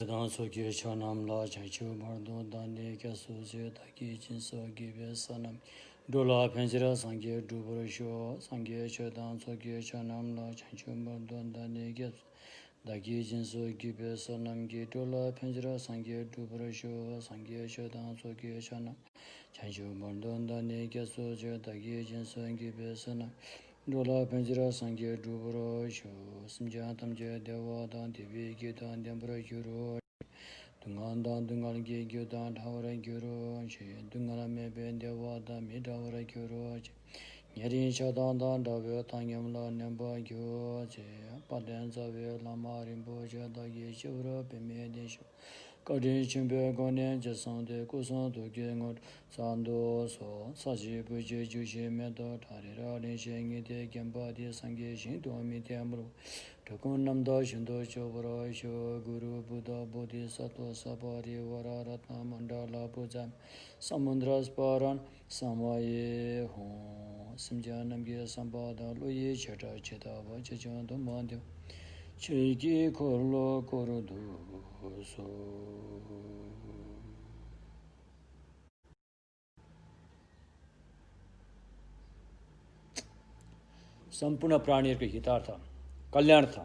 Chadang so kye chanam la chang chu mardo dande kya so se taki jin so gibe sanam dola penjira sangye dubra sho sangye chadang so kye chanam la chang chu mardo dande kya taki jin so gibe sanam gi dola penjira sangye dubra sho sangye chadang so kye chanam chang chu mardo dande kya so se taki jin so gibe sanam dola penjira sangye dubra sho simja tamje dewa dan devi ge dan dembra gyuro dungan dan dungan ge gyo dan dhawra gyuro che dungala me ben dewa dan mi dhawra gyuro che nyeri cha dan dan dhawe tangyam la nemba gyo che paden zawe lama rimbo che da ge shivra pe me de sho kadin chimbe gonen je sande kusan do ge ngot sando so saji bu je ju she me do thare ra len she ngi de gemba de sangye shin do mi de amro dokon nam do shin do cho bro sho guru buddha bodhisattva sabari vara ratna mandala puja samundra sparan samaye ho simjanam ge sambada lo ye cheta cheta va chejon do mande chegi korlo korodu so सम्पूर्ण प्राणीहरूको हितार्थ कल्याणार्थ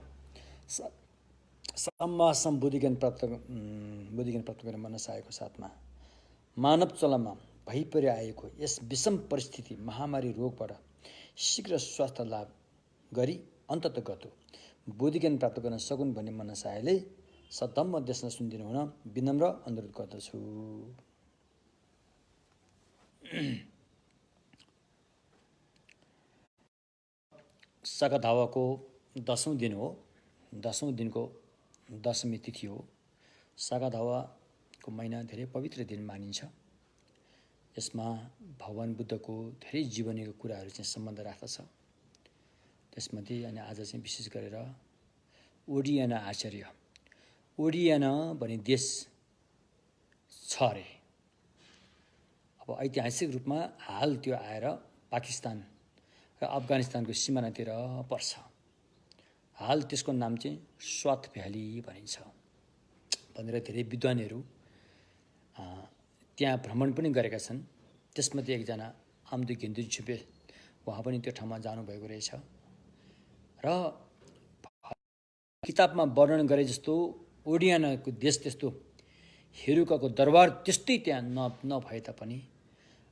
सम्मा बुद्धिज्ञान प्राप्त गर्न मनसायको साथमा मानव चलनमा भइपरि आएको यस विषम परिस्थिति महामारी रोगबाट शीघ्र स्वास्थ्य लाभ गरी अन्ततगत बुद्धिज्ञान प्राप्त गर्न सकुन् भन्ने मनसायले सधम्म देशमा सुनिदिनु हुन विनम्र अनुरोध गर्दछु। सागाधावाको 10औं दिन हो। 10औं दिनको दशमी तिथि हो। सागाधावाको महिना धेरै पवित्र दिन मानिन्छ। यसमा भगवान बुद्धको धेरै जीवनीको कुराहरू चाहिँ सम्बन्ध राख्दछ। त्यसमध्ये अनि आज चाहिँ विशेष गरेर ओडियाना आचार्य, ओडियाना भन्ने देश छ अरे। अब ऐतिहासिक रूपमा हाल त्यो आएर पाकिस्तान र अफगानिस्तानको सिमानातिर पर्छ। हाल त्यसको नाम चाहिँ स्वात भ्याली भनिन्छ भनेर धेरै विद्वानहरू त्यहाँ भ्रमण पनि गरेका छन्। त्यसमध्ये एकजना आम्दु घेन्दु छुपे उहाँ पनि त्यो ठाउँमा जानुभएको रहेछ र किताबमा वर्णन गरे जस्तो ओडियानाको देश त्यस्तो हेरुकाको दरबार त्यस्तै त्यहाँ नभए तापनि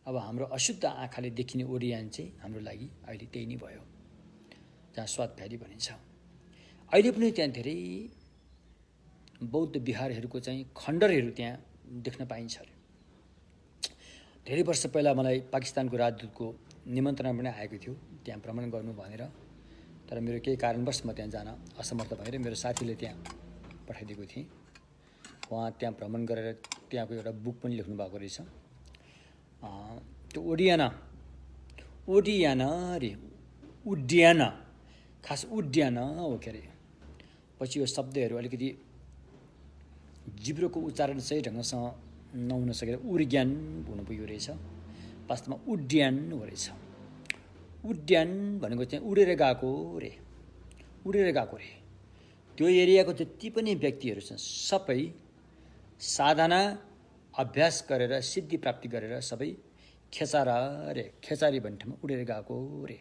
अब हाम्रो अशुद्ध आँखाले देखिने ओडियान चाहिँ हाम्रो लागि अहिले त्यही नै भयो, जहाँ स्वात भ्याली भनिन्छ। अहिले पनि त्यहाँ धेरै बौद्ध विहारहरूको चाहिँ खण्डरहरू त्यहाँ देख्न पाइन्छ अरे। धेरै वर्ष पहिला मलाई पाकिस्तानको राजदूतको निमन्त्रणा पनि आएको थियो त्यहाँ भ्रमण गर्नु भनेर, तर मेरो केही कारणवश म त्यहाँ जान असमर्थ भएर मेरो साथीले त्यहाँ पठाइदिएको थिएँ। उहाँ त्यहाँ भ्रमण गरेर त्यहाँको एउटा बुक पनि लेख्नु भएको रहेछ। त्यो ओडियाना रे उड्याना, खास उड्याना हो के अरे। पछि यो शब्दहरू अलिकति जिब्रोको उच्चारण सही ढङ्गसँग नहुन सकेर उर्ज्ञान हुनु पुग्यो रहेछ। वास्तवमा उड्यान हो रहेछ। उड्यान भनेको चाहिँ उडेर गएको रे, उडेर गएको रे। त्यो एरियाको जति पनि व्यक्तिहरू छन् सबै साधना अभ्यास गरेर सिद्धि प्राप्ति गरेर सबै खेचारा रे, खेचारी भन्ने ठाउँमा उडेर गएको रे।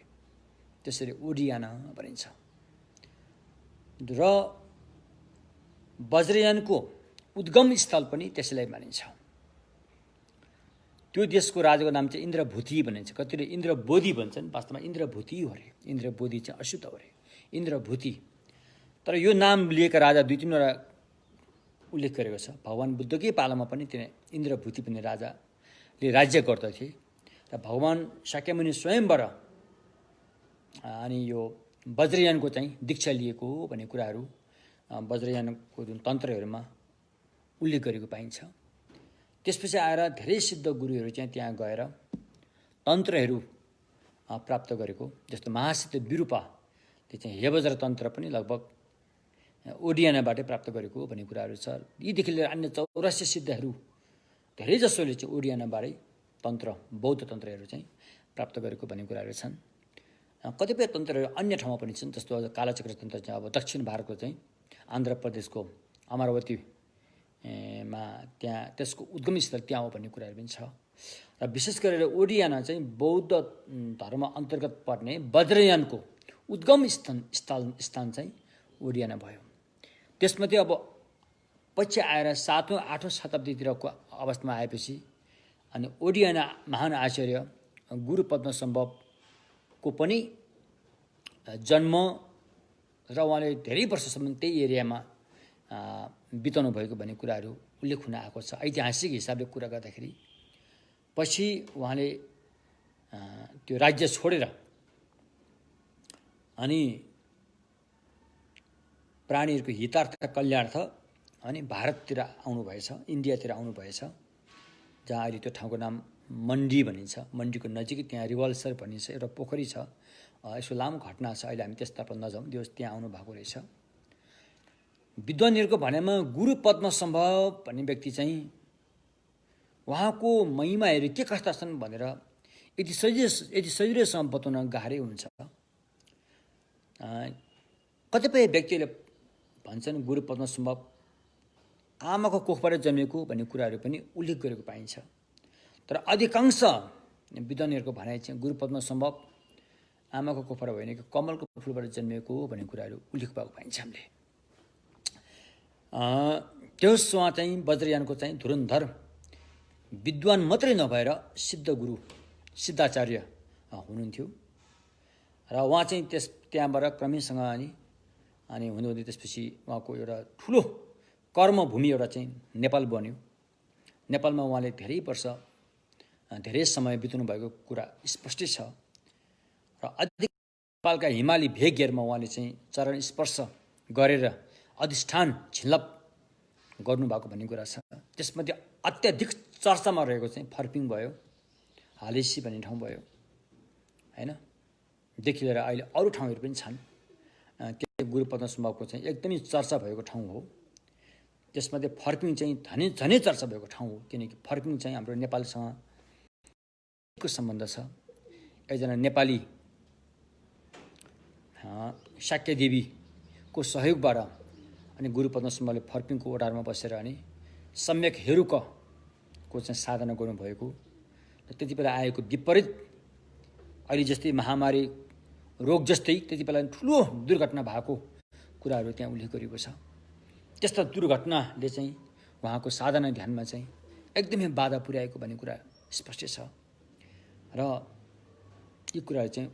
त्यसरी ओडियाना भनिन्छ। र वज्रयानको उद्गम स्थल पनि त्यसैलाई मानिन्छ। त्यो देशको राजाको नाम चाहिँ इन्द्रभूति भनिन्छ। कतिले इन्द्रबोधि भन्छन्, वास्तवमा इन्द्रभूति हो रे। इन्द्रबोधि चाहिँ अशुद्ध हो रे, इन्द्रभूति। तर यो नाम लिएका राजा दुई तीनवटा उल्लेख गरेको छ। भगवान बुद्धकै पालामा पनि त्यहाँ इन्द्रभूति भन्ने राजाले राज्य गर्दथे र भगवान शाक्यमुनि स्वयंबाट अनि यो वज्रयानको चाहिँ दीक्षा लिएको भन्ने कुराहरू वज्रयानको जुन तन्त्रहरूमा उल्लेख गरेको पाइन्छ। त्यसपछि आएर धेरै सिद्ध गुरुहरू चाहिँ त्यहाँ गएर तन्त्रहरू प्राप्त गरेको, जस्तो महासिद्ध विरूपाले चाहिँ हेवज्र तन्त्र पनि लगभग ओडियानाबाटै प्राप्त गरेको भन्ने कुराहरू छ। यीदेखि लिएर अन्य 84 सिद्धहरू धेरै जसोले चाहिँ ओडियानाबाटै तन्त्र, बौद्ध तन्त्रहरू चाहिँ प्राप्त गरेको भन्ने कुराहरू छन्। कतिपय तन्त्रहरू अन्य ठाउँमा पनि छन्, जस्तो कालचक्र तन्त्र चाहिँ अब दक्षिण भारतको चाहिँ आन्ध्र प्रदेशको अमरावती मा त्यहाँ त्यसको उद्गम स्थल त्यहाँ हो भन्ने कुराहरू पनि छ। र विशेष गरेर ओडियाना चाहिँ बौद्ध धर्म अन्तर्गत पर्ने वज्रयानको उद्गम स्थान चाहिँ ओडियाना भयो। त्यसमध्ये अब पछि आएर 7औं 8औं शताब्दीतिरको अवस्थामा आएपछि अनि ओडियाना महान आचार्य गुरु पद्मसम्भवको पनि जन्म र उहाँले धेरै वर्षसम्म त्यही एरियामा बिताउनु भएको भन्ने कुराहरू उल्लेख हुन आएको छ ऐतिहासिक हिसाबले कुरा गर्दाखेरि। पछि उहाँले त्यो राज्य छोडेर अनि प्राणीहरूको हितार्थ कल्याणार्थ अनि भारततिर आउनुभएछ, इन्डियातिर आउनुभएछ, जहाँ अहिले त्यो ठाउँको नाम मन्डी भनिन्छ। मन्डीको नजिकै त्यहाँ रिवाल्सर भनिन्छ एउटा पोखरी छ। यसो लामो घटना छ, अहिले हामी त्यसतर्फ नजाउँ, त्यो त्यहाँ आउनुभएको रहेछ। विद्वानहरूको भनाइमा गुरु पद्मसम्भव भन्ने व्यक्ति चाहिँ उहाँको महिमाहरू के कस्ता छन् भनेर यति सजिलैसँग बताउन गाह्रै हुन्छ। कतिपय व्यक्तिले भन्छन् गुरु पद्मसम्भव आमाको कोखबाट जन्मेको भन्ने कुराहरू पनि उल्लेख गरेको पाइन्छ। तर अधिकांश विद्वानहरूको भनाइ चाहिँ गुरु पद्मसम्भव आमाको कोखबाट होइन कि कमलको फुलबाट जन्मेको भन्ने कुराहरू उल्लेख भएको पाइन्छ हामीले। त्यस उहाँ चाहिँ वज्रयानको चाहिँ धुरन्धर विद्वान मात्रै नभएर सिद्ध गुरु सिद्धाचार्य हुनुहुन्थ्यो। र उहाँ चाहिँ त्यहाँबाट क्रमैसँग अनि हुँदै त्यसपछि उहाँको एउटा ठुलो कर्मभूमि एउटा चाहिँ नेपाल बन्यो। नेपालमा उहाँले धेरै वर्ष धेरै समय बिताउनु भएको कुरा स्पष्टै छ। र अधिक नेपालका हिमाली भेगहरूमा उहाँले चाहिँ चरण स्पर्श गरेर अधिष्ठान झिलप गर्नुभएको भन्ने कुरा छ। त्यसमध्ये अत्याधिक चर्चामा रहेको चाहिँ फर्पिङ भयो, हालेसी भन्ने ठाउँ भयो हैन, देखि लिएर अहिले अरू ठाउँहरू पनि छन्। त्यो गुरु पद्मसम्भवको चाहिँ एकदमै चर्चा भएको ठाउँ हो। त्यसमध्ये फर्पिङ चाहिँ झनै चर्चा भएको ठाउँ हो, किनकि फर्पिङ चाहिँ हाम्रो नेपालसँग को सम्बन्ध छ। एकजना नेपाली शाक्यदेवीको सहयोगबाट अनि गुरु पद्मसम्भवले फर्पिङको ओडारमा बसेर अनि सम्यक हेरुकको चाहिँ साधना गर्नुभएको र त्यति बेला आएको विपरीत अहिले जस्तै महामारी रोग जस्तै त्यति बेला ठुलो दुर्घटना भएको कुराहरू त्यहाँ उल्लेख गरिएको छ। त्यस्ता दुर्घटनाले चाहिँ उहाँको साधना ध्यानमा चाहिँ एकदमै बाधा पुर्याएको भन्ने कुरा स्पष्ट छ। र यी कुराहरू चाहिँ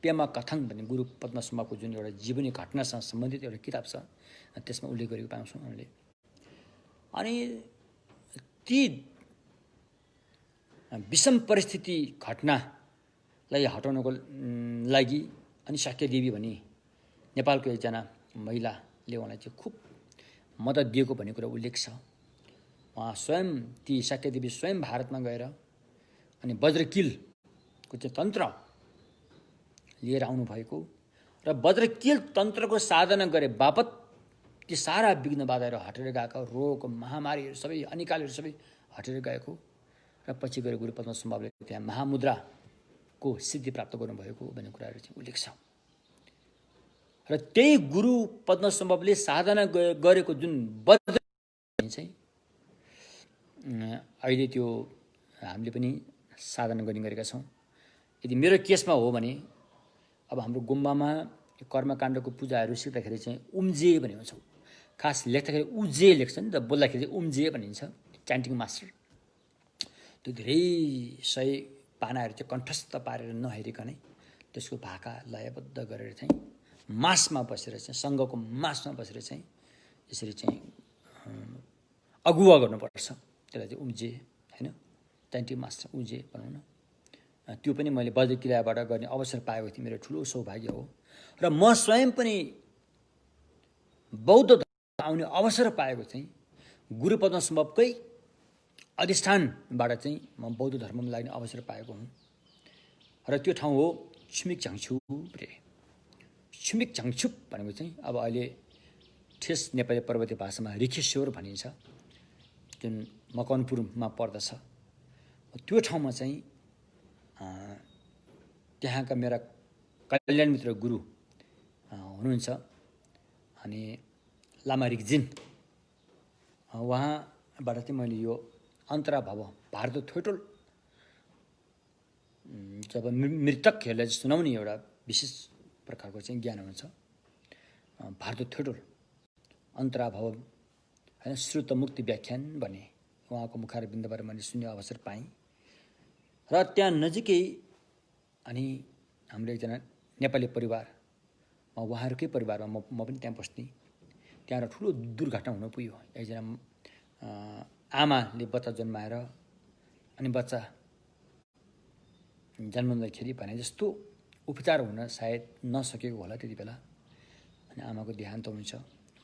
पेमा कथाङ भन्ने गुरु पद्मसम्भवको जुन एउटा जीवनी घटनासँग सम्बन्धित एउटा किताब छ, त्यसमा उल्लेख गरेको पाउँछौँ हामीले। अनि ती विषम परिस्थिति घटनालाई हटाउनको लागि अनि शाक्यदेवी भनी नेपालको एकजना महिलाले उहाँलाई चाहिँ खुब मद्दत दिएको भन्ने कुरा उल्लेख छ। उहाँ स्वयं ती शाक्यदेवी स्वयं भारतमा गएर अनि वज्रकिलको चाहिँ तन्त्र लिएर आउनुभएको र वज्रकिल तन्त्रको साधना गरे बापत ती सारा विघ्न बाधाहरू हटेर गएका, रोग महामारीहरू सबै अनिकालहरू सबै हटेर गएको र पछि गएर गुरु पद्मसम्भवले त्यहाँ महामुद्राको सिद्धि प्राप्त गर्नुभएको भन्ने कुराहरू चाहिँ उल्लेख छ। र त्यही गुरु पद्मसम्भवले साधना गरेको जुन वज्र चाहिँ अहिले त्यो हामीले पनि साधना गर्ने गरेका छौँ। यदि मेरो केसमा हो भने अब हाम्रो गुम्बामा कर्मकाण्डको पूजाहरू सिक्दाखेरि चाहिँ उम्जे भन्ने भन्छौँ। खास लेख्दाखेरि उजे लेख्छ नि त, बोल्दाखेरि चाहिँ उम्जे भनिन्छ। च्यान्टिङ मास्टर त्यो धेरै सय पानाहरू चाहिँ कण्ठस्थ पारेर नहेरिकनै त्यसको भाका लयबद्ध गरेर चाहिँ मासमा बसेर चाहिँ सङ्घको मासमा बसेर चाहिँ यसरी चाहिँ अगुवा गर्नुपर्छ। त्यसलाई चाहिँ उम्जे होइन, च्यान्टिङ मास्टर उजे भनौँ न। त्यो पनि मैले वज्रकिलाबाट गर्ने अवसर पाएको थिएँ, मेरो ठुलो सौभाग्य हो। र म स्वयं पनि बौद्ध धर्म आउने अवसर पाएको चाहिँ गुरु पद्मसम्भवकै अधिष्ठानबाट चाहिँ म बौद्ध धर्ममा लाग्ने अवसर पाएको हुँ। र त्यो ठाउँ हो छिमेक झाङछुप रे। छिमेक झाङछुप भनेको चाहिँ अब अहिले ठेस नेपाली पर्वतीय भाषामा रिखेश्वर भनिन्छ, जुन मकवानपुरमा पर्दछ। त्यो ठाउँमा चाहिँ त्यहाँका मेरा कल्याण मित्र गुरु हुनुहुन्छ अनि लामा रिग्जिन उहाँबाट चाहिँ मैले यो अन्तराभाव भारत थोटोल जब मृतकहरूलाई सुनाउने एउटा विशेष प्रकारको चाहिँ ज्ञान हुन्छ। भारत थोटोल अन्तराभाव होइन श्रुत मुक्ति व्याख्यान भने उहाँको मुखारबिन्दबाट मैले सुन्ने अवसर पाएँ। र त्यहाँ नजिकै अनि हाम्रो एकजना नेपाली परिवार, उहाँहरूकै परिवारमा म पनि त्यहाँ बस्ने, त्यहाँ ठुलो दुर्घटना हुन पुग्यो। एकजना आमाले बच्चा जन्माएर अनि बच्चा जन्माउँदाखेरि भने जस्तो उपचार हुन सायद नसकेको होला त्यति बेला, अनि आमाको देहान्त हुन्छ,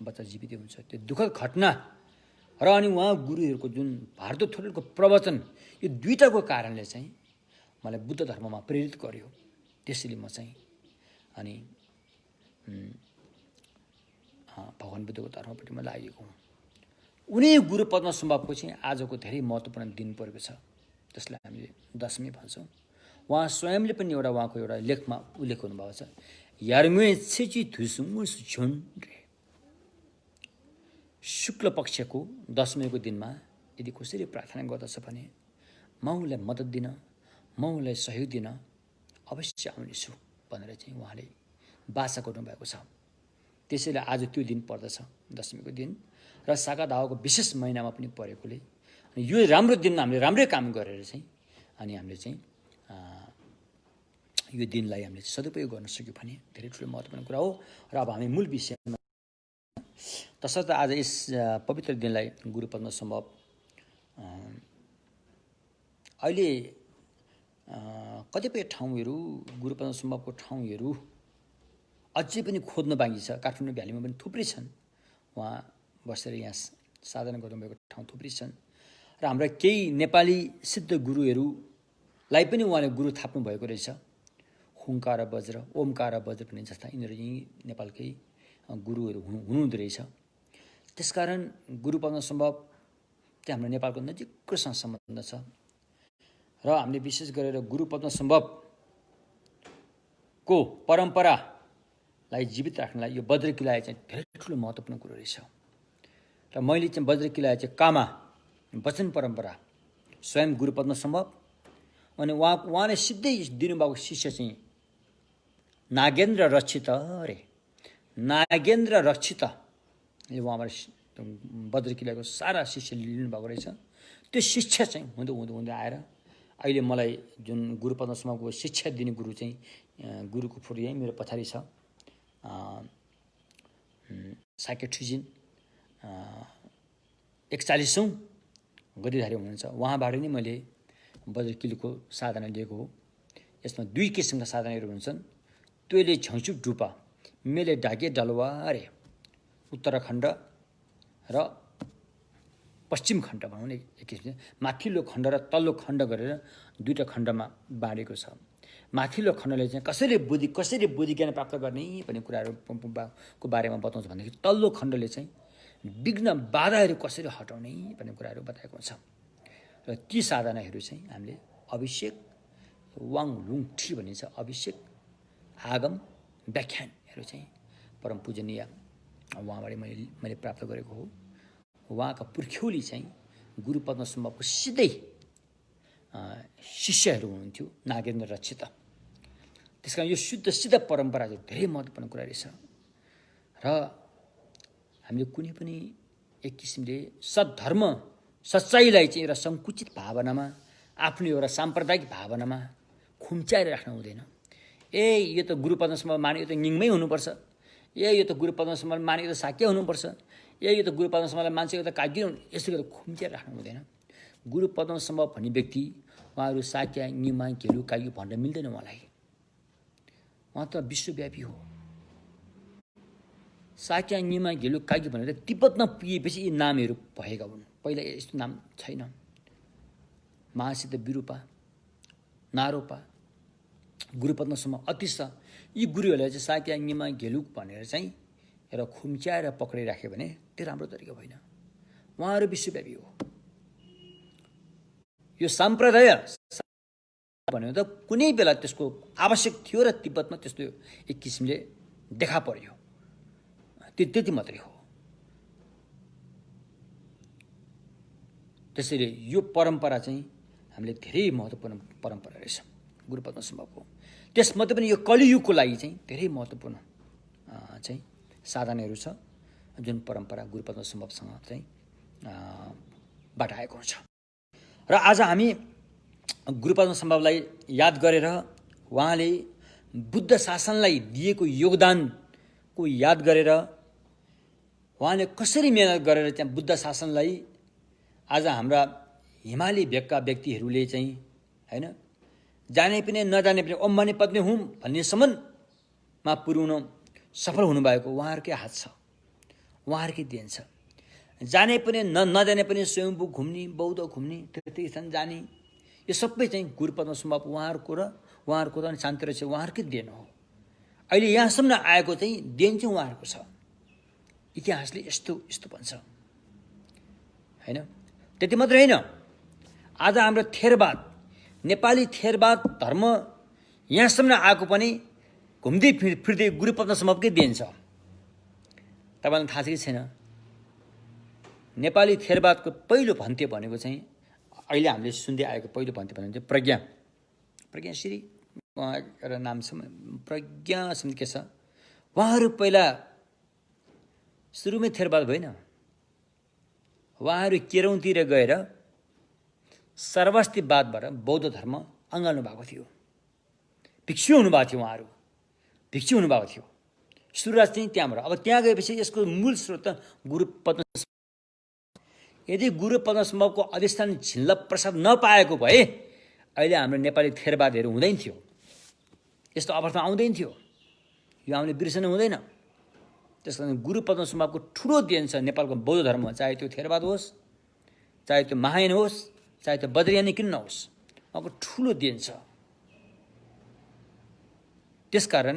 बच्चा जीवित हुन्छ। त्यो दुःखद घटना र अनि उहाँ गुरुहरूको जुन भारत थोटोलको प्रवचन, यो दुईटाको कारणले चाहिँ मलाई बुद्ध धर्ममा प्रेरित गर्यो। त्यसैले म चाहिँ अनि भगवान् बुद्धको धर्मपट्टि म लागेको हुँ। उनी गुरु पद्मसम्भवको चाहिँ आजको धेरै महत्त्वपूर्ण दिन परेको छ, जसलाई हामीले दशमी भन्छौँ। उहाँ स्वयंले पनि उहाँको एउटा लेखमा उल्लेख गर्नुभएको छ, यारमुए छेची धुसुङ छुन रे। शुक्ल पक्षको दशमीको दिनमा यदि कसरी प्रार्थना गर्दछ भने म उसलाई मद्दत दिन, म उसलाई सहयोग दिन अवश्य आउनेछु भनेर चाहिँ उहाँले वाचा गर्नुभएको छ। त्यसैले आज त्यो दिन पर्दछ, दशमीको दिन, र सागा दावाको विशेष महिनामा पनि परेकोले अनि यो राम्रो दिनमा हामीले राम्रै काम गरेर चाहिँ अनि हामीले चाहिँ यो दिनलाई हामीले सदुपयोग गर्न सक्यौँ भने धेरै ठुलो महत्त्वपूर्ण कुरा हो। र अब हामी मूल विषयमा, तसर्थ आज यस पवित्र दिनलाई गुरु पद्मसम्भव अहिले कतिपय ठाउँहरू, गुरु पद्मसम्भवको ठाउँहरू अझै पनि खोज्न बाँकी छ। काठमाडौँ भ्यालीमा पनि थुप्रै छन्, उहाँ बसेर यहाँ साधना गर्नुभएको ठाउँ थुप्रै छन्। र हाम्रा केही नेपाली सिद्ध गुरुहरूलाई पनि उहाँले गुरु थाप्नु भएको रहेछ। हुङ्कार वज्र, ओमकार वज्र भन्ने जस्ता यिनीहरू यहीँ नेपालकै गुरुहरू हुनुहुँदो रहेछ। त्यसकारण गुरु पद्मसम्भव चाहिँ हाम्रो नेपालको नजिकैसँग सम्बन्ध छ। र हामीले विशेष गरेर गुरु पद्मसम्भवको परम्परालाई जीवित राख्नलाई यो बद्र किला चाहिँ धेरै ठुलो महत्त्वपूर्ण कुरो रहेछ। र मैले चाहिँ बद्र किला चाहिँ कामा वचन परम्परा स्वयं गुरु पद्मसम्भव अनि उहाँले सिधै दिनुभएको शिष्य चाहिँ नागेन्द्र रक्षित रे, नागेन्द्र रक्षित उहाँबाट बद्र किलाको सारा शिष्य लिनुभएको रहेछ। त्यो शिक्षा चाहिँ हुँदै हुँदै हुँदै आएर अहिले मलाई जुन गुरु पद्मसम्भवको शिक्षा दिने गुरु चाहिँ गुरुको फोटो यहीँ मेरो पछाडि छ, साक्य ठुजिन 41औं गतिधारी हुनुहुन्छ। उहाँबाट नै मैले बद्र किलाको साधना लिएको हो। यसमा दुई किसिमका साधनाहरू हुन्छन्, तैले झैँचुक डुपा मेले ढाके डलवारे, उत्तराखण्ड र पश्चिम खण्ड भनौँ न, एक किसिमले माथिल्लो खण्ड र तल्लो खण्ड गरेर दुईवटा खण्डमा बाँडेको छ। माथिल्लो खण्डले चाहिँ कसरी बुद्धि ज्ञान प्राप्त गर्ने भन्ने कुराहरूको बारेमा बताउँछ भनेदेखि तल्लो खण्डले चाहिँ विघ्न बाधाहरू कसरी हटाउने भन्ने कुराहरू बताएको छ। र ती साधनाहरू चाहिँ हामीले अभिषेक वाङ लुङ ठी भनिन्छ, अभिषेक आगम व्याख्यानहरू चाहिँ परम पूजनीय उहाँबाट मैले प्राप्त गरेको हो। उहाँका पुर्ख्यौली चाहिँ गुरु पद्मसम्भवको सिधै शिष्यहरू हुनुहुन्थ्यो, नागेन्द्र रक्षित। त्यसकारण यो शुद्ध सिद्ध परम्परा चाहिँ धेरै महत्त्वपूर्ण कुरा रहेछ। र हामीले कुनै पनि एक किसिमले सद्धर्म सच्चाइलाई चाहिँ एउटा सङ्कुचित भावनामा, आफ्नो एउटा साम्प्रदायिक भावनामा खुम्च्याएर राख्नु हुँदैन। यो त गुरु पद्मसम्भव माने यो त निङमै हुनुपर्छ, यो त गुरु पद्मसम्भव माने यो त साक्य हुनुपर्छ, यो त गुरु पद्मसम्भवलाई मान्छे यो त काग्य हुनु, यस्तो गरेर खुम्च्याएर राख्नु हुँदैन। गुरु पद्मसम्भव भन्ने व्यक्ति उहाँहरू साक्य निमा घेलु काग्यु भन्न मिल्दैन। उहाँलाई उहाँ त विश्वव्यापी हो। साक्य निमा घेलु काग्यु भनेर तिब्बतमा पुगेपछि यी नामहरू भएका हुन्। पहिला यस्तो नाम छैन। महासिद्ध विरूपा, नारोपा, गुरु पद्मसम्भव अतिश, यी गुरुहरूलाई चाहिँ साक्य निमा घेलु भनेर चाहिँ र खुम्च्याएर पक्रिराख्यो भने त्यो राम्रो तरिका होइन। उहाँहरू विश्वव्यापी हो। यो सम्प्रदाय भन्यो त कुनै बेला त्यसको आवश्यक थियो र तिब्बतमा त्यस्तो एक किसिमले देखा पर्यो, त्यति मात्रै हो। त्यसैले यो परम्परा चाहिँ हामीले धेरै महत्त्वपूर्ण परम्परा रहेछ गुरु पद्मसम्भवको। त्यसमध्ये पनि यो कलियुगको लागि चाहिँ धेरै महत्त्वपूर्ण चाहिँ साधनहरू छ जुन परम्परा गुरु पद्मसम्भवसँग चाहिँ बाट आएको हुन्छ। र आज हामी गुरु पद्मसम्भवलाई याद गरेर उहाँले बुद्ध शासनलाई दिएको योगदानको याद गरेर उहाँले कसरी मेहनत गरेर त्यहाँ बुद्ध शासनलाई आज हाम्रा हिमाली भेगका व्यक्तिहरूले चाहिँ हैन जाने पनि नजाने पनि ओम मणि पद्मे हुँ भन्नेसम्ममा पुर्याउन सफल हुनुभएको उहाँहरूकै हात छ, उहाँहरूकै देन छ। जाने पनि नजाने पनि स्वयम्भू घुम्ने, बौद्ध घुम्ने, तीर्थस्थान जाने, यो सबै चाहिँ गुरु पद्मसम्भव उहाँहरूको र शान्तिरक्षक उहाँहरूकै देन हो। अहिले यहाँसम्म आएको चाहिँ देन चाहिँ उहाँहरूको छ। इतिहासले यस्तो यस्तो भन्छ हैन। त्यति मात्रै होइन, आज हाम्रो थेरवाद, नेपाली थेरवाद धर्म यहाँसम्म आएको पनि घुम्दै फिर्दै गुरु पद्मसम्भवकै देन छ। तपाईँलाई थाहा छ कि छैन? नेपाली थेरवादको पहिलो भन्ते भनेको चाहिँ अहिले हामीले सुन्दै आएको पहिलो भन्ते भनेको चाहिँ प्रज्ञाश्री एउटा नाम छ, प्रज्ञा के छ, उहाँहरू पहिला सुरुमै थेरवाद होइन, उहाँहरू केरौँतिर गएर सर्वस्तिवादबाट बौद्ध धर्म अँगाल्नु भएको थियो। भिक्षु हुनुभएको थियो, उहाँहरू भिक्षु हुनुभएको थियो। सुरुवात चाहिँ त्यहाँबाट। अब त्यहाँ गएपछि यसको मूल स्रोत गुरु पद्मसम्भव। यदि गुरु पद्मसम्भवको अधिष्ठान झिल्ल प्रसाद नपाएको भए अहिले हाम्रो नेपाली थेरवादहरू हुँदैन थियो, यस्तो अवस्था आउँदैन थियो। यो हामीले बिर्सनु हुँदैन। त्यस कारण गुरु पद्मसम्भवको ठुलो देन छ नेपालको बौद्ध धर्ममा, चाहे त्यो थेरवाद होस्, चाहे त्यो महायान होस्, चाहे त्यो बद्रियानी किन नहोस्, उहाँको ठुलो देन छ। त्यसकारण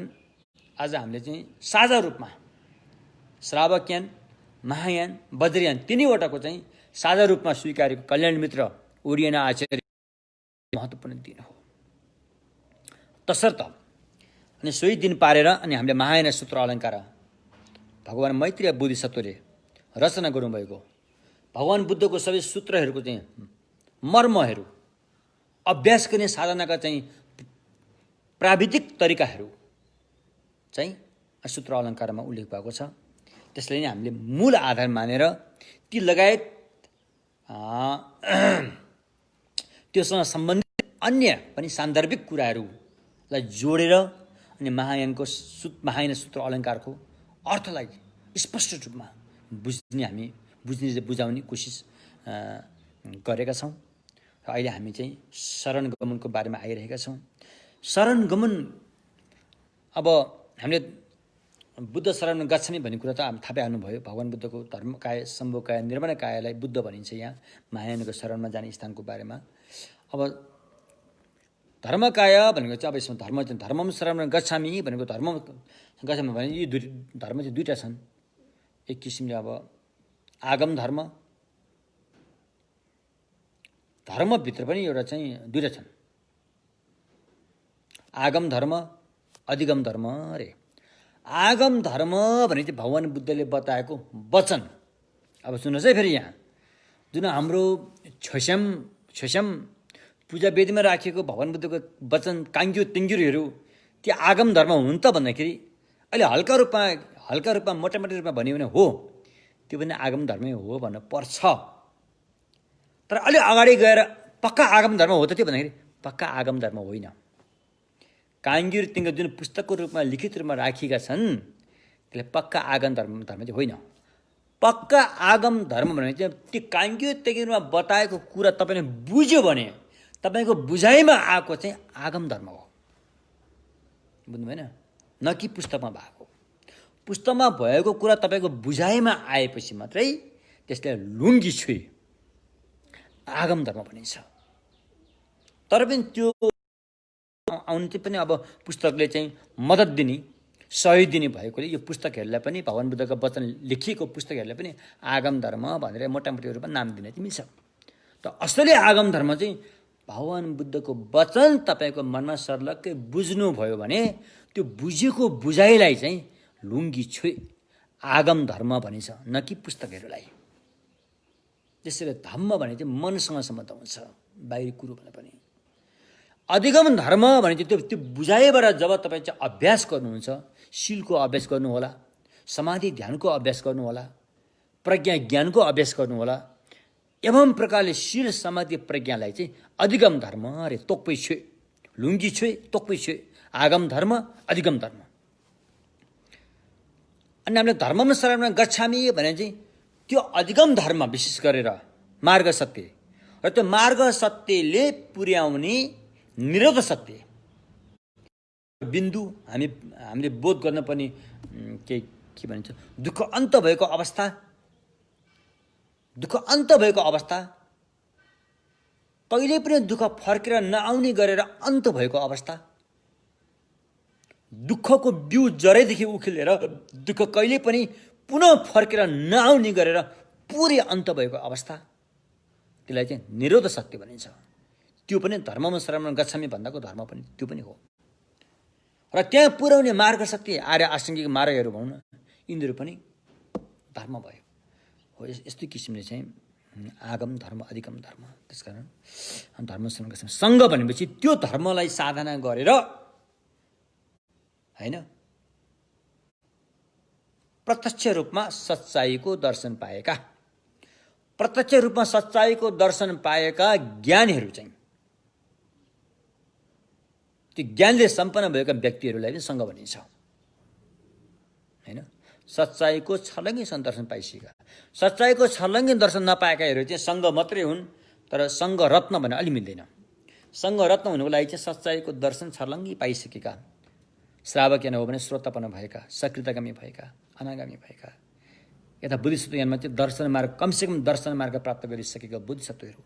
आज हामीले चाहिँ साझा रूपमा श्रावकयान, महायान, बद्रियान तिनैवटाको चाहिँ साझा रूपमा स्वीकारेको कल्याण मित्र ओरिएन आचार्य महत्त्वपूर्ण दिन हो। तसर्थ अनि सोही दिन पारेर अनि हामीले महायान सूत्र अलङ्कार भगवान् मैत्रेय बोधिसत्वले रचना गर्नुभएको भगवान् बुद्धको सबै सूत्रहरूको चाहिँ मर्महरू, अभ्यास गर्ने साधनाका चाहिँ प्राविधिक तरिकाहरू चाहिँ सूत्र अलङ्कारमा उल्लेख भएको छ। त्यसलाई नै हामीले मूल आधार मानेर ती लगायत त्योसँग सम्बन्धित अन्य पनि सान्दर्भिक कुराहरूलाई जोडेर अनि महायान सूत्र अलङ्कारको अर्थलाई स्पष्ट रूपमा बुझाउने कोसिस गरेका छौँ। र अहिले हामी चाहिँ शरण गमनको बारेमा आइरहेका छौँ। शरण गमन, अब हामीले बुद्ध शरण गच्छामि भन्ने कुरा त हामी थाहा पाउनुभयो। भगवान् बुद्धको धर्मकाय, सम्भवकाय, निर्माणकायलाई बुद्ध भनिन्छ यहाँ महायानको शरणमा जाने स्थानको बारेमा। अब धर्मकाय भनेको चाहिँ अब यसमा धर्मम शरण गच्छामि भनेको धर्म गच्छामि भने यी धर्म चाहिँ दुईवटा छन्। एक किसिमले अब आगम धर्म, धर्मभित्र पनि एउटा चाहिँ दुईवटा छन्, आगम धर्म, अधिगम धर्म अरे। आगम धर्म भने चाहिँ भगवान् बुद्धले बताएको वचन। अब सुन्नुहोस् है, फेरि यहाँ जुन हाम्रो छोस्याम पूजा वेदीमा राखिएको भगवान् बुद्धको वचन काङ्ग्यु तिङ्ग्युहरू ती आगम धर्म हुन् त भन्दाखेरि अहिले हल्का रूपमा मोटामोटी रूपमा भन्यो भने हो, त्यो पनि आगम धर्मै हो भन्न पर्छ। तर अलि अगाडि गएर पक्का आगम धर्म हो त त्यो भन्दाखेरि पक्का आगम धर्म होइन। काङ्ग्युर तिङ्ग जुन पुस्तकको रूपमा लिखित रूपमा राखिएका छन् त्यसले पक्का आगम धर्म चाहिँ होइन। पक्का आगम धर्म भनेको चाहिँ ती काङ्ग्युर तिङ्गमा बताएको कुरा तपाईँले बुझ्यो भने तपाईँको बुझाइमा आएको चाहिँ आगम धर्म हो। बुझ्नु भएन? न कि पुस्तकमा भएको। पुस्तकमा भएको कुरा तपाईँको बुझाइमा आएपछि मात्रै त्यसलाई लुङ्गी छुई आगम धर्म भनिन्छ। तर पनि त्यो आउनु चाहिँ पनि अब पुस्तकले चाहिँ मद्दत दिने, सहयोग दिने भएकोले यो पुस्तकहरूलाई पनि भगवान् बुद्धका वचन लेखिएको पुस्तकहरूलाई पनि आगम धर्म भनेर मोटामोटी रूपमा नाम दिन चाहिँ मिल्छ। त असली आगम धर्म चाहिँ भगवान् बुद्धको वचन तपाईँको मनमा सर्लक्कै बुझ्नुभयो भने त्यो बुझेको बुझाइलाई चाहिँ लुङ्गी छोई आगम धर्म भनिन्छ, न कि पुस्तकहरूलाई। त्यसैले धम्म भने चाहिँ मनसँग सम्बन्ध हुन्छ, बाहिरी कुरो भने पनि। अधिगम धर्म भने चाहिँ त्यो बुझाइबाट जब तपाईँ चाहिँ अभ्यास गर्नुहुन्छ, शीलको अभ्यास गर्नुहोला, समाधि ध्यानको अभ्यास गर्नुहोला, प्रज्ञा ज्ञानको अभ्यास गर्नुहोला, एवं प्रकारले शील समाधि प्रज्ञालाई चाहिँ अधिगम धर्म अरे तोक्पै छे, लुङ्गी छे तोक्पै छे, आगम धर्म अधिगम धर्म। अनि हामीले धर्ममा शरणमा गच्छामि भने चाहिँ त्यो अधिगम धर्म विशेष गरेर मार्ग सत्य र त्यो मार्ग सत्यले पुर्याउने निरोध सत्य बिन्दु हामीले बोध गर्न पनि के भनिन्छ, दुःख अन्त भएको अवस्था, दुःख अन्त भएको अवस्था, कहिले पनि दुःख फर्केर नआउने गरेर अन्त भएको अवस्था, दुःखको बिउ जरैदेखि उखेलेर दुःख कहिले पनि पुनः फर्केर नआउने गरेर पुरै अन्त भएको अवस्था, त्यसलाई चाहिँ निरोध सत्य भनिन्छ। त्यो पनि धर्ममा शरणमा गच्छामि भन्दाको धर्म पनि त्यो पनि हो। र त्यहाँ पुर्याउने मार्ग सत्य आर्य आसाङ्गिक मार्गहरू भनौँ न, यिनीहरू पनि धर्म भयो हो। यस्तो किसिमले चाहिँ आगम धर्म अधिगम धर्म। त्यसकारण धर्म शरण गच्छामि सङ्घ भनेपछि त्यो धर्मलाई साधना गरेर हैन प्रत्यक्ष रूपमा सच्चाइको दर्शन पाएका, प्रत्यक्ष रूपमा सच्चाइको दर्शन पाएका ज्ञानीहरू चाहिँ त्यो ज्ञानले सम्पन्न भएका व्यक्तिहरूलाई पनि सङ्घ भनिन्छ हैन। सच्चाइको छलङ्गे दर्शन पाइसकेका, सच्चाइको छलङ्गे दर्शन नपाएकाहरू चाहिँ सङ्घ मात्रै हुन्, तर सङ्घ रत्न भने अलि मिल्दैन। सङ्घ रत्न हुनुको लागि चाहिँ सच्चाइको दर्शन छलङ्गी पाइसकेका, श्रावक न हो भने श्रोतापन्न भएका, सकृतगामी भएका, अनागामी भएका, यता बुद्धिसत्व ज्ञानमा चाहिँ दर्शन मार्ग, कमसेकम दर्शन मार्ग प्राप्त गरिसकेका बुद्धिसत्वहरू,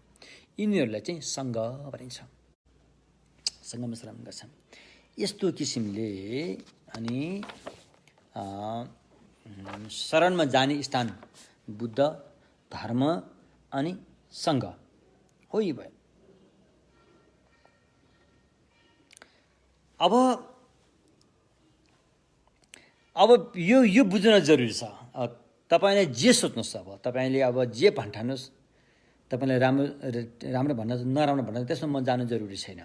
यिनीहरूलाई चाहिँ सङ्घ भनिन्छ। सङ्घमा शरण गर्छन्। यस्तो किसिमले अनि शरणमा जाने स्थान बुद्ध, धर्म अनि सङ्घ हो। यी भयो। अब यो बुझ्न जरुरी छ। तपाईँले जे सोच्नुहोस्, अब तपाईँले अब जे भन्ठान्नुहोस्, तपाईँलाई राम्रो भन्न नराम्रो भन्न त्यसमा म जानु जरुरी छैन।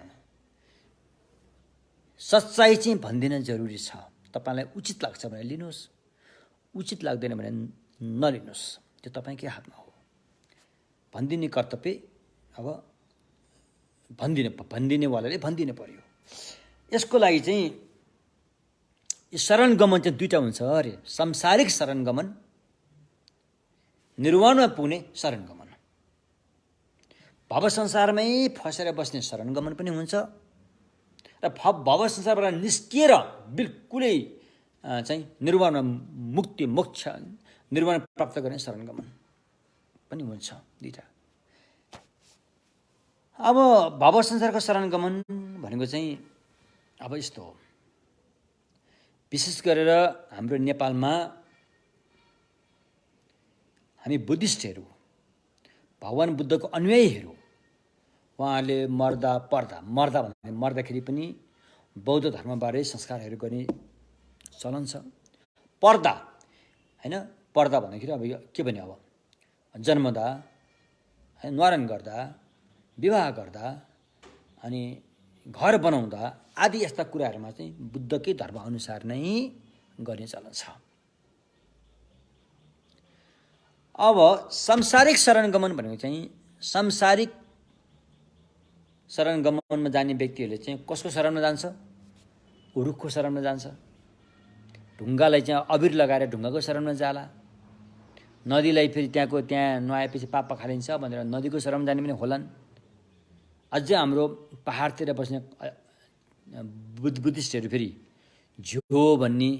सच्चाइ चाहिँ भनिदिन जरुरी छ। तपाईँलाई उचित लाग्छ भने लिनुहोस्, उचित लाग्दैन भने नलिनुहोस्, त्यो तपाईँकै हातमा हो। भनिदिने कर्तव्य अब भनिदिनेवालाले भनिदिनु पर्यो। यसको लागि चाहिँ शरण गमन चाहिँ दुईटा हुन्छ अरे, सांसारिक शरण गमन, निर्वाणमा पुग्ने शरण गमन। भव संसारमै फसेर बस्ने शरण गमन पनि हुन्छ र भव संसारबाट निस्किएर बिल्कुलै चाहिँ निर्वाणमा मुक्ति मोक्ष निर्वाण प्राप्त गर्ने शरण गमन पनि हुन्छ, दुईटा। अब भव संसारको शरण गमन भनेको चाहिँ अब यस्तो हो। विशेष गरेर हाम्रो नेपालमा हामी बुद्धिस्टहरू, भगवान बुद्धको अनुयायीहरू, उहाँहरूले मर्दाखेरि पनि बौद्ध धर्मबारे संस्कारहरू गर्ने चलन छ। पर्दा हैन, पर्दा भन्दाखेरि अब के भने, अब जन्मदा, न्वारन गर्दा, विवाह गर्दा अनि घर बनाउँदा आदि यस्ता कुराहरूमा चाहिँ बुद्धकै धर्म अनुसार नै गर्ने चलन छ। अब सांसारिक शरण गमन भनेको चाहिँ सांसारिक शरण गमनमा जाने व्यक्तिहरूले चाहिँ कसको शरणमा जान्छ? रुखको शरणमा जान्छ। ढुङ्गालाई चाहिँ अबिर लगाएर ढुङ्गाको शरणमा जाला। नदीलाई फेरि त्यहाँ नुहाएपछि पाप खालिन्छ भनेर नदीको शरणमा जाने पनि होलान्। अझै हाम्रो पहाडतिर बस्ने बुद्धिस्टहरू फेरि झ्यो भन्ने,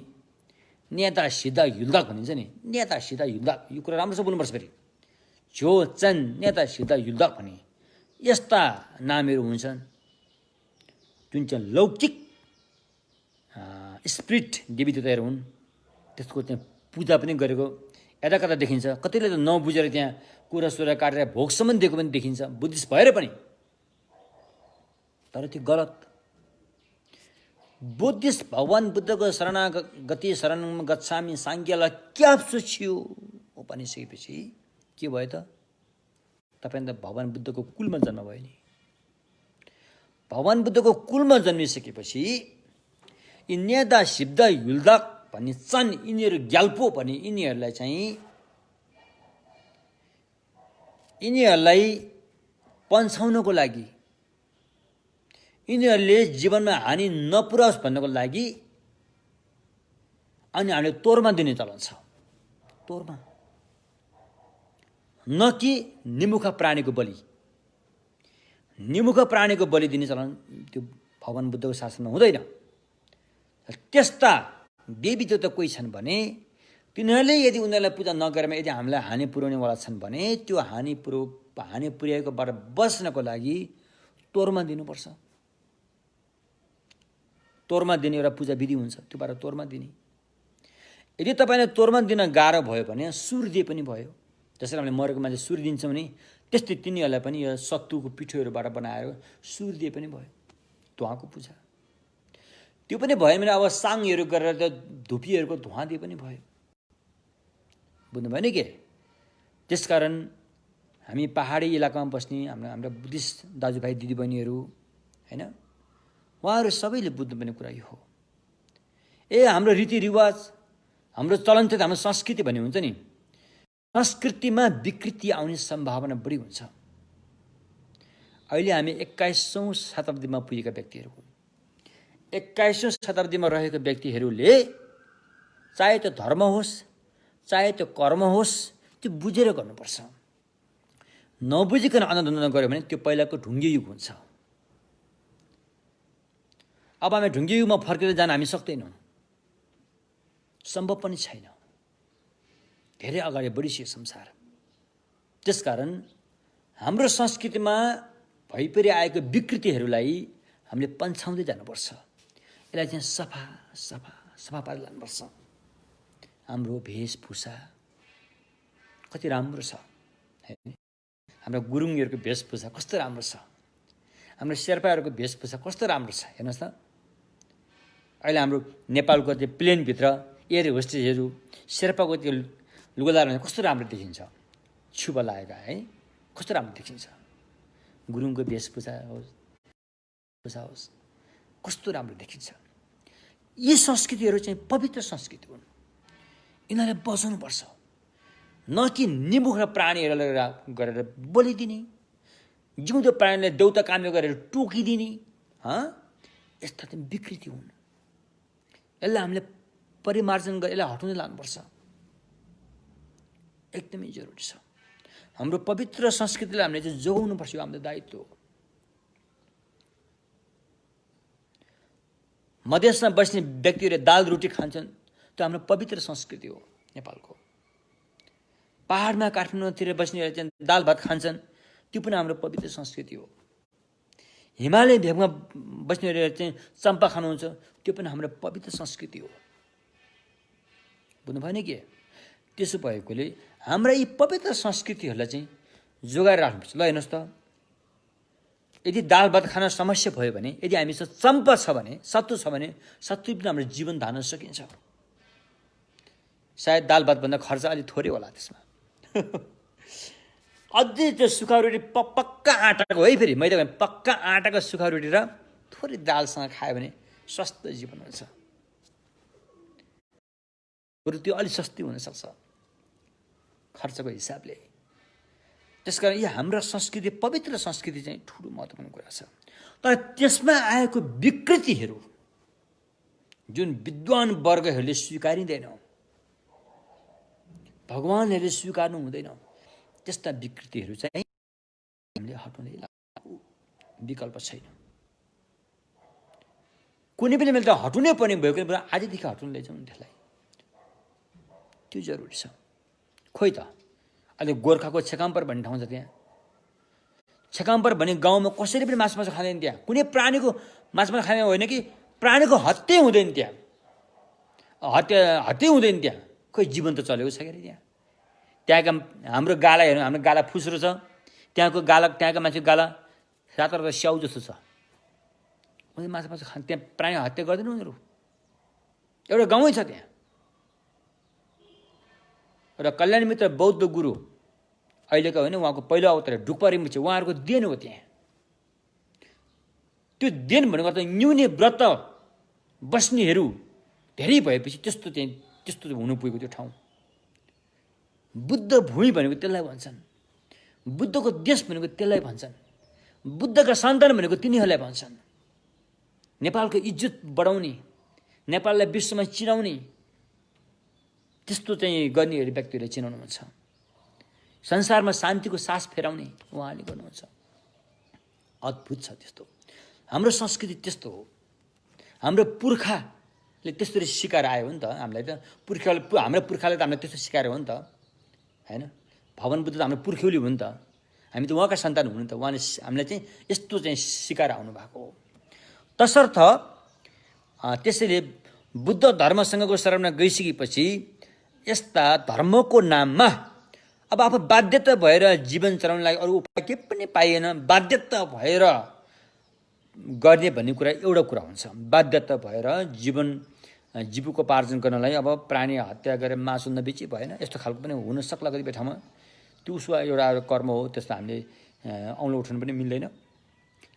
नेता सिधा युल्दाक भनिन्छ नि, नेता सिधा युल्दाक, यो कुरा राम्रोसँग बोल्नुपर्छ। फेरि झ्यो चन नेता सिधा युल्दाक भन्ने यस्ता नामहरू हुन्छन् जुन चाहिँ लौकिक स्पिरिट देवी देवताहरू हुन्। त्यसको चाहिँ पूजा पनि गरेको यता कता देखिन्छ। कतिले त नबुझेर त्यहाँ कुरा सुरा काटेर भोगसम्म दिएको पनि देखिन्छ, बुद्धिस्ट भएर पनि। तर त्यो गलत। बुद्धिस्ट भगवान बुद्धको शरणागति शरण गच्छामि साङ्ख्यलाई क्या सोच्यो भनिसकेपछि के भयो त? तपाईँ त भगवान् बुद्धको कुलमा जन्म भयो नि। भगवान् बुद्धको कुलमा जन्मिसकेपछि यी नेदा सिद्ध युल्दक भन्ने छन्, यिनीहरू ग्याल्पो भन्ने यिनीहरूलाई पन्छाउनको लागि, यिनीहरूले जीवनमा हानि नपुर्याओस् भन्नको लागि अनि हामीले तोरमा दिने चलन छ। तोरमा, न कि निमुखा प्राणीको बलि। निमुखा प्राणीको बलि दिने चलन त्यो भगवान् बुद्धको शासनमा हुँदैन। त्यस्ता देवी देवता कोही छन् भने तिनीहरूले यदि उनीहरूलाई पूजा नगरेर यदि हामीलाई हानि पुर्याउनेवाला छन् भने त्यो हानि पुर्याएकोबाट बच्नको लागि तोरमा दिनुपर्छ। तोरमा दिने एउटा पूजा विधि हुन्छ, त्योबाट तोरमा दिने। यदि तपाईँले तोरमा दिन गाह्रो भयो भने सुर दिए पनि भयो। जसरी हामीले मरेको मान्छे सुर दिन्छौँ नि, त्यस्तै तिनीहरूलाई पनि यो सत्तुको पिठोहरूबाट बनाएर सुर दिए पनि भयो। धुवाँको पूजा त्यो पनि भयो भने अब साङहरू गरेर त धुपीहरूको धुवाँ दिए पनि भयो। बुझ्नुभयो नि के? त्यसकारण हामी पहाडी इलाकामा बस्ने हाम्रो बुद्धिस्ट दाजुभाइ दिदीबहिनीहरू होइन, उहाँहरू सबैले बुझ्नुपर्ने कुरा यो हो। हाम्रो रीतिरिवाज, हाम्रो चलन, हाम्रो संस्कृति भन्ने हुन्छ नि, संस्कृतिमा विकृति आउने सम्भावना बढी हुन्छ। अहिले हामी 21औं शताब्दीमा पुगेका व्यक्तिहरू हौँ। 21औं शताब्दीमा रहेका व्यक्तिहरूले चाहे त्यो धर्म होस्, चाहे त्यो कर्म होस्, त्यो बुझेर गर्नुपर्छ। नबुझिकन आनन्द गऱ्यो भने त्यो पहिलाको ढुङ्गे युग हुन्छ। अब हामी ढुङ्गे युगमा फर्केर जान हामी सक्दैनौँ, सम्भव पनि छैन। धेरै अगाडि बढिसक्यो संसार। त्यसकारण हाम्रो संस्कृतिमा भइपरि आएको विकृतिहरूलाई हामीले पन्छाउँदै जानुपर्छ। यसलाई चाहिँ सफा पारेर लानुपर्छ। हाम्रो वेशभूषा कति राम्रो छ, हाम्रो गुरुङहरूको वेशभूषा कस्तो राम्रो छ, हाम्रो शेर्पाहरूको वेशभूषा कस्तो राम्रो छ। हेर्नुहोस् त, अहिले हाम्रो नेपालको त्यो प्लेनभित्र एयर होस्टेसहरू शेर्पाको त्यो लुगा लगाएर कस्तो राम्रो देखिन्छ, छुबा लागेका है, कस्तो राम्रो देखिन्छ। गुरुङको वेशभूषा होस् कस्तो राम्रो देखिन्छ। यी संस्कृतिहरू चाहिँ पवित्र संस्कृति हुन्, यिनीहरूलाई बचाउनुपर्छ। न कि निमुखा प्राणीहरूलाई गरेर बलिदिने, जिउँदो प्राणीलाई देउता काम्य गरेर टोकिदिने, यस्ता चाहिँ विकृति हुन्। यसलाई हामीले परिमार्जन गरेर यसलाई हटाउँदै लानुपर्छ, एकदमै जरुरी छ। हाम्रो पवित्र संस्कृतिलाई हामीले चाहिँ जोगाउनुपर्छ, यो हाम्रो दायित्व हो। मधेसमा बस्ने व्यक्तिहरूले दाल रोटी खान्छन्, त्यो हाम्रो पवित्र संस्कृति हो नेपालको। पहाडमा काठमाडौँतिर बस्नेहरूले चाहिँ दाल भात खान्छन्, त्यो पनि हाम्रो पवित्र संस्कृति हो। हिमालय भेगमा बस्नेहरूले चाहिँ चम्पा खानुहुन्छ, त्यो पनि हाम्रो पवित्र संस्कृति हो। बुझ्नु भएन के? त्यसो भएकोले हाम्रा यी पवित्र संस्कृतिहरूलाई चाहिँ जोगाएर राख्नुपर्छ। ल हेर्नुहोस् त, यदि दाल भात खान समस्या भयो भने, यदि हामीसँग चम्पा छ भने, सत्तु छ भने, सत्तु पनि हाम्रो जीवन धान्न सकिन्छ। सायद दाल भातभन्दा खर्च अलिक थोरै होला त्यसमा। अझै त्यो सुखा रोटी पक्का आँटाको है, फेरि मैले भने पक्का आँटाको सुखा रोटी र थोरै दालसँग खायो भने स्वस्थ जीवन हुन्छ। बरु त्यो अलिक सस्तै हुनसक्छ खर्चको हिसाबले। त्यसकारण यो हाम्रो संस्कृति, पवित्र संस्कृति चाहिँ ठुलो महत्त्वपूर्ण कुरा छ। तर त्यसमा आएको विकृतिहरू जुन विद्वान वर्गहरूले स्वीकारिँदैन, भगवानहरूले स्वीकार्नु हुँदैन, त्यस्ता विकृतिहरू चाहिँ हामीले हटाउनै विकल्प छैन। कुनै पनि बेला त हटाउनै पर्ने भएको आजदेखि हटाउनु लैजाउँ त्यसलाई, त्यो जरुरी छ। खोइ त अहिले गोर्खाको छेकाम्पर भन्ने ठाउँ छ, त्यहाँ छेकाम्पर भन्ने गाउँमा कसैले पनि मासु खाँदैन। त्यहाँ कुनै प्राणीको मासु खाने होइन कि प्राणीको हत्या हुँदैन। त्यहाँ हत्या हुँदैन। त्यहाँ खोइ जीवन त चलेको छ क्या त्यहाँ। त्यहाँका हाम्रो गाला हेर्नु, हाम्रो गाला फुस्रो छ, त्यहाँका मान्छेको गाला रातो स्याउ जस्तो छ। उनीहरू मासु खान्छ, त्यहाँ प्राणी हत्या गर्दैन उनीहरू। एउटा गाउँै छ त्यहाँ। र कल्याण मित्र बौद्ध गुरु अहिलेको होइन, उहाँको पहिलो अवतार ढुकपरीमा चाहिँ उहाँहरूको देन हो। त्यहाँ त्यो देन भनेको त न्युने व्रत बस्नेहरू धेरै भएपछि त्यस्तो हुनु पुगेको त्यो ठाउँ। बुद्ध भूमि भनेको त्यसलाई भन्छन्, बुद्धको देश भनेको त्यसलाई भन्छन्, बुद्धका सन्तान भनेको तिनीहरूलाई भन्छन्। नेपालको इज्जत बढाउने, नेपाललाई विश्वमा चिनाउने त्यस्तो चाहिँ गर्नेहरू व्यक्तिहरूले चिनाउनुहुन्छ। संसारमा शान्तिको सास फेराउने उहाँले गर्नुहुन्छ। अद्भुत छ त्यस्तो। हाम्रो संस्कृति त्यस्तो हो। हाम्रो पुर्खाले त्यस्तरी सिकाएर आयो हो नि त हामीलाई। त हाम्रो पुर्खाले त हामीलाई त्यस्तो सिकाएर हो नि त होइन। भगवान बुद्ध त हाम्रो पुर्ख्यौली हो नि त। हामी त उहाँका सन्तान हुनु त। उहाँले हामीलाई चाहिँ यस्तो चाहिँ सिकाएर आउनु भएको हो। तसर्थ त्यसैले बुद्ध धर्मसँगको शरणमा गइसकेपछि यस्ता धर्मको नाममा अब आफू बाध्यता भएर जीवन चलाउनलाई अरू उपाय के पनि पाइएन। बाध्यता भएर गर्ने भन्ने कुरा एउटा कुरा हुन्छ। बाध्यता भएर जीविकोपार्जन गर्नलाई अब प्राणी हत्या गरेर मासु नबेची भएन, यस्तो खालको पनि हुन सक्ला कतिपय ठाउँमा। त्यो उसको एउटा कर्म हो, त्यस्तो हामीले औँलो उठाउनु पनि मिल्दैन।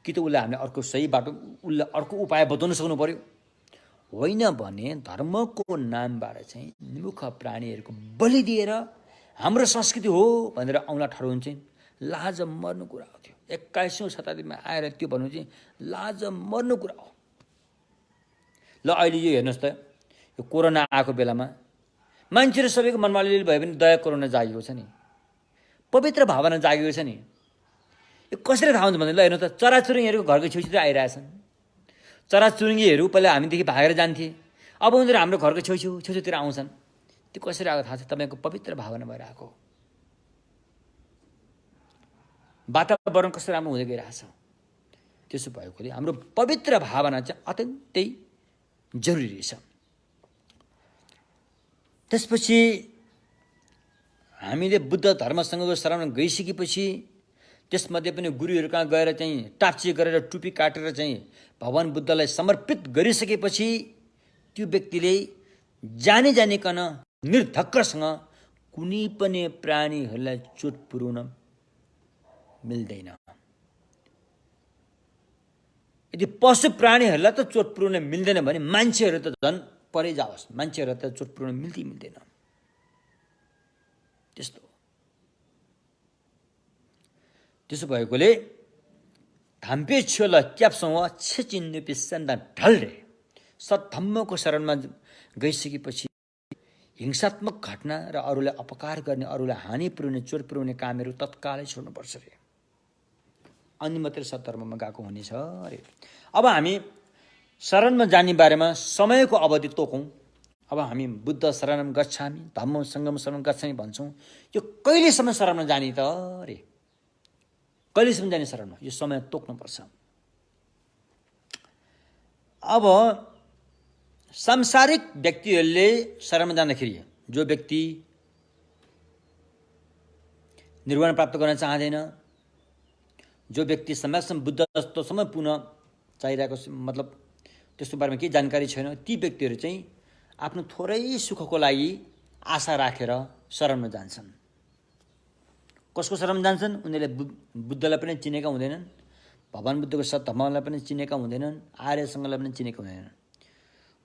कि त उसलाई हामीले अर्को सही बाटो, उसलाई अर्को उपाय बताउन सक्नु पर्यो। होइन भने धर्मको नामबाट चाहिँ निमुख प्राणीहरूको बलि दिएर हाम्रो संस्कृति हो भनेर औँला ठहराउनु चाहिँ लाज मर्नु कुरा हो। त्यो 21औं शताब्दीमा आएर त्यो भन्नु चाहिँ लाज मर्नु कुरा हो। ल अहिले यो हेर्नुहोस् त, यो कोरोना आएको बेलामा मान्छेहरू सबैको मनमा अलिअलि भए पनि दया करुणा जागेको छ नि, पवित्र भावना जागेको छ नि। यो कसरी थाहा हुन्छ भने ल हेर्नु त, चराचुरुङ्गीहरूको घरको छेउछाउ आइरहेछन्। चराचुरुङ्गीहरू पहिला हामीदेखि भागेर जान्थे, अब उनीहरू हाम्रो घरको छेउछाउतिर आउँछन्। त्यो कसरी आएको थाहा छ? तपाईँको पवित्र भावना भएर आएको। वातावरण कस्तो राम्रो हुँदै गइरहेछ। त्यसो भएकोले हाम्रो पवित्र भावना चाहिँ अत्यन्तै जरुरी रहेछ। त्यसपछि हामीले बुद्ध धर्मसँगको शरणमा गइसकेपछि त्यसमध्ये पनि गुरुहरू कहाँ गएर चाहिँ टाप्ची गरेर टुपी काटेर चाहिँ भगवान बुद्धलाई समर्पित गरिसकेपछि त्यो व्यक्तिले जानिकन निर्धक्कसँग कुनै पनि प्राणीहरूलाई चोट पुर्याउन मिल्दैन। यदि पशु प्राणीहरूलाई त चोट पुर्याउन मिल्दैन भने मान्छेहरू त झन् परै जाओस्, मान्छेहरूलाई त चोट पुर्याउन मिल्दैन। त्यस्तो त्यसो भएकोले धाम्पे छ्योल क्याप्सँग छेचिन्ने पिसन्दा ढल्रे सद्धम्मको शरणमा गइसकेपछि हिंसात्मक घटना र अरूलाई अपकार गर्ने, अरूलाई हानि पुर्याउने, चोट पुर्याउने कामहरू तत्कालै छोड्नुपर्छ अरे। अनि मात्रै सद्धर्ममा गएको हुनेछ अरे। अब हामी शरणमा जाने बारेमा समयको अवधि तोकौँ। अब हामी बुद्ध शरणम गच्छामि, धम्म सङ्गम शरण गच्छामि भन्छौँ। यो कहिलेसम्म शरणमा जाने त अरे? कहिलेसम्म जाने शरणमा? यो समय तोक्नुपर्छ। अब सांसारिक व्यक्तिहरूले शरणमा जाँदाखेरि जो व्यक्ति निर्वाण प्राप्त गर्न चाहँदैन, जो व्यक्ति समाजसम्म बुद्ध जस्तोसम्म पुनः चाहिरहेको मतलब त्यस्तो बारेमा केही जानकारी छैन, ती व्यक्तिहरू चाहिँ आफ्नो थोरै सुखको लागि आशा राखेर शरणमा जान्छन्। कसको शरणमा जान्छन्? उनीहरूले बुद्धलाई पनि चिनेका हुँदैनन्, भगवान बुद्धको सद्धर्मलाई पनि चिनेका हुँदैनन्, आर्यसँगलाई पनि चिनेका हुँदैनन्।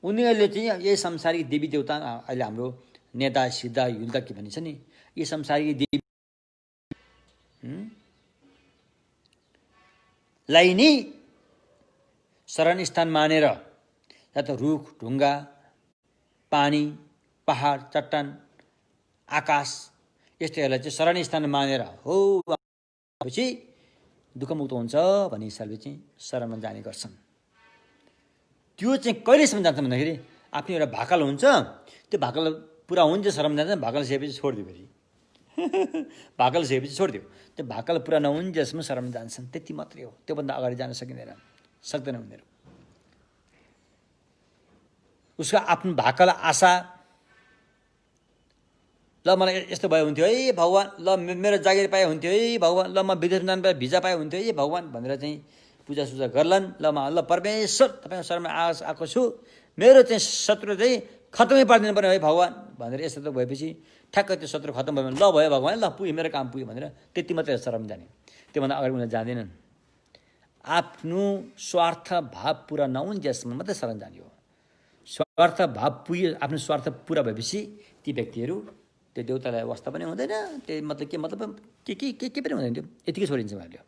उनीहरूले चाहिँ यही संसारिक देवी देवता, अहिले हाम्रो नेता सिद्धा युद्ध के भनिन्छ नि, यी संसारिक देवी लाई नै शरण स्थान मानेर, या त रुख ढुङ्गा, पानी, पहाड, चट्टान, आकाश यस्तोहरूलाई चाहिँ शरण स्थान मानेर हो पछि दुःखमुक्त हुन्छ भन्ने हिसाबले चाहिँ शरणमा जाने गर्छन्। त्यो चाहिँ कहिलेसम्म जान्छ भन्दाखेरि आफ्नो एउटा भाकल हुन्छ, त्यो भाकल पुरा हुन्छ शरणमा जान्छ। भाकल सकेपछि छोडिदियो, फेरि भाकल सकेपछि छोडिदियो। त्यो भाकल पुरा नहुन्जेलसम्म शरणमा जान्छन्, त्यति मात्रै हो। त्योभन्दा अगाडि जान सक्दैन उनीहरू। उसको आफ्नो भाकल आशा, ल मलाई यस्तो भयो हुन्थ्यो है भगवान, ल मेरो जागिर पाए हुन्थ्यो है भगवान, ल म विदेश जान पाए भिजा पाए हुन्थ्यो है भगवान भनेर चाहिँ पूजासुजा गर्लान्। ल परमेश्वर तपाईँको शरणमा आएको छु, मेरो चाहिँ शत्रु चाहिँ खत्तमै पारिदिनु पर्ने है भगवान् भनेर यस्तो त भएपछि ठ्याक्क त्यो शत्रु खत्तम भयो भने ल भयो भगवान् ल पुग्यो मेरो काम पुग्यो भनेर त्यति मात्रै शरण जाने। त्योभन्दा अगाडि उनीहरू जाँदैनन्। आफ्नो स्वार्थ भाव पुरा नहुन्जेलसम्म मात्रै शरण जाने हो। स्वार्थ भाव पुग्यो, आफ्नो स्वार्थ पुरा भएपछि ती व्यक्तिहरू त्यो देउतालाई वास्ता पनि हुँदैन, त्यो मतलब के पनि हुँदैन, त्यो यतिकै छोडिन्छ उहाँहरूले।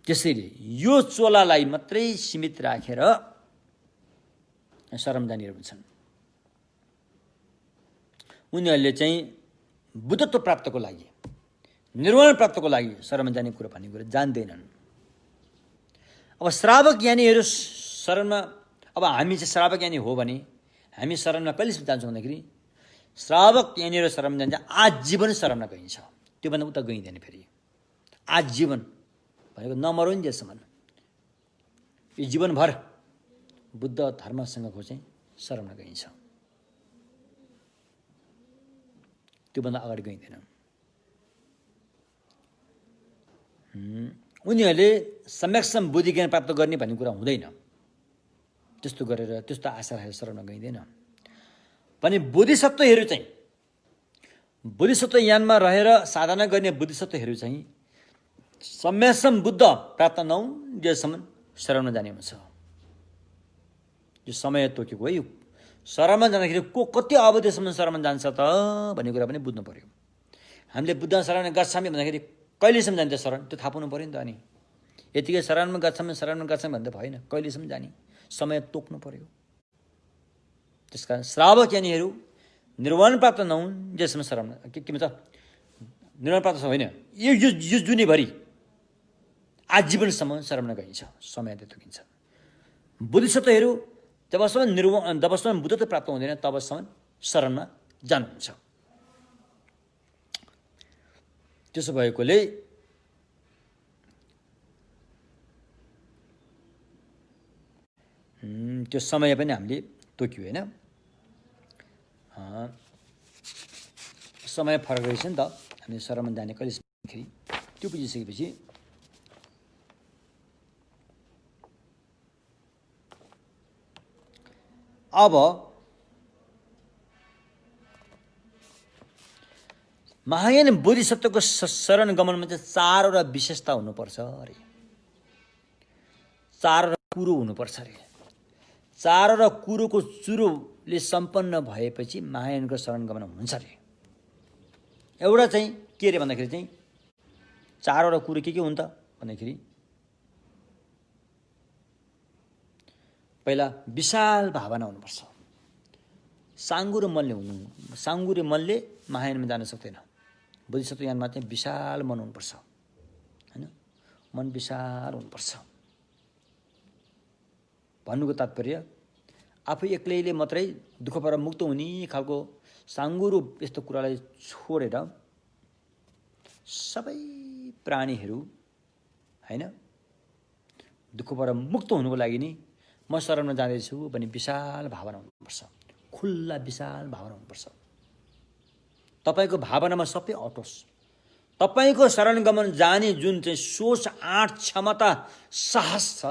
त्यसैले यो चोलालाई मात्रै सीमित राखेर शरण जानेहरू हुन्छन्। उनीहरूले चाहिँ बुद्धत्व प्राप्तको लागि, निर्वाण प्राप्तको लागि शरण जाने कुरो भन्ने कुरो जान्दैनन्। अब श्रावक ज्ञानीहरू शरणमा, अब हामी चाहिँ श्रावक ज्ञानी हो भने हामी शरणमा कहिले जान्छौँ भन्दाखेरि श्रावक ज्ञानीहरू शरण जान्छ आजीवन शरणमा गइन्छ। त्योभन्दा उता गइँदैन फेरि। आजीवन भनेको नमरुन्जेलसम्म यो जीवनभर बुद्ध धर्मसँगको चाहिँ शरणमा गइन्छ। त्योभन्दा अगाडि गइँदैन। उनीहरूले सम्यक्सम बुद्धि ज्ञान प्राप्त गर्ने भन्ने कुरा हुँदैन। त्यस्तो गरेर त्यस्तो आशा राखेर शरणमा गइँदैन भने बोधिसत्वहरू चाहिँ, बोधिसत्व यानमा रहेर साधना गर्ने बोधिसत्वहरू चाहिँ सम्यक्सम बुद्ध प्राप्त नहुन्जेलसम्म शरणमा जाने हुन्छ। यो समय तोकेको है। शरणमा जाँदाखेरि को कति अवधिसम्म शरणमा जान्छ त भन्ने कुरा पनि बुझ्नु पर्यो। हामीले बुद्ध शरण गर्छौँ भन्दाखेरि कहिलेसम्म जान्छ शरण, त्यो थाहा पाउनु पऱ्यो नि त। अनि यतिकै शरणमा गर्छौँ भन्दा भएन, कहिलेसम्म जाने समय तोक्नु पर्यो। त्यस कारण श्रावक ज्ञानीहरू निर्वाण प्राप्त नहुन्जेलसम्म शरणमा के भन्छ, निर्वाण प्राप्त होइन, यो जुनीभरि आजीवनसम्म शरणमा गइन्छ, समय तोकिन्छ। बुद्धिसत्वहरू जबसम्म बुद्धत्व प्राप्त हुँदैन तबसम्म शरणमा जानुहुन्छ। त्यसो भएकोले त्यो समय पनि हामीले तोक्यो होइन। समय फरक रहेछ नि त। हामी शरणमा जाने कहिलेसम्म त्यो बुझिसकेपछि अब महायान बोधिसत्वको शरण गमनमा चाहिँ चारवटा विशेषता हुनुपर्छ अरे, चारवटा कुरो हुनुपर्छ अरे। चारवटा कुरोको चुरोले सम्पन्न भएपछि महायानको शरण गमन हुन्छ अरे। एउटा चाहिँ के अरे भन्दाखेरि चाहिँ चारवटा कुरो के हुन् त भन्दाखेरि पहिला विशाल भावना हुनुपर्छ। साङ्गुरो मनले महायानमा जान सक्दैन। बोधिसत्व यानमा चाहिँ विशाल मन हुनुपर्छ होइन, मन विशाल हुनुपर्छ। भन्नुको तात्पर्य आफू एक्लैले मात्रै दुःखबाट मुक्त हुने खालको साङ्गुरो यस्तो कुरालाई छोडेर सबै प्राणीहरू होइन दुःखबाट मुक्त हुनुको लागि नि म शरणमा जाँदैछु भने विशाल भावना हुनुपर्छ, खुल्ला विशाल भावना हुनुपर्छ। तपाईँको भावनामा सबै अटोस्। तपाईँको शरण गमन जाने जुन चाहिँ सोच, आँट, क्षमता, साहस छ,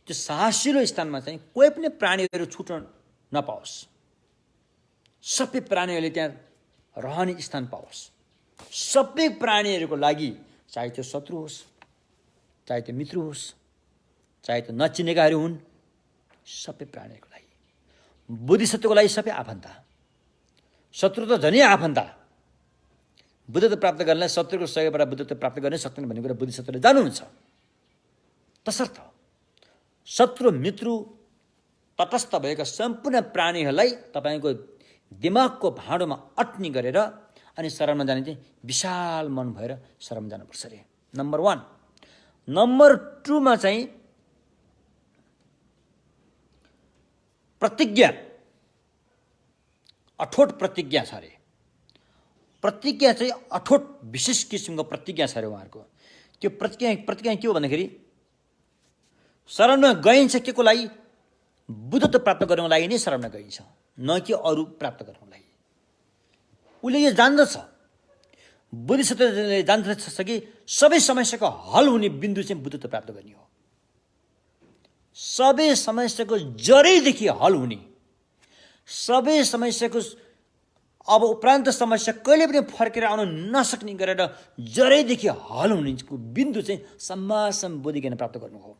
त्यो साहसिलो स्थानमा चाहिँ कोही पनि प्राणीहरू छुट्न नपाओस्। सबै प्राणीहरूले त्यहाँ रहने स्थान पाओस्। सबै प्राणीहरूको लागि, चाहे त्यो शत्रु होस्, चाहे त्यो मित्र होस्, चाहे त्यो नचिनेकाहरू हुन्, सबै प्राणीहरूको लागि, बोधिसत्वको लागि सबै आफन्ता। शत्रु त झनै आफन्ता। बुद्धत्व प्राप्त गर्नलाई शत्रुको सहयोगबाट बुद्धत्व प्राप्त गर्नै सक्दैन भन्ने कुरा बोधिसत्वले जान्नुहुन्छ। तसर्थ शत्रु मित्र तटस्थ भएका सम्पूर्ण प्राणीहरूलाई तपाईँको दिमागको भाँडोमा अट्नी गरेर अनि शरणमा जाने चाहिँ विशाल मन भएर शरणमा जानुपर्छ अरे। नम्बर 1। नम्बर 2मा चाहिँ प्रतिज्ञा, अठोट प्रतिज्ञा छ अरे। प्रतिज्ञा चाहिँ अठोट विशेष किसिमको प्रतिज्ञा छ अरे उहाँहरूको। त्यो प्रतिज्ञा के हो भन्दाखेरि शरणमा गइन्छ के को लागि, बुद्धत्व प्राप्त गर्नको लागि नै शरणमा गइन्छ, न कि अरू प्राप्त गर्नको लागि। उसले यो जान्दछ, बोधिसत्वले जान्दछ कि सबै समस्याको हल हुने बिन्दु चाहिँ बुद्धत्व प्राप्त गर्ने हो। सबै समस्याको जरैदेखि हल हुने, सबै समस्याको अब उपरान्त समस्या कहिले पनि फर्केर आउन नसक्ने गरेर जरैदेखि हल हुनेको बिन्दु चाहिँ सम्मासम बोधिज्ञान प्राप्त गर्नु हो।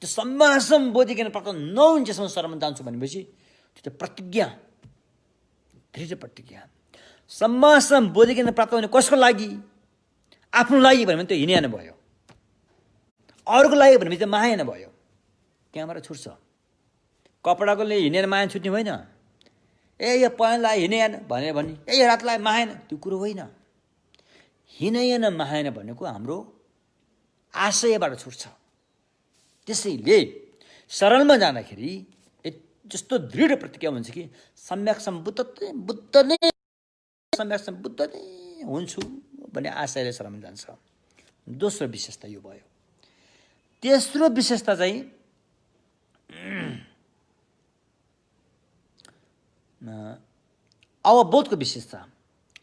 त्यो सम्मासम बोधिज्ञान प्राप्त नहुन्जेसम्म शरणमा जान्छु भनेपछि त्यो चाहिँ प्रतिज्ञा, दृढ प्रतिज्ञा। सम्मासम बोधिज्ञान प्राप्त हुने कसको लागि? आफ्नो लागि भने त्यो हिँडिहाल्नु भयो, अरूको लागि भने चाहिँ माया भयो, त्यहाँबाट छुट्छ। कपडाकोले हिँडेर माया छुट्ने होइन। यो पहेँलाई हिँडेन भनेर भने यो रातलाई माहेन, त्यो कुरो होइन। हिँडेन माहेन भनेको हाम्रो आशयबाट छुट्छ। त्यसैले शरणमा जाँदाखेरि जस्तो दृढ प्रतिज्ञा हुन्छ कि सम्यक सम्बुद्ध नै सम्यक सम्बुद्ध नै हुन्छु भन्ने आशयले शरणमा जान्छ। दोस्रो विशेषता यो भयो। तेस्रो विशेषता चाहिँ अवबोधको विशेषता।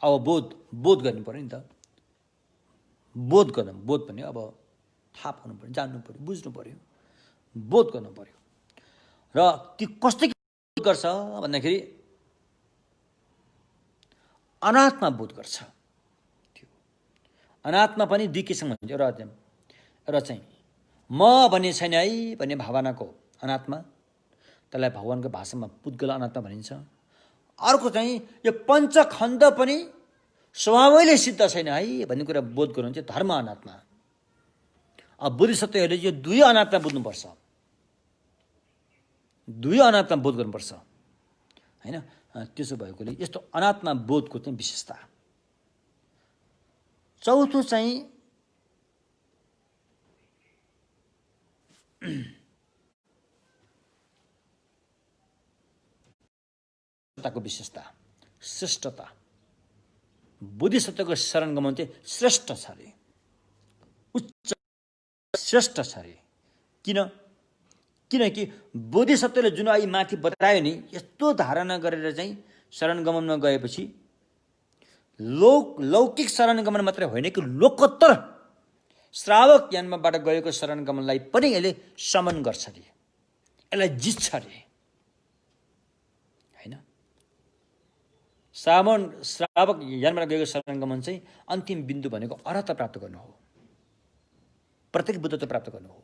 बोध गर्नु पर्यो नि त। बोध गर्नु, बोध भने अब थाहा पाउनु पर्यो, जान्नु पर्यो, बुझ्नु पर्यो, बोध गर्नु पर्यो। र त्यो कस्तो गर्छ भन्दाखेरि अनात्मा बोध गर्छ। त्यो अनात्मा पनि दुई किसिमको हुन्छ। एउटा चाहिँ म भन्ने छैन है भन्ने भावनाको अनात्मा, त्यसलाई भगवानको भाषामा पुद्गल अनात्मा भनिन्छ। अर्को चाहिँ यो पञ्चखण्ड पनि स्वभावैले सिद्ध छैन है भन्ने कुरा बोध गर्नु चाहिँ धर्म अनात्मा। अब बोधिसत्वहरूले यो दुई अनात्मा बुझ्नुपर्छ, दुई अनात्मा बोध गर्नुपर्छ होइन। त्यसो भएकोले यस्तो अनात्मा बोधको चाहिँ विशेषता। चौथो चाहिँ को विशेषता, श्रेष्ठता। बोधिसत्वको शरण गमन चाहिँ श्रेष्ठ छ अरे, उच्च श्रेष्ठ छ अरे। किनकि बोधिसत्वले जुन अहिले माथि बतायो नि, यस्तो धारणा गरेर चाहिँ शरण गमनमा गएपछि लौकिक शरण गमन मात्रै होइन कि लोकोत्तर श्रावक ज्ञानबाट गएको शरण गमनलाई पनि यसले समन गर्छ अरे, यसलाई जित्छ अरे होइन। श्रावक ज्ञानबाट गएको शरण गमन चाहिँ अन्तिम बिन्दु भनेको अर्हता प्राप्त गर्नु हो, प्रत्येक बुद्धत्व प्राप्त गर्नु हो।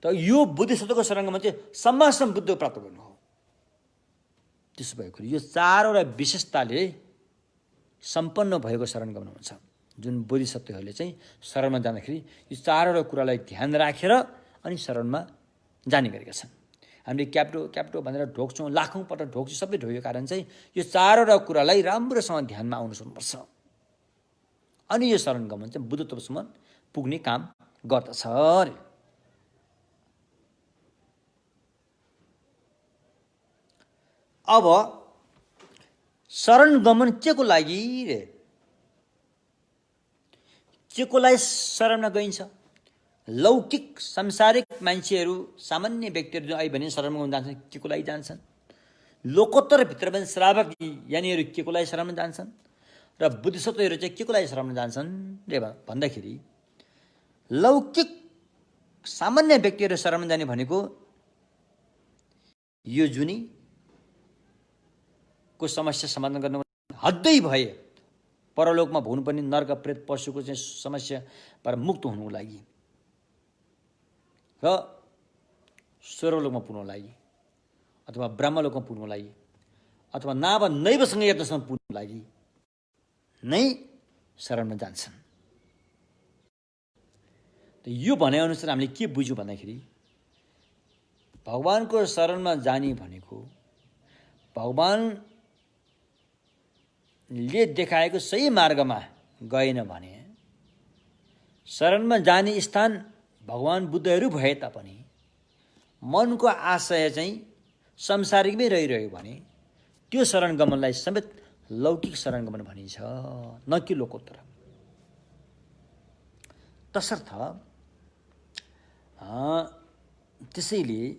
त यो बोधिसत्वको शरण गमन चाहिँ सम्मासम बुद्ध प्राप्त गर्नु हो। त्यसो भएको यो चारवटा विशेषताले सम्पन्न भएको शरण गमन हुन्छ। जुन बोधिसत्वहरूले चाहिँ शरणमा जाँदाखेरि यो चारवटा कुरालाई ध्यान राखेर अनि शरणमा जाने गरेका छन्। हामीले क्याप्टो भनेर ढोक्छौँ, लाखौँ पटक ढोक्छौँ, सबै ढोकेको कारण चाहिँ यो चारवटा कुरालाई राम्रोसँग ध्यानमा आउनु सक्नुपर्छ। अनि यो शरण गमन चाहिँ बुद्धत्वसम्म पुग्ने काम गर्दछ अरे। अब शरण गमन के को लागि रे? के को लागि शरणमा गइन्छ? लौकिक सांसारिक मान्छेहरू, सामान्य व्यक्तिहरू जो अहिले भने शरणमा जान्छन्, के को लागि जान्छन्? लोकोत्तर भित्र पनि श्रावक यानीहरू के को लागि शरणमा जान्छन्? र बुद्धिसत्वहरू चाहिँ के को लागि शरणमा जान्छन् रे भन्दाखेरि लौकिक सामान्य व्यक्तिहरू शरणमा जाने भनेको यो जुनी को समस्या समाधान गर्न हद्दै भए परलोकमा भोग्नुपर्ने नर्क प्रेत पशुको चाहिँ समस्याबाट मुक्त हुनुको लागि र स्वर्गलोकमा पुग्नुको लागि अथवा ब्रह्मलोकमा पुग्नुको लागि अथवा नाभ नैवसँग यत्नसम्म पुग्नुको लागि नै शरणमा जान्छन्। यो भनेअनुसार हामीले के बुझ्यौँ भन्दाखेरि भगवानको शरणमा जाने भनेको भगवानले देखाएको सही मार्गमा गएन भने शरणमा जाने स्थान भगवान बुद्धहरू भए तापनि मनको आशय चाहिँ संसारिकमै रहिरह्यो भने त्यो शरण गमनलाई समेत लौकिक शरण गमन भनिन्छ, न कि लोकोत्तर। तसर्थ त्यसैले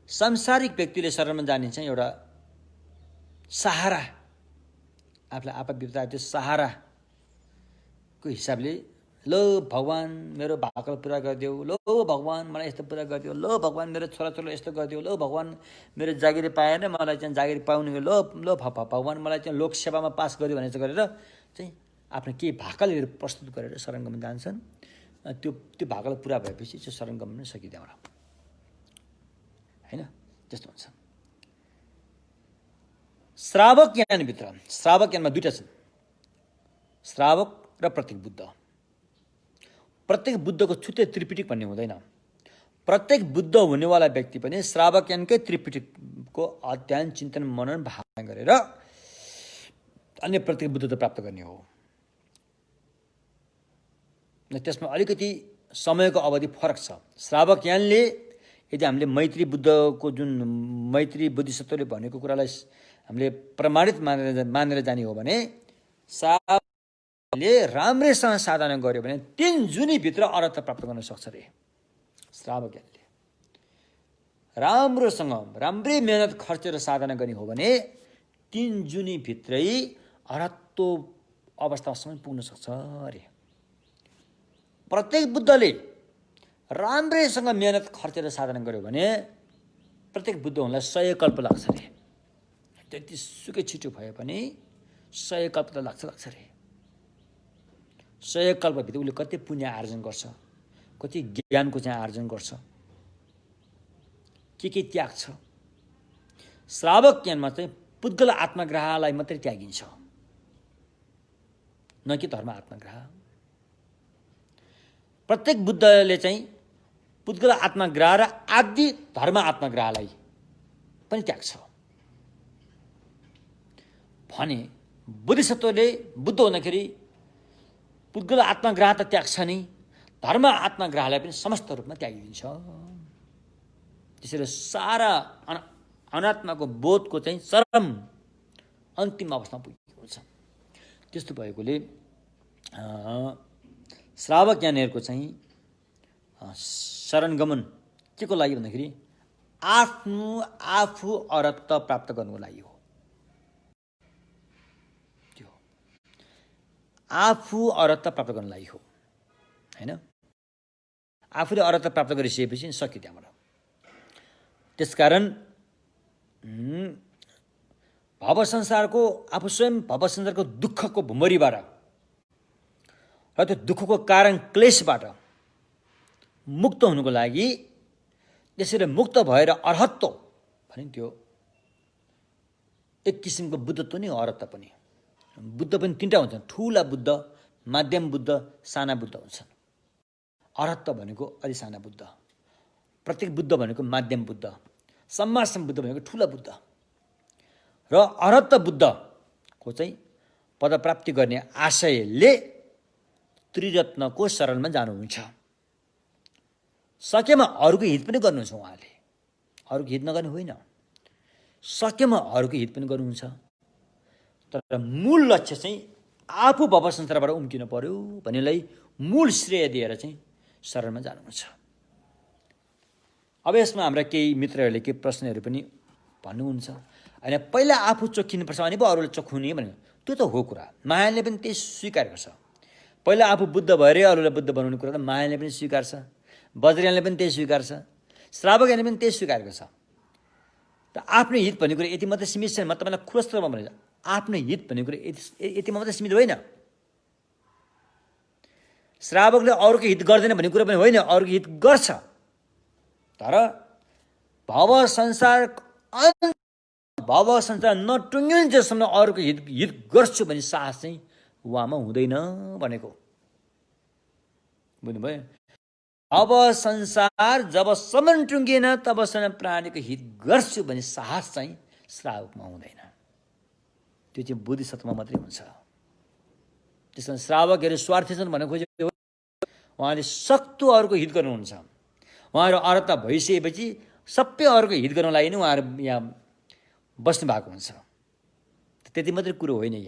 सांसारिक व्यक्तिले शरणमा जाने चाहिँ एउटा सहारा, आफूलाई आपद विपदा त्यो सहाराको हिसाबले ल भगवान मेरो भाकल पुरा गरिदेऊ, ल भगवान मलाई यस्तो पुरा गरिदेऊ, ल भगवान मेरो छोराछोरीलाई यस्तो गरिदेऊ, ल भगवान मेरो जागिर पाएन मलाई चाहिँ जागिर पाउने, ल ल भगवान मलाई चाहिँ लोकसेवामा पास गरिदियो भनेर गरेर चाहिँ आफ्नो केही भाकलहरू प्रस्तुत गरेर शरण गमन जान्छन्। त्यो भाकल पुरा भएपछि चाहिँ शरण गमन नै सकिँदैन होइन, त्यस्तो हुन्छ। श्रावक यानभित्र श्रावक यानमा दुईवटा छन्, श्रावक र प्रत्येक बुद्ध। प्रत्येक बुद्धको छुट्टै त्रिपिटिक भन्ने हुँदैन। प्रत्येक बुद्ध हुनेवाला व्यक्ति पनि श्रावक यानकै त्रिपिटिकको अध्ययन चिन्तन मनन भावना गरेर अन्य प्रत्येक बुद्धत्व प्राप्त गर्ने हो। त्यसमा अलिकति समयको अवधि फरक छ। श्रावक यानले यदि हामीले मैत्री बुद्धको जुन मैत्री बोधिसत्वले भनेको कुरालाई हामीले प्रमाणित मानेर जाने हो भने श्रावकले राम्रैसँग साधना गर्यो भने 3 जुनीभित्र अरहत प्राप्त गर्न सक्छ रे। श्रावक यानले राम्रोसँग राम्रै मेहनत खर्चेर साधना गर्ने हो भने 3 जुनीभित्रै अरहत्व अवस्थासम्म पुग्न सक्छ अरे। प्रत्येक बुद्धले राम्रैसँग मेहनत खर्चेर साधना गर्यो भने प्रत्येक बुद्ध हुनलाई 100 कल्प लाग्छ अरे। त्यतिसुकै छिटो भए पनि 100 कल्प त लाग्छ अरे। 100 कल्पभित्र उसले कति पुण्य आर्जन गर्छ, कति ज्ञानको चाहिँ आर्जन गर्छ, के त्याग छ। श्रावक ज्ञानमा चाहिँ पुद्गल आत्मग्रहलाई मात्रै त्यागिन्छ, न कि धर्म आत्मग्रह। प्रत्येक बुद्धले चाहिँ पुद्गल आत्मग्रह र आदि धर्म आत्मग्रहलाई पनि त्याग्छ भने बोधिसत्वले बुद्ध हुँदाखेरि पुद्गल आत्मग्रह त त्याग्छ नि, धर्म आत्मग्रहलाई पनि समस्त रूपमा त्यागिदिन्छ। त्यसैले सारा अनात्माको बोधको चाहिँ चरम अन्तिम अवस्थामा पुगेको हुन्छ। त्यस्तो भएकोले श्रावक ज्ञानीहरूको चाहिँ शरण गमन के को लागि भन्दाखेरि आफू अरहत प्राप्त गर्नुको लागि हो। त्यो आफू अरहत प्राप्त गर्नु लागि हो हैन। आफूले अरहत प्राप्त गरिसकेपछि सक्यो त्यहाँबाट। त्यसकारण भव संसारको आफू स्वयं भव संसारको दुःखको भुमरीबाट र त्यो दुःखको कारण क्लेशबाट मुक्त हुनुको लागि त्यसरी मुक्त भएर अरहत्व भने त्यो एक किसिमको बुद्धत्व नै अरहत्व पनि। बुद्ध पनि 3टा हुन्छन्, ठुला बुद्ध, माध्यम बुद्ध, साना बुद्ध हुन्छन्। अरहत्व भनेको अलि साना बुद्ध, प्रत्येक बुद्ध भनेको माध्यम बुद्ध, सम्मासम बुद्ध भनेको ठुला बुद्ध र अरहत्व बुद्धको चाहिँ पदप्राप्ति गर्ने आशयले त्रिरत्नको शरणमा जानुहुन्छ। सकेमा अरूको हित पनि गर्नुहुन्छ उहाँले, अरूको हित नगर्ने होइन, सकेमा अरूको हित पनि गर्नुहुन्छ। तर मूल लक्ष्य चाहिँ आफू भव संसारबाट उम्किनु पर्यो भन्नेलाई मूल श्रेय दिएर चाहिँ शरणमा जानुहुन्छ। अब यसमा हाम्रा केही मित्रहरूले केही प्रश्नहरू पनि भन्नुहुन्छ। होइन पहिला आफू चोखिनुपर्छ अनि पो अरूले चोख्ने भन्यो, त्यो त हो कुरा। मायाले पनि त्यही स्वीकार गर्छ। पहिला आफू बुद्ध भएरै अरूलाई बुद्ध बनाउने कुरा त मायाले पनि स्वीकार्छ, वज्रयानले पनि त्यही स्वीकार्छ, श्रावकयानले पनि त्यही स्वीकार गर्छ। त आफ्नो हित भन्ने कुरा यति मात्रै सीमित छैन। म तपाईँलाई खुलस्त रूपमा भनेर आफ्नो हित भन्ने कुरा यति मात्रै सीमित होइन। श्रावकले अरूको हित गर्दैन भन्ने कुरा पनि होइन, अरूको हित गर्छ। तर भव संसार नटुङ्गिन्जेलसम्म अरूको हित गर्छु भन्ने साहस चाहिँ उहाँमा हुँदैन भनेको बुझ्नुभयो। अब संसार जबसम्म टुङ्गिएन तबसम्म प्राणीको हित गर्छु भन्ने साहस चाहिँ श्रावकमा हुँदैन। त्यो चाहिँ बोधिसत्वमा मात्रै हुन्छ। त्यसमा श्रावकहरू स्वार्थी छन् भन्न खोजेको उहाँले सक्दो अरूको हित गर्नुहुन्छ। उहाँहरू अरहत भइसकेपछि सबै अरूको हित गर्नको लागि नै उहाँहरू यहाँ बस्नु भएको हुन्छ। त्यति मात्रै कुरो होइन।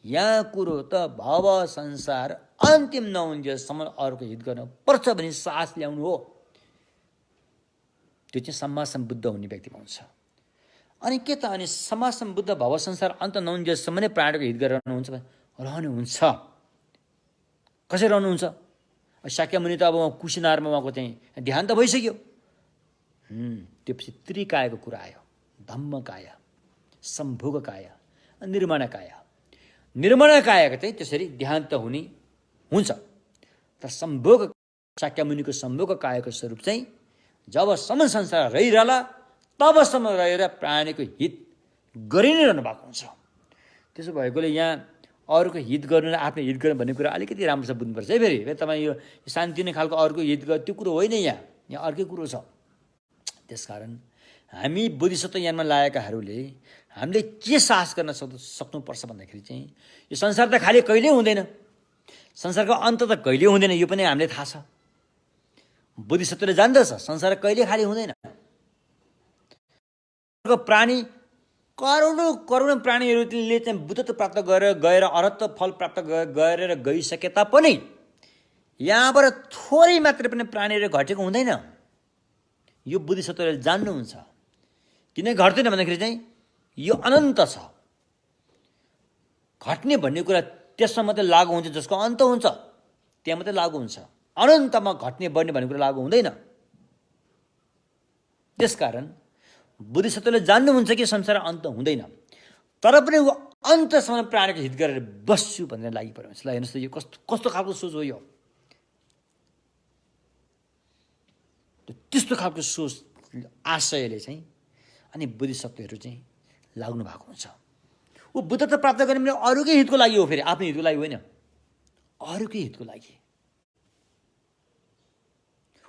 यहाँ कुरो त भव संसार अन्तिम नहुन्जेलसम्म अरूको हित गर्न पर्छ भने साहस ल्याउनु हो। त्यो चाहिँ सम्मासम बुद्ध हुने व्यक्तिमा हुन्छ। अनि के त अनि सम्मासम बुद्ध भव संसार अन्त नहुन्जेलसम्म नै प्राणीको हित गरेर रहनुहुन्छ रहनु हुन्छ। कसरी रहनुहुन्छ? शाक्यमुनि त अब कुशीनारमा उहाँको चाहिँ देहान्त भइसक्यो। त्यसपछि त्रिकायको कुरा आयो। धम्मकाय, सम्भोगकाय, निर्माणकाय। निर्माणकायको चाहिँ त्यसरी देहान्त हुने हुन्छ। तर सम्भोग शाक्यमुनिको सम्भोग कायको स्वरूप चाहिँ जबसम्म संसार रहिरहला तबसम्म रहेर प्राणीको हित गरि नै रहनु भएको हुन्छ। त्यसो भएकोले यहाँ अरूको हित गर्नु र आफ्नो हित गर्नु भन्ने कुरा अलिकति राम्रोसँग बुझ्नुपर्छ है। फेरि तपाईँ यो शान्ति नै खालको अरूको हित गर्नु त्यो कुरो होइन। यहाँ अर्कै कुरो छ। त्यसकारण हामी बोधिसत्व यानमा लागेकाहरूले हामीले के साहस गर्न सक्नुपर्छ भन्दाखेरि चाहिँ यो संसार त खालि कहिल्यै हुँदैन, संसारको अन्त त कहिल्यै हुँदैन, यो पनि हामीले थाहा छ। बोधिसत्वले जान्दछ संसार कहिल्यै खालि हुँदैन। प्राणी करोडौँ करोडौँ प्राणीहरूले चाहिँ बुद्धत्व प्राप्त गएर अरहत्व फल प्राप्त गरेर गइसके तापनि यहाँबाट थोरै मात्रै पनि प्राणीहरू घटेको हुँदैन। यो बोधिसत्वले जान्नुहुन्छ। किन घट्दैन भन्दाखेरि चाहिँ यो अनन्त छ। घट्ने भन्ने कुरा त्यसमा मात्रै लागु हुन्छ जसको अन्त हुन्छ, त्यहाँ मात्रै लागु हुन्छ। अनन्तमा घट्ने बढ्ने भन्ने कुरा लागु हुँदैन। त्यसकारण बोधिसत्वले जान्नुहुन्छ कि संसार अन्त हुँदैन, तर पनि ऊ अन्तसम्म प्राणीको हित गरेर बस्छु भनेर लागि पऱ्यो। ल हेर्नुहोस् त यो कस्तो खालको सोच हो यो। त्यस्तो खालको सोच आशयले चाहिँ अनि बोधिसत्वहरू चाहिँ लाग्नु भएको हुन्छ। ऊ बुद्धत्व प्राप्त गर्ने भने अरूकै हितको लागि हो, फेरि आफ्नो हितको लागि होइन, अरूकै हितको लागि।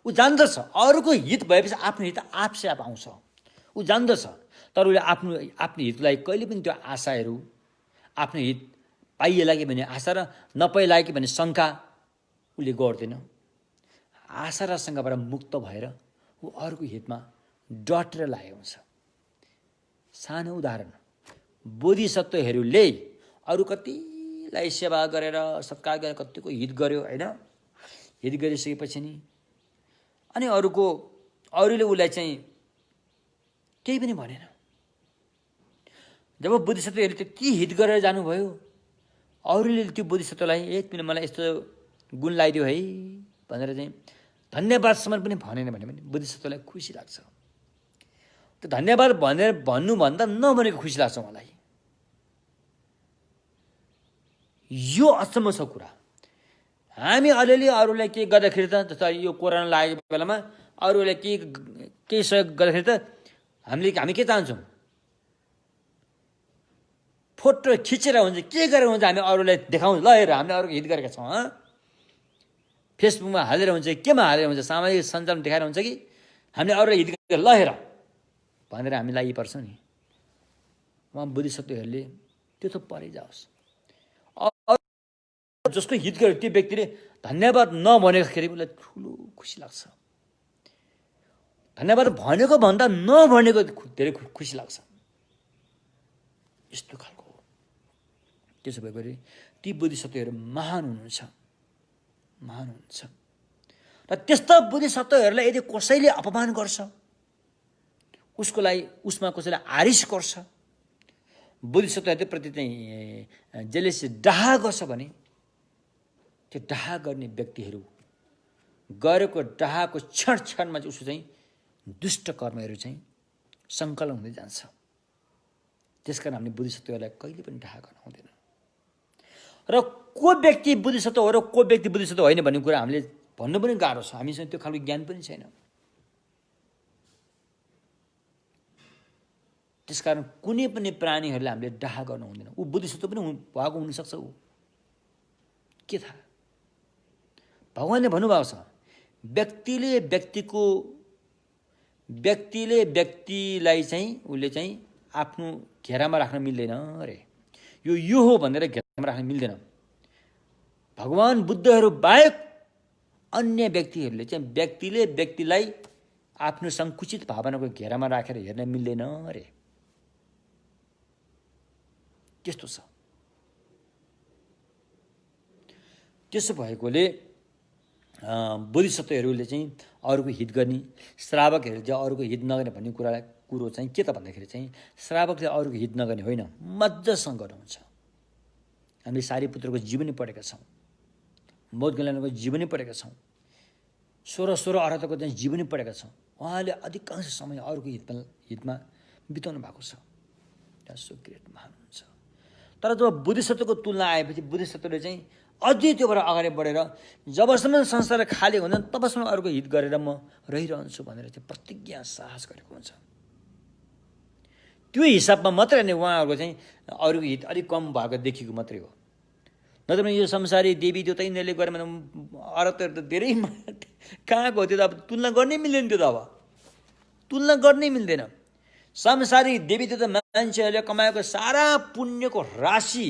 ऊ जान्दछ अरूको हित भएपछि आफ्नो हित आफसे आफ आउँछ। ऊ जान्दछ। तर उसले आफ्नो हितको लागि कहिले पनि त्यो आशाहरू आफ्नो हित पाइएला कि भन्ने आशा र नपाइएला कि भन्ने शङ्का उसले गर्दैन। आशा र शङ्काबाट मुक्त भएर ऊ अरूको हितमा डटेर लागेको हुन्छ। सानो उदाहरण, बोधिसत्वहरूले अरू कतिलाई सेवा गरेर सत्कार गरेर कतिको हित गर्यो होइन। हित गरिसकेपछि नि अनि अरूले उसलाई चाहिँ केही पनि भनेन। जब बोधिसत्वहरूले त्यति हित गरेर जानुभयो, अरूले त्यो बोधिसत्वलाई एक मिनट मलाई यस्तो गुण लगाइदियो है भनेर चाहिँ धन्यवादसम्म पनि भनेन भने पनि बोधिसत्वलाई खुसी लाग्छ। त्यो धन्यवाद भन्नुभन्दा नभनेको खुसी लाग्छ मलाई। यो अचम्म छ कुरा। हामी अलिअलि अरूलाई के गर्दाखेरि त जस्तो यो कोरोना लागेको बेलामा अरूलाई केही सहयोग गर्दाखेरि त हामी के चाहन्छौँ? फोटो खिचेर हुन्छ, के गरेर हुन्छ, हामी अरूलाई देखाउँछ, ल हेर हामीले अरूको हित गरेका छौँ। फेसबुकमा हालेर हुन्छ, केमा हालेर हुन्छ, सामाजिक सञ्जालमा देखाएर हुन्छ कि हामीले अरूलाई हित गरेर ल हेर भनेर हामी लागिपर्छौँ नि। उहाँ बोधिसत्वहरूले त्यो त परै जाओस्। जसको हित गर्यो त्यो व्यक्तिले धन्यवाद नभनेकोखेरि उसलाई ठुलो खुसी लाग्छ। धन्यवाद भनेको भन्दा नभनेको धेरै खुसी लाग्छ। यस्तो खालको हो। त्यसो भएकोले ती बोधिसत्वहरू महान हुनुहुन्छ, महान हुनुहुन्छ। र त्यस्ता बोधिसत्वहरूलाई यदि कसैले अपमान गर्छ, उसमा कसैले आरिस गर्छ, बोधिसत्वप्रति चाहिँ जसले डाहा गर्छ भने त्यो डाहा गर्ने व्यक्तिहरू गरेको डाहाको क्षणमा चाहिँ उसको चाहिँ दुष्ट कर्महरू चाहिँ सङ्कलन हुँदै जान्छ। त्यसकारण हामीले बोधिसत्वहरूलाई कहिले पनि डाहा गर्न हुँदैन। र को व्यक्ति बोधिसत्व हो र को व्यक्ति बोधिसत्व होइन भन्ने कुरा हामीले भन्नु पनि गाह्रो छ। हामीसँग त्यो खालको ज्ञान पनि छैन। त्यसकारण कुनै पनि प्राणीहरूलाई हामीले डाहा गर्न हुँदैन। ऊ बोधिसत्व पनि भएको हुनसक्छ। ऊ के थाहा? भगवान्ले भन्नुभएको छ व्यक्तिले व्यक्तिलाई चाहिँ उसले चाहिँ आफ्नो घेरामा राख्न मिल्दैन अरे। यो हो भनेर घेरामा राख्न मिल्दैन। भगवान् बुद्धहरू बाहेक अन्य व्यक्तिहरूले चाहिँ व्यक्तिले व्यक्तिलाई आफ्नो सङ्कुचित भावनाको घेरामा राखेर हेर्न मिल्दैन अरे। त्यस्तो छ। त्यसो भएकोले बोधिसत्वहरूले चाहिँ अरूको हित गर्ने, श्रावकहरूले चाहिँ अरूको हित नगर्ने भन्ने कुरो चाहिँ के त भन्दाखेरि चाहिँ श्रावकले अरूको हित नगर्ने होइन, मजासँग गर्नुहुन्छ। हामीले सारीपुत्रको जीवनी पढेका छौँ। बोध गणेशको जीवनी पढेका छौँ। 16-18 चाहिँ जीवनी पढेका छौँ। उहाँले अधिकांश समय अरूको हितमा बिताउनु भएको छ। सो ग्रेट, महान हुन्छ। तर जब बुद्धिसत्वको तुलना आएपछि बुद्धिसत्वले चाहिँ अझै त्योबाट अगाडि बढेर जबसम्म संसार खाली हुँदैन तबसम्म अरूको हित गरेर म रहिरहन्छु भनेर चाहिँ प्रतिज्ञा साहस गरेको हुन्छ। त्यो हिसाबमा मात्रै नै उहाँहरूको चाहिँ अरूको हित अलिक कम भएको देखिएको मात्रै हो। नत्र भने यो संसारी देवी देवता यिनीहरूले गरे भने अरबहरू त धेरै कहाँको हो त्यो त अब तुलना गर्नै मिल्दैन। त्यो त अब तुलना गर्नै मिल्दैन। संसारी देवी देवता मान्छेहरूले कमाएको सारा पुण्यको राशि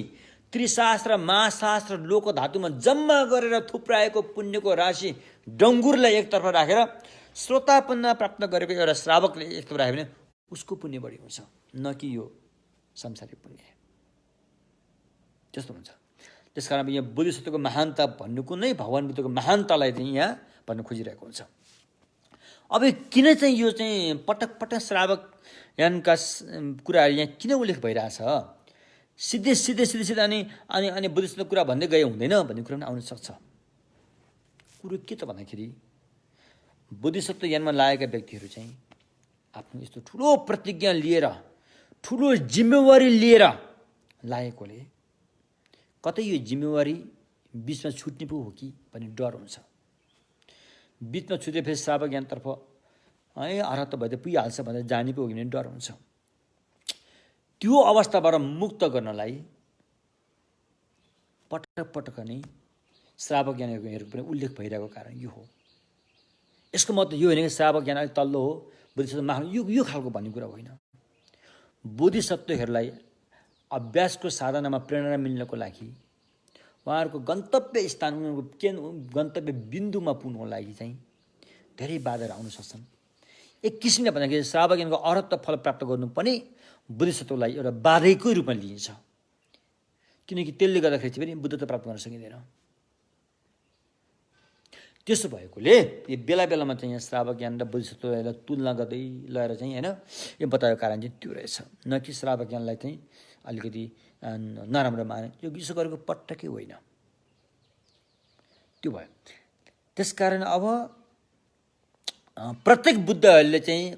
त्रिशास्त्र महाशास्त्र लोक धातुमा जम्मा गरेर थुप्राएको पुण्यको राशि डङ्गुरलाई एकतर्फ राखेर श्रोतापन्न प्राप्त गरेको एउटा श्रावकले एकतर्फ राख्यो भने उसको पुण्य बढी हुन्छ, न कि यो संसारी पुण्य। त्यस्तो हुन्छ। त्यसकारण यहाँ बुद्धिसत्वको महानता भन्नुको नै भगवान बुद्धको महानतालाई चाहिँ यहाँ भन्न खोजिरहेको हुन्छ। अब किन चाहिँ यो चाहिँ पटक पटक श्रावक यानका कुराहरू यहाँ किन उल्लेख भइरहेछ? सिधै अनि बुद्धिस्टको कुरा भन्दै गए हुँदैन भन्ने कुरा पनि आउन सक्छ। कुरो के त भन्दाखेरि बुद्धिसत्व यानमा लागेका व्यक्तिहरू चाहिँ आफ्नो यस्तो ठुलो प्रतिज्ञा लिएर ठुलो जिम्मेवारी लिएर लागेकोले कतै यो जिम्मेवारी बिचमा छुट्ने पो हो कि भन्ने डर हुन्छ। बिचमा छुटे फेरि श्रावक ज्ञानतर्फ अर्हत भए त पुगिहाल्छ भनेर जाने पो हो कि भन्ने डर हुन्छ। त्यो अवस्थाबाट मुक्त गर्नलाई पटक पटक नै श्रावक ज्ञानहरूको पनि उल्लेख भइरहेको कारण यो हो। यसको मतलब यो होइन कि श्रावक ज्ञान अलिक तल्लो हो, बुद्धिसत्व माथि यो खालको भन्ने कुरा होइन। बोधिसत्वहरूलाई अभ्यासको साधनामा प्रेरणा मिल्नको लागि उहाँहरूको गन्तव्य स्थान उनीहरूको गन्तव्य बिन्दुमा पुग्नको लागि चाहिँ धेरै बाधाहरू आउन सक्छन्। एक किसिमले भन्दाखेरि श्रावक ज्ञानको अर्हत फल प्राप्त गर्नु पनि बुद्धिसत्वलाई एउटा बाधैकै रूपमा लिइन्छ, किनकि त्यसले गर्दाखेरि चाहिँ पनि बुद्धत्व प्राप्त गर्न सकिँदैन। त्यसो भएकोले यो बेला बेलामा चाहिँ यहाँ श्रावक ज्ञान र बुद्धिसत्वलाई तुलना गर्दै लगेर चाहिँ होइन यो बताएको कारण चाहिँ त्यो रहेछ, न कि श्रावक ज्ञानलाई चाहिँ अलिकति नराम्रो माने। यो यसो गरेको पटक्कै होइन। त्यो भयो। त्यसकारण अब प्रत्येक बुद्धहरूले चाहिँ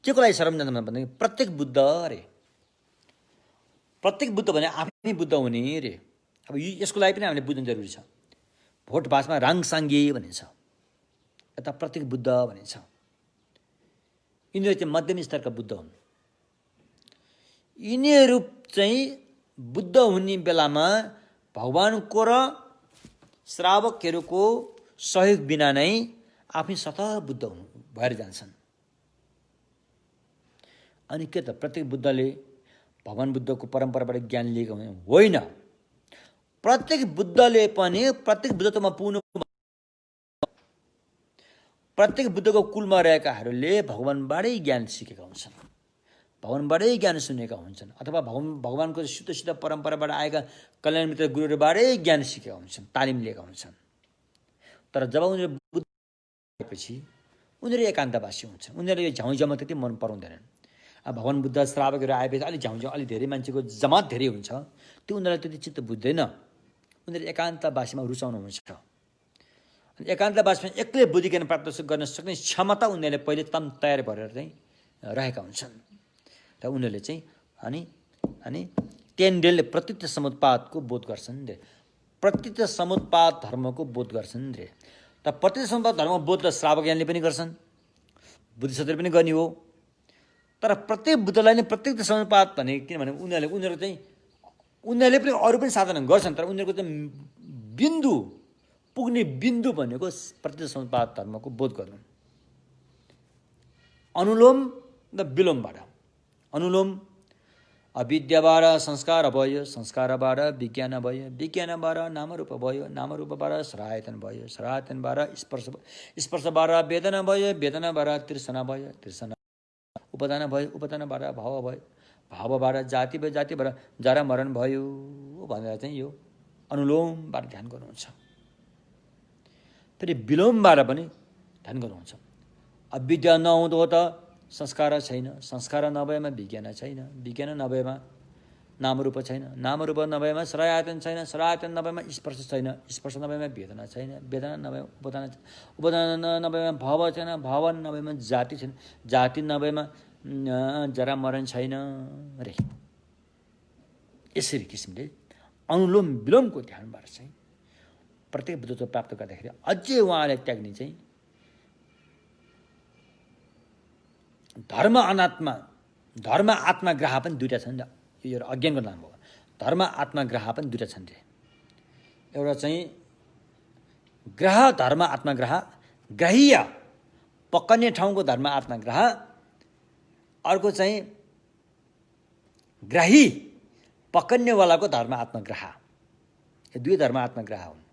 के को लागि शरण जान्छ भन्दाखेरि प्रत्येक बुद्ध अरे प्रत्येक बुद्ध भने आफ्नै बुद्ध हुने रे। अब यसको लागि पनि हामीले बुझ्नु जरुरी छ। भोट भाषामा राङसाङ्गे भनिन्छ, यता प्रत्येक बुद्ध भनिन्छ। यिनीहरू चाहिँ मध्यम स्तरका बुद्ध हुन्। यिनीहरू चाहिँ बुद्ध हुने बेलामा भगवानको र श्रावकहरूको सहयोग बिना नै आफै स्वतः बुद्ध भएर जान्छन्। अनि के त प्रत्येक बुद्धले भगवान बुद्धको परम्पराबाट ज्ञान लिएको होइन। प्रत्येक बुद्धले पनि प्रत्येक बुद्धत्वमा पुग्नु प्रत्येक बुद्धको कुलमा रहेकाहरूले भगवानबाटै ज्ञान सिकेका हुन्छन्, भगवानबाटै ज्ञान सुनेका हुन्छन्, अथवा भगवानको शुद्ध शुद्ध परम्पराबाट आएका कल्याण मित्र गुरुहरूबाटै ज्ञान सिकेका हुन्छन्, तालिम लिएका हुन्छन्। तर जब उनीहरू बुद्ध भएपछि उनीहरू एकान्तवासी हुन्छन्। उनीहरूले यो झाउझाउमा त्यति मन पराउँदैनन्। अब भगवान बुद्ध श्रावकहरू आएपछि अलिक झाउझाउ अलिक धेरै मान्छेको जमात धेरै हुन्छ, त्यो उनीहरूलाई त्यति चित्त बुझ्दैन। उनीहरू एकान्तवासीमा रुचाउनुहुन्छ। अनि एकान्तवासीमा एक्लै बुद्धिज्ञान प्राप्त गर्न सक्ने क्षमता उनीहरूले पहिले तम तयार भएर चाहिँ रहेका हुन्छन्। र उनीहरूले चाहिँ अनि टेन्डेलले प्रत्यक्ष समुत्पादको बोध गर्छन् रे। प्रत्यक्ष समुत्पाद धर्मको बोध गर्छन् रे। त प्रत्यक्ष समुत्पाद धर्मको बोध त श्रावक ज्ञानले पनि गर्छन्, बुद्धिसत्वले पनि गर्ने हो। तर प्रत्येक बुद्धलाई नै प्रत्यक्ष समुत्पाद भने किनभने उनीहरूले पनि अरू पनि साधना गर्छन्, तर उनीहरूको चाहिँ बिन्दु पुग्ने बिन्दु भनेको प्रत्यक्ष समुत्पाद धर्मको बोध गर्नु। अनुलोम र विलोमबाट अनुलोम अविद्याबाट संस्कार भयो, संस्कारबाट विज्ञान भयो, विज्ञानबाट नामरूप भयो, नामरूपबाट सरायतन भयो, सरायतनबाट स्पर्शबाट वेदना भयो, वेदनाबाट तृष्णा भयो, तृष्णा उपादान भयो, उपादानबाट भाव भयो, भावबाट जाति भयो, जातिबाट जरा मरण भयो भनेर चाहिँ यो अनुलोमबाट ध्यान गर्नुहुन्छ। फेरि विलोमबाट पनि ध्यान गर्नुहुन्छ। अविद्या नहुँदो त संस्कार छैन, संस्कार नभएमा विज्ञान छैन, विज्ञान नभएमा नामरूप छैन, नामरूप नभएमा श्रयायतन छैन, श्रयायतन नभएमा स्पर्श छैन, स्पर्श नभएमा वेदना छैन, वेदना नभएमा उपादान छैन, उपादान नभएमा भव छैन, भव नभएमा जाति छैन, जाति नभएमा जरा मरण छैन रे। यसरी किसिमले अनुलोम विलोमको ध्यानबाट चाहिँ प्रत्येक बुद्धत्व प्राप्त गर्दाखेरि अझै उहाँले त्याग्ने चाहिँ धर्म अनात्मा, धर्म आत्माग्राह पनि दुईटा छन्। यो अज्ञानको नाम हो। धर्म आत्माग्राह पनि दुईटा छन् रे। एउटा चाहिँ ग्रह धर्म आत्माग्राह, ग्राह्य पक्कने ठाउँको धर्म आत्माग्राह, अर्को चाहिँ ग्राही पक्कन्नेवालाको धर्म आत्माग्राह। यो दुई धर्म आत्माग्राह हुन्।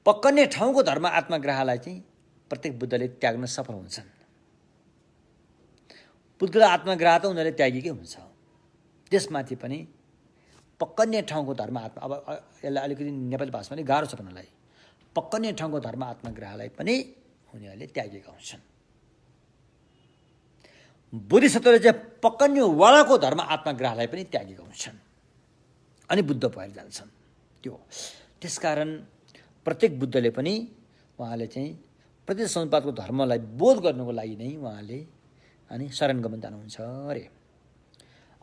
पक्कने ठाउँको धर्म आत्माग्राहलाई चाहिँ प्रत्येक बुद्धले त्याग्न सफल हुन्छन्। पुद्गल आत्माग्राह त उनीहरूले त्यागेकै हुन्छ। त्यसमाथि पनि पक्कने ठाउँको धर्म आत्मा, अब यसलाई अलिकति नेपाली भाषामा पनि गाह्रो छ भन्नलाई, पक्कने ठाउँको धर्म आत्माग्राहलाई पनि उनीहरूले त्यागेका हुन्छन्। बोधिसत्वले चाहिँ पक्कन्नेवालाको धर्म आत्माग्राहलाई पनि त्यागेका हुन्छन् अनि बुद्ध भएर जान्छन्। त्यो त्यसकारण प्रत्येक बुद्धले पनि उहाँले चाहिँ प्रत्येक समुपादको धर्मलाई बोध गर्नुको लागि नै उहाँले अनि शरणगमन जानुहुन्छ अरे।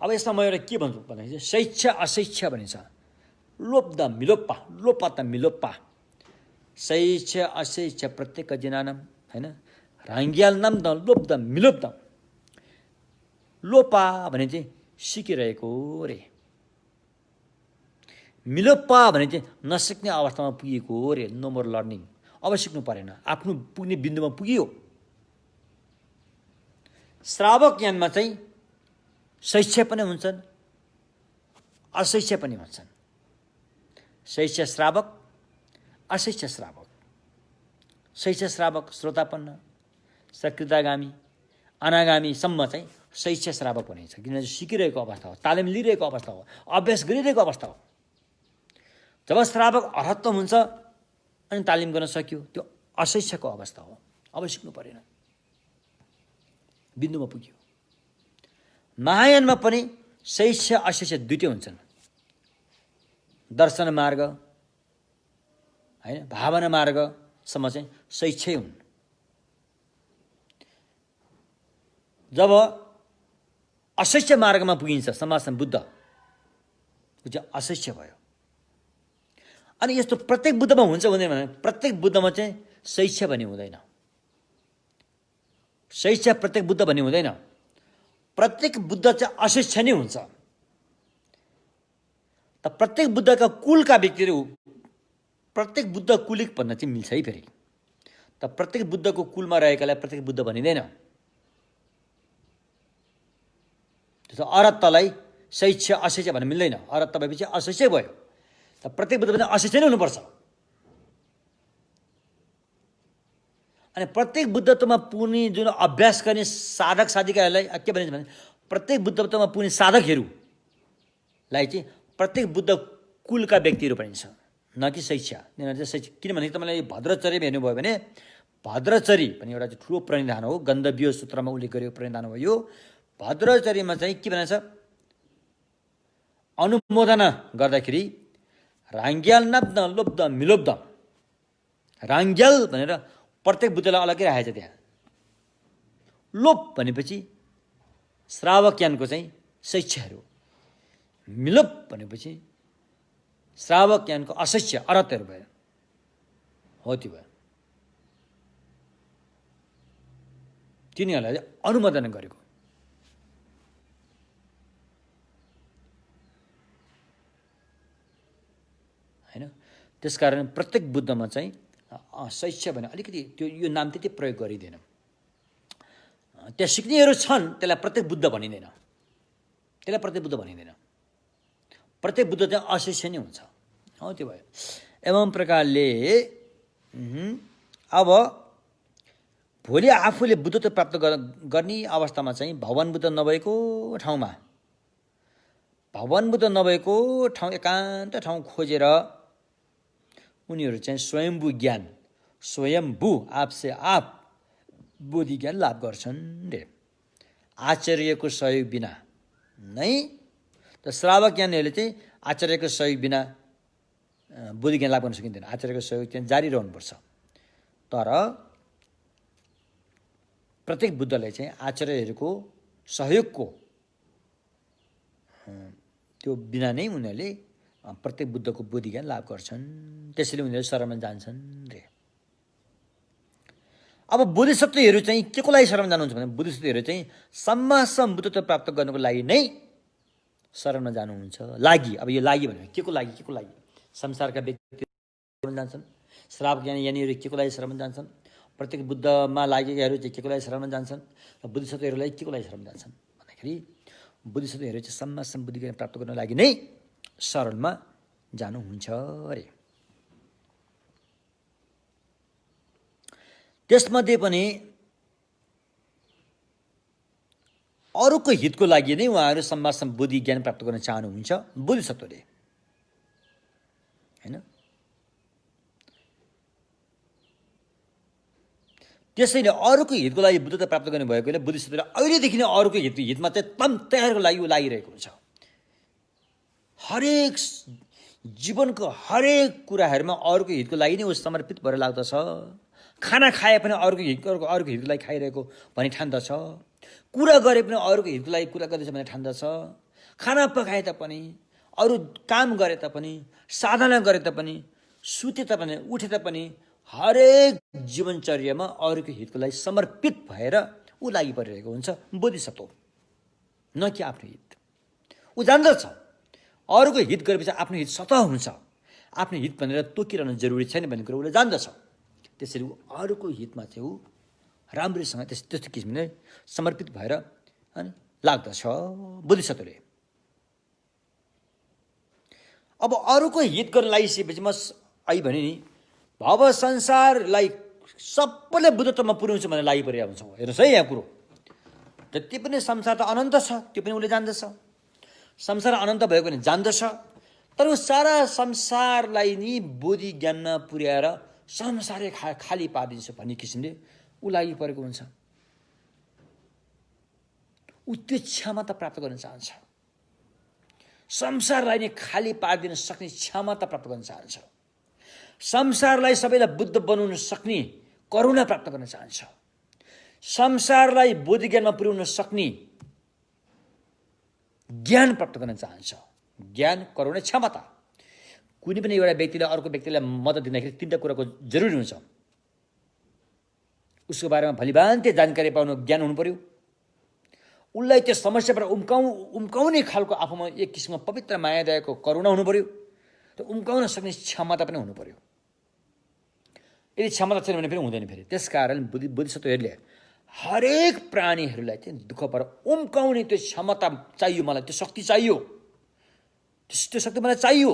अब यसमा म एउटा के भन्छु भन्दाखेरि शैक्षा अशैक्षा भनिन्छ। लोप्द मिलोप्पा, लोपत मिलोप्पा, शैक्षा अशैक्षा प्रत्येक जिनानम हैन, राङ्ग्याल नाम द लोप्द मिलोप्द। लोपा भने चाहिँ सिकिरहेको रे, मिलोप्पा भने चाहिँ नसिक्ने अवस्थामा पुगेको रे, नो मोर लर्निङ। अब सिक्नु परेन, आफ्नो पुग्ने बिन्दुमा पुगियो। श्रावक ज्ञानमा चाहिँ शैक्षा पनि हुन्छन्, अशैक्षा पनि हुन्छन्। शैक्षा श्रावक, अशैक्षा श्रावक। शैक्षा श्रावक श्रोतापन्न, सकृतागामी, अनागामीसम्म चाहिँ शैक्षा श्रावक भनिन्छ। किनभने सिकिरहेको अवस्था हो, तालिम लिइरहेको अवस्था हो, अभ्यास गरिरहेको अवस्था हो। जब श्रावक अर्हत्व हुन्छ अनि तालिम गर्न सक्यो, त्यो अशैक्षाको अवस्था हो। अब सिक्नु परेन, बिन्दुमा पुग्यो। महायानमा पनि शैक्षा अशैक्षा दुईटै हुन्छन्। दर्शन मार्ग हैन, भावना मार्गसम्म चाहिँ शैक्षै हुन्। जब अशैक्षा मार्गमा पुगिन्छ समाजमा बुद्ध, त्यो चाहिँ अशैक्षा भयो। अनि यस्तो प्रत्येक बुद्धमा हुन्छ हुँदैन भने प्रत्येक बुद्धमा चाहिँ शैक्षा भन्ने हुँदैन। शैक्षा प्रत्येक बुद्ध भन्ने हुँदैन। प्रत्येक बुद्ध चाहिँ अशिक्षा नै हुन्छ। त प्रत्येक बुद्धका कुलका व्यक्तिहरू प्रत्येक बुद्ध कुलिक भन्न चाहिँ मिल्छ है फेरि। त प्रत्येक बुद्धको कुलमा रहेकालाई प्रत्येक बुद्ध भनिँदैन। त्यसो अरहत्तलाई शैक्षा अशिक्षा भन्न मिल्दैन। अरहत्त भएपछि अशिक्षा भयो। त प्रत्येक बुद्ध पनि अशिक्षा नै हुनुपर्छ। अनि प्रत्येक बुद्धत्वमा पुग्ने जुन अभ्यास गर्ने साधक साधिकाहरूलाई के भनिन्छ भने प्रत्येक बुद्धत्वमा पुग्ने साधकहरूलाई चाहिँ प्रत्येक बुद्ध कुलका व्यक्तिहरू भनिन्छ, न कि शैक्षा। किनभने तपाईँलाई भद्रचर्य हेर्नुभयो भने भद्रचरी भन्ने एउटा चाहिँ ठुलो प्रणिधान हो। गन्धव्य सूत्रमा उल्लेख गरेको प्रणिधान हो यो। भद्रचर्यमा चाहिँ के भनिन्छ, अनुमोदना गर्दाखेरि राङ्ग्याल नाप्द लोप्द मिलोप्द। राङ्ग्याल भनेर प्रत्येक बुद्धलाई अलग्गै राखेको छ त्यहाँ। लोप भनेपछि श्रावक ज्ञानको चाहिँ शैक्षाहरू, मिलोप भनेपछि श्रावक ज्ञानको अशैक्षा अरहत्तहरू भयो। हो त्यो भयो। तिनीहरूलाई अनुमोदन गरेको। होइन, त्यसकारण प्रत्येक बुद्धमा चाहिँ शैक्षा भने अलिकति त्यो यो नाम त्यति प्रयोग गरिँदैन। त्यहाँ सिक्नेहरू छन्, त्यसलाई प्रत्येक बुद्ध भनिँदैन। त्यसलाई प्रत्येक बुद्ध भनिँदैन। प्रत्येक बुद्ध चाहिँ अशिष्य नै हुन्छ। हो त्यो भयो। एवं प्रकारले अब भोलि आफूले बुद्धत्व प्राप्त गर्ने अवस्थामा चाहिँ भगवान बुद्ध नभएको ठाउँमा, भगवान बुद्ध नभएको ठाउँ एकान्त ठाउँ खोजेर उनीहरू चाहिँ स्वयम्भू ज्ञान, स्वयम्भू आपसे आप बोधि ज्ञान लाभ गर्छन् रे। आचार्यको सहयोग बिना नै त श्रावक ज्ञानीहरूले चाहिँ आचार्यको सहयोग बिना बुद्धि ज्ञान लाभ गर्न सकिँदैन। आचार्यको सहयोग चाहिँ जारी रहनुपर्छ। तर प्रत्येक बुद्धले चाहिँ आचार्यहरूको सहयोगको त्यो बिना नै उनीहरूले प्रत्येक बुद्धको बुद्धि ज्ञान लाभ गर्छन्। त्यसैले उनीहरू शरणमा जान्छन् रे। अब बोधिसत्वहरू चाहिँ के को लागि शरणमा जानुहुन्छ भने बोधिसत्वहरू चाहिँ सम्मासम बुद्धत्व प्राप्त गर्नको लागि नै शरणमा जानुहुन्छ। लागि, अब यो लागि भने के को लागि? संसारका व्यक्ति जान्छन्, श्रावक ज्ञानीहरू के को लागि शरणमा जान्छन्, प्रत्येक बुद्धमा लागेकाहरू चाहिँ के को लागि शरणमा जान्छन्, र बोधिसत्वहरूलाई के को लागि शरणमा जान्छन् भन्दाखेरि बोधिसत्वहरू चाहिँ सम्मासम बुद्धि ज्ञान प्राप्त गर्नको लागि नै शरणमा जानुहुन्छ अरे। त्यसमध्ये पनि अरूको हितको लागि नै उहाँहरू सम्मासम बुद्धि ज्ञान प्राप्त गर्न चाहनुहुन्छ बोधिसत्वले, हैन? त्यसैले अरूको हितको लागि बुद्धत्व प्राप्त गर्ने भएकोले बुद्धिस्टले अहिलेदेखि नै अरूको हितमा चाहिँ तम तयारको लागि ऊ लागिरहेको हुन्छ। हरेक जीवनको हरेक कुराहरूमा अरूको हितको लागि नै ऊ समर्पित भएर लाग्दछ। खाना खाए पनि अरूको हितको लागि खाइरहेको भनी ठान्दछ। कुरा गरे पनि अरूको हितको लागि कुरा गर्दैछ भने ठान्दछ। खाना पकाए तापनि, अरू काम गरे तापनि, साधना गरे तापनि, सुते तापनि, उठे तापनि हरेक जीवनचर्यामा अरूको हितको लागि समर्पित भएर ऊ लागि परिरहेको हुन्छ बोधिसत्व, न कि आफ्नो हित। ऊ जान्दछ अरूको हित गरेपछि आफ्नो हित स्वतः हुन्छ। आफ्नो हित भनेर तोकिरहनु जरुरी छैन भन्ने कुरा उसले जान्दछ। त्यसरी ऊ अरूको हितमा चाहिँ ऊ राम्रैसँग त्यस्तो किसिमले समर्पित भएर लाग्दछ बोधिसत्वले। अब अरूको हित गर्न लागिसकेपछि म अहिले भने नि भव संसारलाई सबैले बुद्धत्वमा पुर्याउँछु भनेर लागि परिरहेको हुन्छ। हेर्नुहोस् है, यहाँ कुरो जति पनि संसार त अनन्त छ त्यो पनि उसले जान्दछ। संसार अनन्त भएको पनि जान्दछ। तर ऊ सारा संसारलाई नि बोधि ज्ञानमा पुर्याएर संसारै खाली पारिदिन्छ भन्ने किसिमले ऊ लागि परेको हुन्छ। ऊ त्यो क्षमता प्राप्त गर्न चाहन्छ। संसारलाई नै खाली पारिदिन सक्ने क्षमता प्राप्त गर्न चाहन्छ। संसारलाई सबैलाई बुद्ध बनाउन सक्ने करुणा प्राप्त गर्न चाहन्छ। संसारलाई बोधि ज्ञानमा पुर्याउन सक्ने ज्ञान प्राप्त गर्न चाहन्छ। ज्ञान, करुणा, क्षमता। कुनै पनि एउटा व्यक्तिले अर्को व्यक्तिलाई मद्दत दिँदाखेरि तीनटा कुराको जरुरी हुन्छ। उसको बारेमा भलिभान्ति जानकारी पाउनु ज्ञान हुनु पर्यो। उसलाई त्यो समस्याबाट उम्काउने खालको आफूमा एक किसिमको पवित्र माया दयाको करुणा हुनु पर्यो। त्यो उम्काउन सक्ने क्षमता पनि हुनु पर्यो। यदि क्षमता छैन भने फेरि हुँदैन। फेरि त्यसकारण बोधिसत्वहरूले हरेक प्राणीहरूलाई चाहिँ दुःख पर उम्काउने त्यो क्षमता चाहियो, मलाई त्यो शक्ति चाहियो, त्यो शक्ति मलाई चाहियो।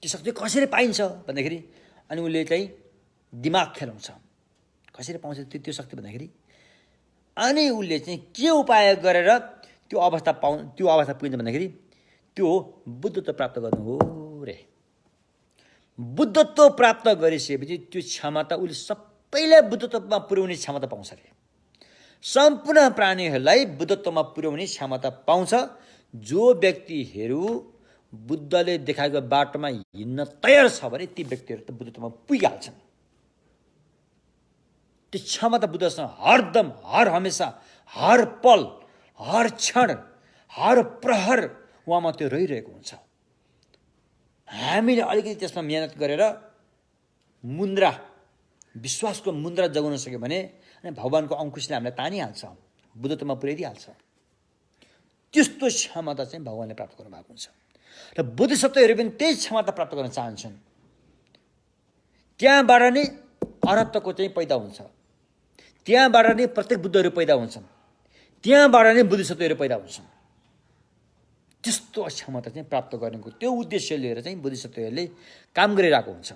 त्यो शक्ति कसरी पाइन्छ भन्दाखेरि अनि उसले चाहिँ दिमाग खेलाउँछ। कसरी पाउँछ त्यो शक्ति भन्दाखेरि अनि उसले चाहिँ के उपाय गरेर त्यो अवस्था पुगिन्छ भन्दाखेरि त्यो बुद्धत्व प्राप्त गर्नु हो रे। बुद्धत्व प्राप्त गरिसकेपछि त्यो क्षमता उसले सबैलाई बुद्धत्वमा पुर्याउने क्षमता पाउँछ रे। सम्पूर्ण प्राणीहरूलाई बुद्धत्वमा पुर्याउने क्षमता पाउँछ। जो व्यक्तिहरू बुद्धले देखाएको बाटोमा हिँड्न तयार छ भने ती व्यक्तिहरू त बुद्धत्वमा पुगिहाल्छन्। त्यो क्षमता बुद्धसँग हरदम, हर हमेसा, हर पल, हर क्षण, हर प्रहर उहाँमा त्यो रहिरहेको हुन्छ। हामीले अलिकति त्यसमा मेहनत गरेर मुन्द्रा, विश्वासको मुन्द्रा जगाउन सक्यो भने भगवानको अंकुशले हामीलाई तानिहाल्छ, बुद्धत्वमा पुर्याइदिइहाल्छ। त्यस्तो क्षमता चाहिँ भगवानले प्राप्त गर्नुभएको हुन्छ। र बोधिसत्वहरू पनि त्यही क्षमता प्राप्त गर्न चाहन्छन्। त्यहाँबाट नै अरहत्तको चाहिँ पैदा हुन्छ। त्यहाँबाट नै प्रत्येक बुद्धहरू पैदा हुन्छन्। त्यहाँबाट नै बोधिसत्वहरू पैदा हुन्छन्। त्यस्तो क्षमता चाहिँ प्राप्त गर्नेको त्यो उद्देश्य लिएर चाहिँ बोधिसत्वहरूले काम गरिरहेको हुन्छ।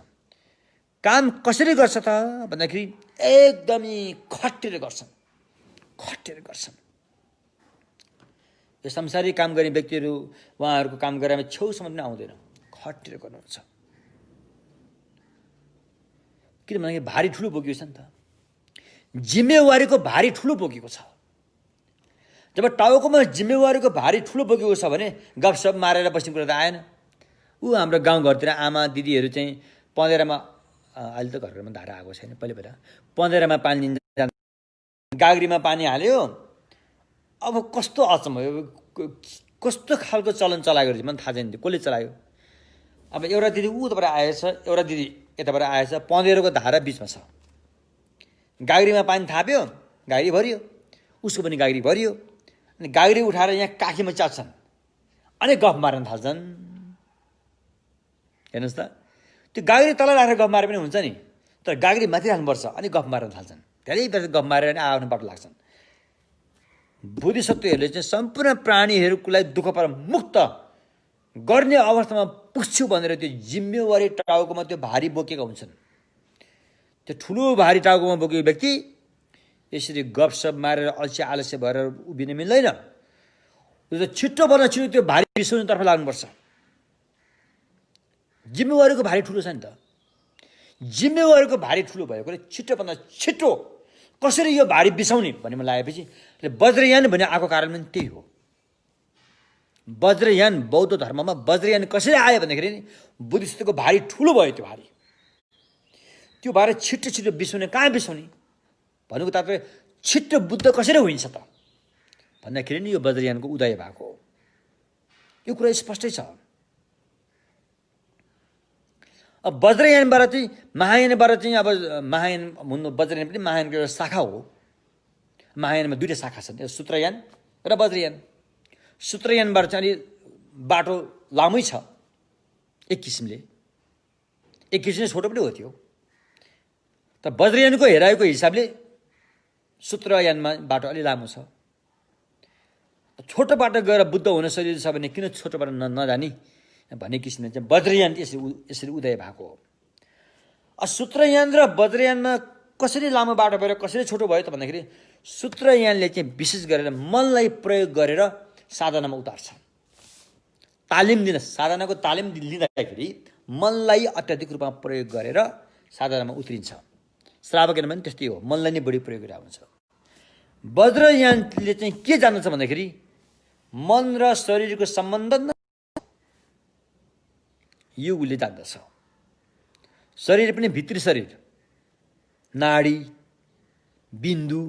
काम कसरी गर्छ त भन्दाखेरि एकदमै खटेर गर्छन्। यो संसारी काम गर्ने व्यक्तिहरू उहाँहरूको काम गरेमा छेउसम्म पनि आउँदैन, खटेर गर्नुहुन्छ। किनभने भारी ठुलो बोकेको छ नि त, जिम्मेवारीको भारी ठुलो बोकेको छ। जब टाउकोमा जिम्मेवारीको भारी ठुलो बोकेको छ भने गफसप मारेर बस्ने कुरा त आएन। ऊ हाम्रो गाउँघरतिर आमा दिदीहरू चाहिँ पँधेरामा, अहिले त घरघरमा धारा आएको छैन, पहिला पँधेरामा पानी दिन्छ, गाग्रीमा पानी हाल्यो। अब कस्तो अचम्म, कस्तो खालको चलन चलाएको रहेछ मलाई थाहा छैन, कसले चलायो। अब एउटा दिदी उताबाट आएछ, एउटा दिदी यताबाट आएछ, पँधेरोको धारा बिचमा छ, गाग्रीमा पानी थाप्यो, गाग्री भरियो, उसको पनि गाग्री भरियो, अनि गाग्री उठाएर यहाँ काखीमा च्यात्छन् अनि गफ मार्न थाल्छन्। हेर्नुहोस् त, त्यो गाग्री तल राखेर गफ मारे पनि हुन्छ नि, तर गाग्री माथि राख्नुपर्छ अनि गफ मार्न थाल्छन्। धेरै बेर गफ मारेर नि आफ्नो बाटो लाग्छन्। बोधिसत्वहरूले चाहिँ सम्पूर्ण प्राणीहरूलाई दुःख पर मुक्त गर्ने अवस्थामा पुग्छु भनेर त्यो जिम्मेवारी टाउकोमा त्यो भारी बोकेका हुन्छन्। त्यो ठुलो भारी टाउकोमा बोकेको व्यक्ति यसरी गफसप मारेर अल्छी आलस्य भएर उभिन मिल्दैन। त्यो त छिटोभन्दा छिटो त्यो भारी बिसाउनेतर्फ लाग्नुपर्छ। जिम्मेवारीको भारी ठुलो छ नि त, जिम्मेवारीको भारी ठुलो भएकोले छिटोभन्दा छिटो कसरी यो भारी बिसाउने भन्ने लागेपछि वज्रयान भन्ने आएको कारण पनि त्यही हो। वज्रयान बौद्ध धर्ममा वज्रयान कसरी आयो भन्दाखेरि नि बुद्धिस्टको भारी ठुलो भयो। त्यो भारी छिटो छिटो बिसाउने, कहाँ बिसाउने भनेको तात्पर्य छिटो बुद्ध कसरी होइन्छ त भन्दाखेरि नि यो वज्रयानको उदय भएको हो। यो कुरा स्पष्टै छ। अब वज्रयानबाट चाहिँ महायानबाट चाहिँ अब महायान भन्नु, वज्रयान पनि महायानको एउटा शाखा हो। महायानमा दुईवटा शाखा छन्, एउटा सूत्रयान र वज्रयान। सूत्रयानबाट चाहिँ अलि बाटो लामै छ एक किसिमले छोटो पनि हो त्यो। तर वज्रयानको हेराइको हिसाबले सूत्रयानमा बाटो अलि लामो छ। छोटो बाटो गएर बुद्ध हुन सजिलो छ भने किन छोटो बाटो नजाने भन्ने किसिमले चाहिँ वज्रयान यसरी उदय भएको हो। सूत्रयान र वज्रयानमा कसरी लामो बाटो भएर कसरी छोटो भयो त भन्दाखेरि सूत्रयानले चाहिँ विशेष गरेर मनलाई प्रयोग गरेर साधनामा उतार्छ। साधनाको तालिम लिँदाखेरि मनलाई अत्याधिक रूपमा प्रयोग गरेर साधनामा उत्रिन्छ। श्रावक पनि त्यस्तै हो, मनलाई नै बढी प्रयोग गरेर हुन्छ। वज्रयानले चाहिँ के जान्दछ भन्दाखेरि मन र शरीरको सम्बन्ध यो उसले जान्दछ। शरीर पनि भित्री शरीर, नाडी, बिन्दु,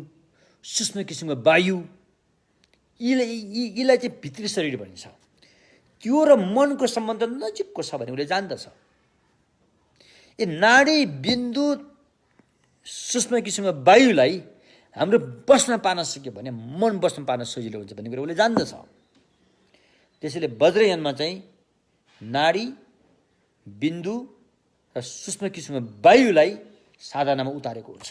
सूक्ष्म किसिमको वायु, यीलाई चाहिँ भित्री शरीर भनिन्छ। त्यो र मनको सम्बन्ध नजिकको छ भने उसले जान्दछ। यो नाडी, बिन्दु, सूक्ष्म किसिमको वायुलाई हाम्रो बस्न पार्न सक्यो भने मन बस्न पार्न सजिलो हुन्छ भन्ने कुरा उसले जान्दछ। त्यसैले वज्रयानमा चाहिँ नाडी, बिन्दु र सूक्ष्म किसिमको वायुलाई साधनामा उतारेको हुन्छ।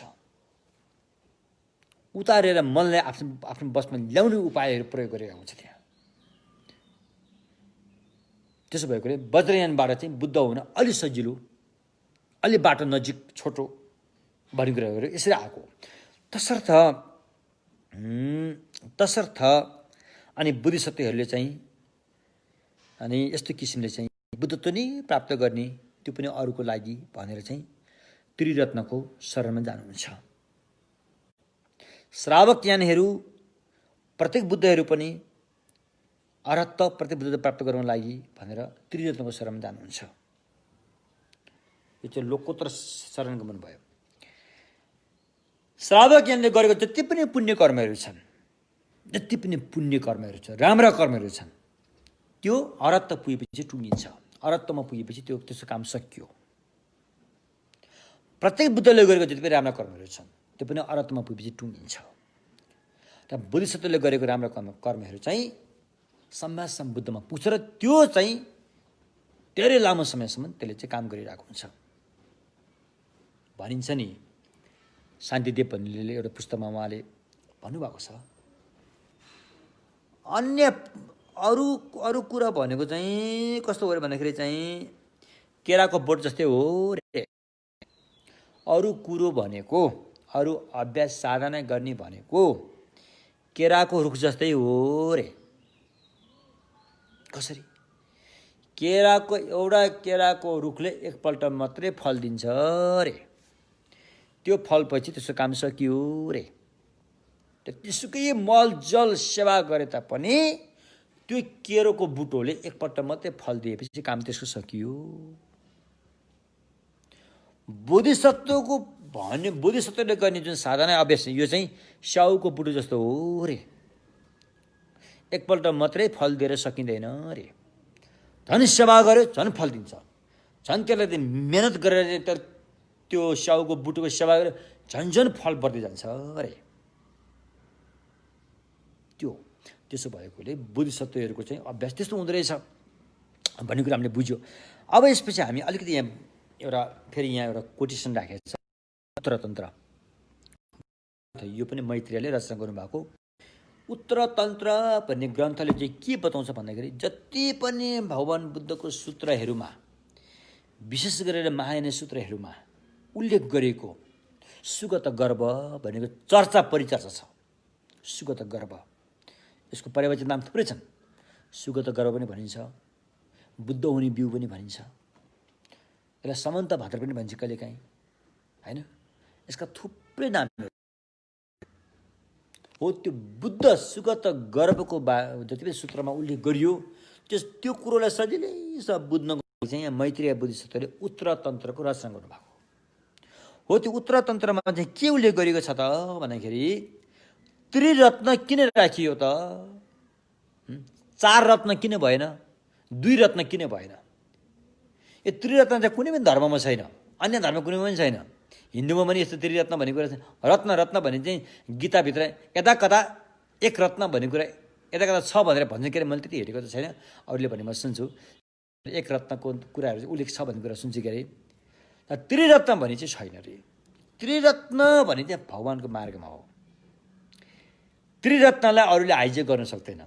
उतारेर मनलाई आफ्नो बसमा ल्याउने उपायहरू प्रयोग गरेका हुन्छ त्यहाँ। त्यसो भएकोले वज्रयानबाट चाहिँ बुद्ध हुन अलि सजिलो, अलि बाटो नजिक छोटो भन्ने कुराहरू यसरी आएको। तसर्थ अनि बुद्धिसत्वहरूले चाहिँ अनि यस्तो किसिमले चाहिँ बुद्धत्व नै प्राप्त गर्ने, त्यो पनि अरूको लागि भनेर चाहिँ त्रिरत्नको शरणमा जानुहुन्छ। श्रावक यानहरू प्रत्येक बुद्धहरू पनि अरहत्त प्रत्येक बुद्धत्व प्राप्त गर्नको लागि भनेर त्रिरत्नको शरणमा जानुहुन्छ। यो चाहिँ लोकोत्तर शरणगमन भयो। श्रावक यानले गरेको जति पनि पुण्य कर्महरू छन्, राम्रा कर्महरू छन्, त्यो अरहत्त पुगेपछि टुङ्गिन्छ। अरहत्तमा पुगेपछि त्यसको काम सकियो। प्रत्येक बुद्धले गरेको जति पनि राम्रा कर्महरू छन् त्यो पनि अरहत्तमा पुगेपछि टुङ्गिन्छ। र बोधिसत्वले गरेको राम्रा कर्महरू चाहिँ सम्मासम्म बुद्धमा पुग्छ र त्यो चाहिँ धेरै लामो समयसम्म त्यसले चाहिँ काम गरिरहेको हुन्छ। भनिन्छ नि, शान्तिदेव भन्नेले एउटा पुस्तकमा उहाँले भन्नुभएको छ, अन्य अरू कुरा भनेको चाहिँ कस्तो हो भन्दाखेरि चाहिँ केराको बोट जस्तै हो रे। अरू कुरो भनेको, अरू अभ्यास साधना गर्ने भनेको केराको रुख जस्तै हो रे। कसरी? एउटा केराको रुखले एकपल्ट मात्रै फल दिन्छ रे। त्यो फलपछि त्यसको काम सकियो रे। त्यतिसुकै मलजल सेवा गरे तापनि त्यो केरोको बुटोले एकपल्ट मात्रै फल दिएपछि काम त्यसको सकियो। बोधिसत्वको भन्ने बोधिसत्वले गर्ने जुन साधना अभ्यास यो चाहिँ स्याउको बुटो जस्तो हो रे, एकपल्ट मात्रै फल दिएर सकिँदैन रे। झन् सेवा गर्यो झन् फल दिन्छ, झन् त्यसलाई मेहनत गरेर त्यो स्याउको बुटोको सेवा गरेर झन् झन् फल बढ्दै जान्छ अरे। त्यसो भएकोले बोधिसत्वहरूको चाहिँ अभ्यास त्यस्तो हुँदो रहेछ भन्ने कुरा हामीले बुझ्यो। अब यसपछि हामी अलिकति यहाँ एउटा फेरि यहाँ एउटा कोटेसन राखेको छ, उत्तरतन्त्र। यो पनि मैत्रेयले रचना गर्नुभएको उत्तरतन्त्र भन्ने ग्रन्थले चाहिँ के बताउँछ भन्दाखेरि जति पनि भगवान बुद्धको सूत्रहरूमा, विशेष गरेर महायान सूत्रहरूमा उल्लेख गरिएको सुगत गर्भ भनेको चर्चा परिचर्चा छ। सुगत गर्भ, यसको परिभाषित नाम थुप्रै छन्। सुगत गर्भ पनि भनिन्छ, बुद्ध हुने बिउ पनि भनिन्छ, यसलाई समन्त भाद्र पनि भन्छ कहिलेकाहीँ, होइन? यसका थुप्रै नामहरू हो। त्यो बुद्ध सुगत गर्भको जति पनि सूत्रमा उल्लेख गरियो त्यो कुरोलाई सजिलैसँग बुझ्नको लागि चाहिँ यहाँ मैत्रेय बोधिसत्वले उत्तरतन्त्रको रचना गर्नुभएको हो। त्यो उत्तरतन्त्रमा चाहिँ के उल्लेख गरिएको छ त भन्दाखेरि त्रिरत्न किन राखियो त? 4 रत्न किन भएन? 2 रत्न किन भएन? यो त्रिरत्न चाहिँ कुनै पनि धर्ममा छैन, अन्य धर्म कुनै पनि छैन। हिन्दूमा पनि यस्तो त्रिरत्न भन्ने कुरा छ। रत्न रत्न भने चाहिँ गीताभित्र यता कता एक रत्न भन्ने कुरा यता कता छ भनेर भन्छ के अरे, मैले त्यति हेरेको त छैन, अरूले भने म सुन्छु एक रत्नको कुराहरू चाहिँ उल्लेख छ भन्ने कुरा सुन्छु के अरे। त्रिरत्न भने चाहिँ छैन रे। त्रिरत्न भने चाहिँ भगवानको मार्गमा हो। त्रिरत्नलाई अरूले हाइजेक गर्न सक्दैन,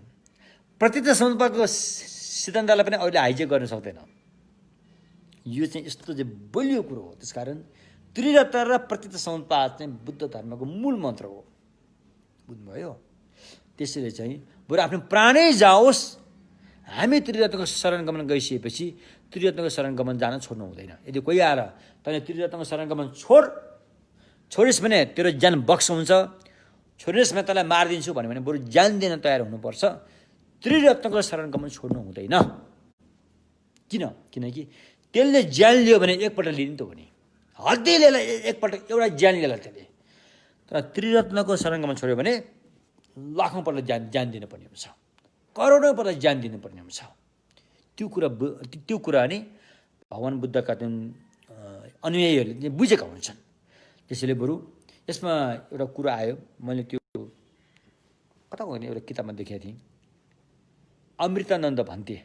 प्रतीत समुदायको सिद्धान्तलाई पनि अरूले हाइजेक गर्न सक्दैन। यो चाहिँ यस्तो चाहिँ बलियो कुरो हो। त्यसकारण त्रिरत्न र प्रतीत समुदाय चाहिँ बुद्ध धर्मको मूल मन्त्र हो। बुझ्नुभयो? त्यसैले चाहिँ बरु आफ्नो प्राणै जाओस्, हामी त्रिरत्नको शरण गमन गइसकेपछि त्रिरत्नको शरण गमन जान छोड्नु हुँदैन। यदि कोही आएर तैँले त्रिरत्नको शरण गमन छोडिस् भने तेरो ज्यान बक्स हुन्छ, छोडिस् भने तँलाई मारिदिन्छु भन्यो भने बरु ज्यान दिन तयार हुनुपर्छ। त्रिरत्नको शरण गमन छोड्नु हुँदैन। किनकि त्यसले ज्यान लियो भने एकपल्ट लिने त हो नि, हड्डीले एकपल्ट एउटा ज्यान लिएला त्यसले। तर त्रिरत्नको शरण गमन छोड्यो भने लाखौँपल्ट ज्यान दिनुपर्ने हुन्छ, करोडौँपल्ट ज्यान दिनुपर्ने हुन्छ। त्यो कुरा नि भगवान बुद्धका अनुयायीहरूले बुझेका हुन्छन्। त्यसैले बरु यसमा एउटा कुरा आयो, मैले त्यो कता हो एउटा किताबमा देखेको थिएँ, अमृतानन्द भन्थे।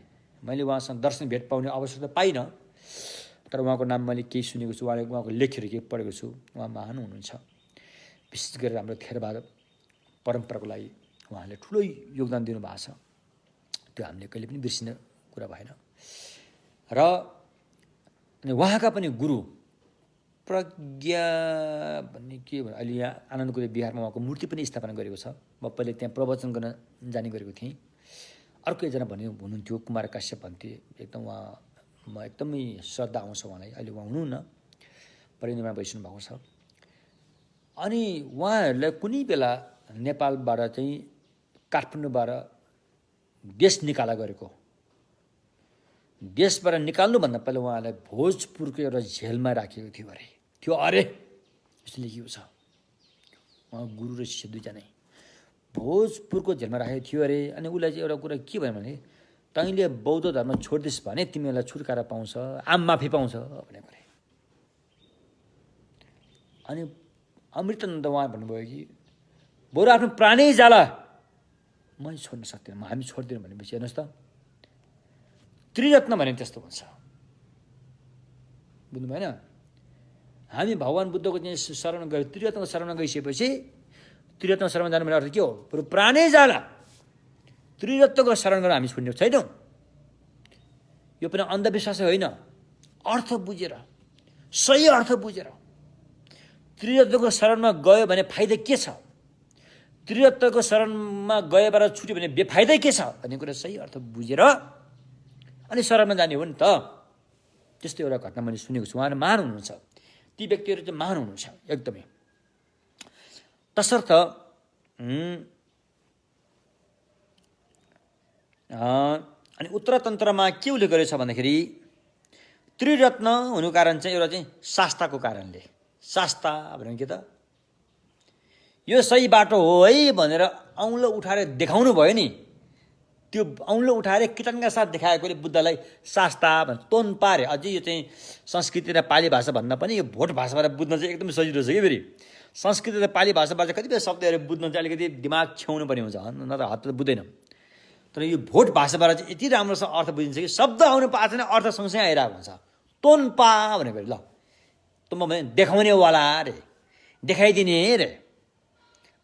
मैले उहाँसँग दर्शन भेट पाउने अवसर त पाइनँ, तर उहाँको नाम मैले केही सुनेको छु, उहाँको लेखहरू केही पढेको छु। उहाँ महान हुनुहुन्छ, विशेष गरेर हाम्रो थेरवाद परम्पराको लागि उहाँले ठुलो योगदान दिनुभएको छ। त्यो हामीले कहिले पनि बिर्सिने कुरा भएन। र उहाँका पनि गुरु प्रज्ञा भन्ने के भन्ने अहिले यहाँ आनन्दकुटी बिहारमा उहाँको मूर्ति पनि स्थापना गरेको छ। म पहिले त्यहाँ प्रवचन गर्न जाने गरेको थिएँ। अर्को एकजना हुनुहुन्थ्यो कुमार काश्यप भन्थे, एकदम म एकदमै श्रद्धा आउँछ उहाँलाई। अहिले उहाँ हुनुहुन्न, परिनिर्वाण भइसक्नु भएको छ। अनि उहाँहरूलाई कुनै बेला नेपालबाट चाहिँ काठमाडौँबाट देश निकाला गरेको, देशबाट निकाल्नुभन्दा पहिला उहाँलाई भोजपुरको एउटा झेलमा राखेको थियो अरे यसो लेखिएको छ। उहाँ गुरु र शिष्य दुईजना भोजपुरको झेलमा राखेको थियो अरे। अनि उसलाई चाहिँ एउटा कुरा के भयो भने तैँले बौद्ध धर्म छोडिदिस् भने तिमीहरूलाई छुटकारा पाउँछ, आम माफी पाउँछ भनेको अरे। अनि अमृतानन्द उहाँ भन्नुभयो कि बरु आफ्नो प्राणै जाला मै छोड्न सक्दिनँ, हामी छोड्दिनँ भनेपछि हेर्नुहोस् त, त्रिरत्न भने त्यस्तो हुन्छ। बुझ्नु भएन? हामी भगवान बुद्धको चाहिँ शरण गयो, त्रिरत्नको शरणमा गइसकेपछि त्रिरत्नको शरणमा जानु भने अर्थ के हो? बरु प्राणै जाला त्रिरत्नको शरण गर्न हामी छोड्ने छैनौँ। यो पनि अन्धविश्वास होइन, अर्थ बुझेर, सही अर्थ बुझेर। त्रिरत्नको शरणमा गयो भने फाइदा के छ, त्रिरत्नको शरणमा गएबाट छुट्यो भने बेफाइदा के छ भन्ने कुरा सही अर्थ बुझेर अनि शरणमा जाने हो नि त। त्यस्तो एउटा घटना मैले सुनेको छु। उहाँहरू महान हुनुहुन्छ, ती व्यक्तिहरू चाहिँ महान हुनुहुन्छ एकदमै। तसर्थ अनि उत्तरतन्त्रमा के उसले गरेछ भन्दाखेरि त्रिरत्न हुनु कारण चाहिँ एउटा चाहिँ शास्ताको कारणले, शास्ता भनेको के त यो सही बाटो हो है भनेर औँलो उठाएर देखाउनु भयो नि, त्यो औँलो उठाएर किटानका साथ देखाएकोले बुद्धलाई शास्ता भन्छ, तोन्पा रे। अझै यो चाहिँ संस्कृत र पाली भाषा भन्दा पनि यो भोट भाषाबाट बुझ्न चाहिँ एकदमै सजिलो छ कि फेरि। संस्कृत र पाली भाषाबाट कतिपय शब्दहरू बुझ्न चाहिँ अलिकति दिमाग छेउनु पर्ने हुन्छ, नत्र हात त बुझ्दैन। तर यो भोट भाषाबाट चाहिँ यति राम्रोसँग अर्थ बुझिन्छ कि शब्द आउनु पाएको छैन, अर्थ सँगसँगै आइरहेको हुन्छ। तोन्पा भनेको ल तोन्पा भने देखाउनेवाला रे, देखाइदिने रे।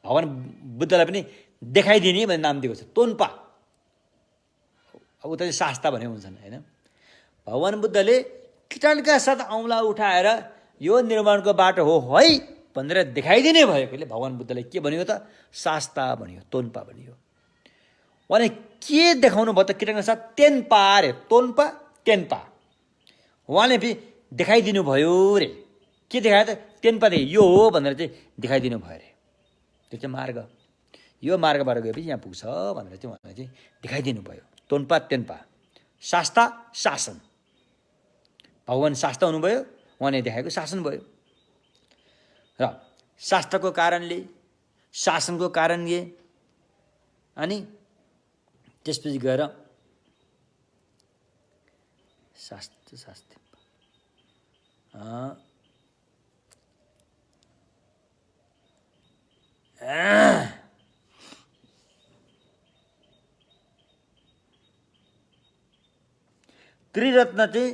भगवान् बुद्धलाई पनि देखाइदिने भन्ने नाम दिएको छ, तोन्पा। अब उता चाहिँ शास्ता भने हुन्छन् होइन। भगवान् बुद्धले किटानका साथ औँला उठाएर यो निर्माणको बाटो हो है भनेर देखाइदिने भएकोले भगवान् बुद्धले के भन्यो त शास्ता भन्यो, तोन्पा भन्यो। उहाँले के देखाउनु भयो त किटानका साथ? तेन्पा रे, तोन्पा तेन्पा। उहाँले फेरि देखाइदिनु भयो रे। के देखायो त? तेन्पा दे यो हो भनेर चाहिँ देखाइदिनु भयो रे। त्यो चाहिँ मार्ग, यो मार्गबाट गएपछि यहाँ पुग्छ भनेर चाहिँ उहाँलाई चाहिँ देखाइदिनु भयो। तोन्पा तेन्पा, शास्ता शासन। भगवान् शास्ता हुनुभयो, उहाँले देखाएको शासन भयो। र शास्त्रको कारणले, शासनको कारणले अनि त्यसपछि गएर शास्त्र शास्त्र त्रिरत्न चाहिँ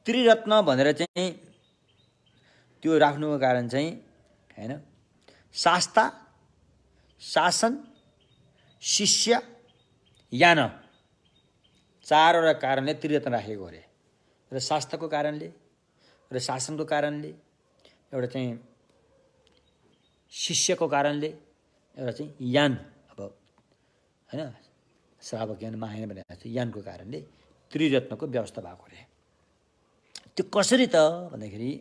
त्रिरत्न भनेर चाहिँ त्यो राख्नुको कारण चाहिँ हैन, शास्ता शासन शिष्य यान चारवटा कारणले त्रिरत्न राखेको अरे। र शास्त्रको कारणले र शासनको कारणले एउटा चाहिँ शिष्यको कारणले एउटा चाहिँ यान, अब हैन श्रावक यान महायान भनेको चाहिँ यानको कारणले त्रिरत्नको व्यवस्था भएको अरे। त्यो कसरी त भन्दाखेरि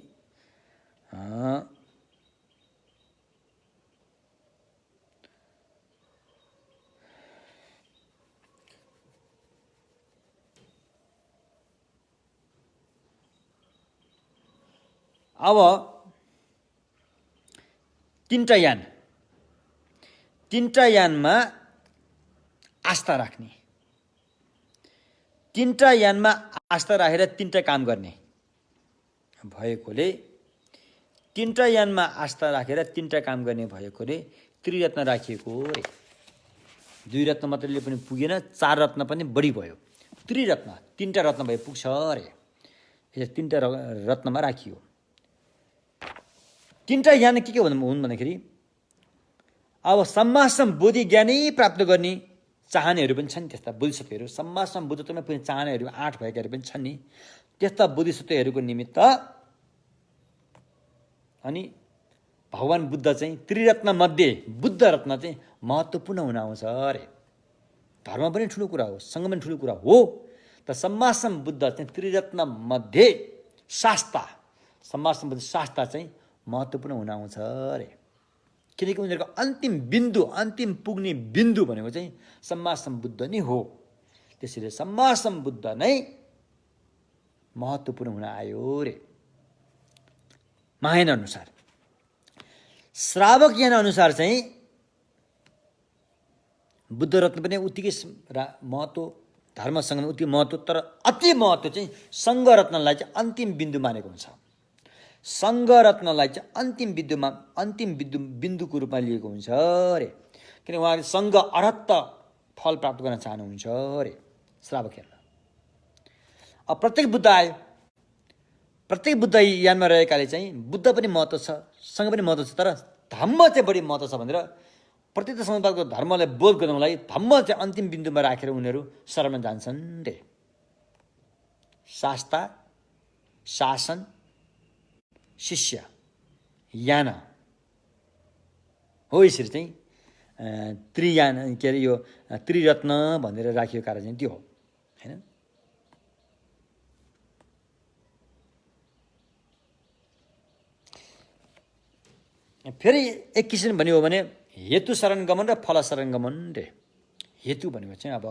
अब तीनटा यानमा आस्था राख्ने, तीनटा यानमा आस्था राखेर तीनटा काम गर्ने भएकोले, तीनटा यानमा आस्था राखेर तीनटा काम गर्ने भएकोले त्रिरत्न राखिएको रे। दुई रत्न मात्रले पनि पुगेन, चार रत्न पनि बढी भयो। त्रिरत्न तीनटा रत्न भए पुग्छ अरे। तीनटा रत्नमा राखियो। तीनटा यान के हुन् भन्दाखेरि अब सम्मासम बोधि ज्ञानै प्राप्त गर्ने चाहनेहरू पनि छन्, त्यस्ता बोधिसत्वहरू सम्मासम बुद्धत्वमा पुग्ने चाहनेहरू 8 भएकाहरू पनि छन् नि, त्यस्ता बोधिसत्वहरूको निमित्त अनि भगवान् बुद्ध चाहिँ त्रिरत्न मध्ये बुद्ध रत्न चाहिँ महत्त्वपूर्ण हुन आउँछ अरे। धर्म पनि ठुलो कुरा हो, सङ्घ पनि ठुलो कुरा हो, त सम्मासम बुद्ध चाहिँ त्रिरत्न मध्ये शास्ता, सम्मासम बुद्ध शास्ता चाहिँ महत्त्वपूर्ण हुन आउँछ अरे। किनकि उनीहरूको अन्तिम बिन्दु, अन्तिम पुग्ने बिन्दु भनेको चाहिँ सम्मासम बुद्ध नै हो। त्यसैले सम्मासम बुद्ध नै महत्त्वपूर्ण हुन आयो रे महायान अनुसार। श्रावक यान अनुसार चाहिँ बुद्ध रत्न पनि उत्तिकै महत्त्व, धर्मसँग उति महत्त्व, तर अति महत्त्व चाहिँ सङ्घ रत्नलाई चाहिँ अन्तिम बिन्दु मानेको हुन्छ। सङ्घ रत्नलाई चाहिँ अन्तिम बिन्दुको रूपमा लिएको हुन्छ अरे। किन उहाँले सङ्घ अरहत्त फल प्राप्त गर्न चाहनुहुन्छ अरे श्रावक यानमा। अब प्रत्येक बुद्ध आयो, प्रत्येक बुद्ध यानमा रहेकाले चाहिँ बुद्ध पनि महत्त्व छ, सङ्घ पनि महत्त्व छ, तर धम्म चाहिँ बढी महत्त्व छ भनेर प्रत्येक समुदायको धर्मलाई बोध गर्नलाई धम्म चाहिँ अन्तिम बिन्दुमा राखेर उनीहरू शरणमा जान्छन् रे। शास्ता शासन शिष्य यान हो। यसरी चाहिँ त्रियान के अरे यो त्रिरत्न भनेर राखिएको कारण चाहिँ त्यो हो हैन। फेरि एक किसिम भन्यो भने हेतु शरण गमन र फल शरण गमन रे। हेतु भनेको चाहिँ अब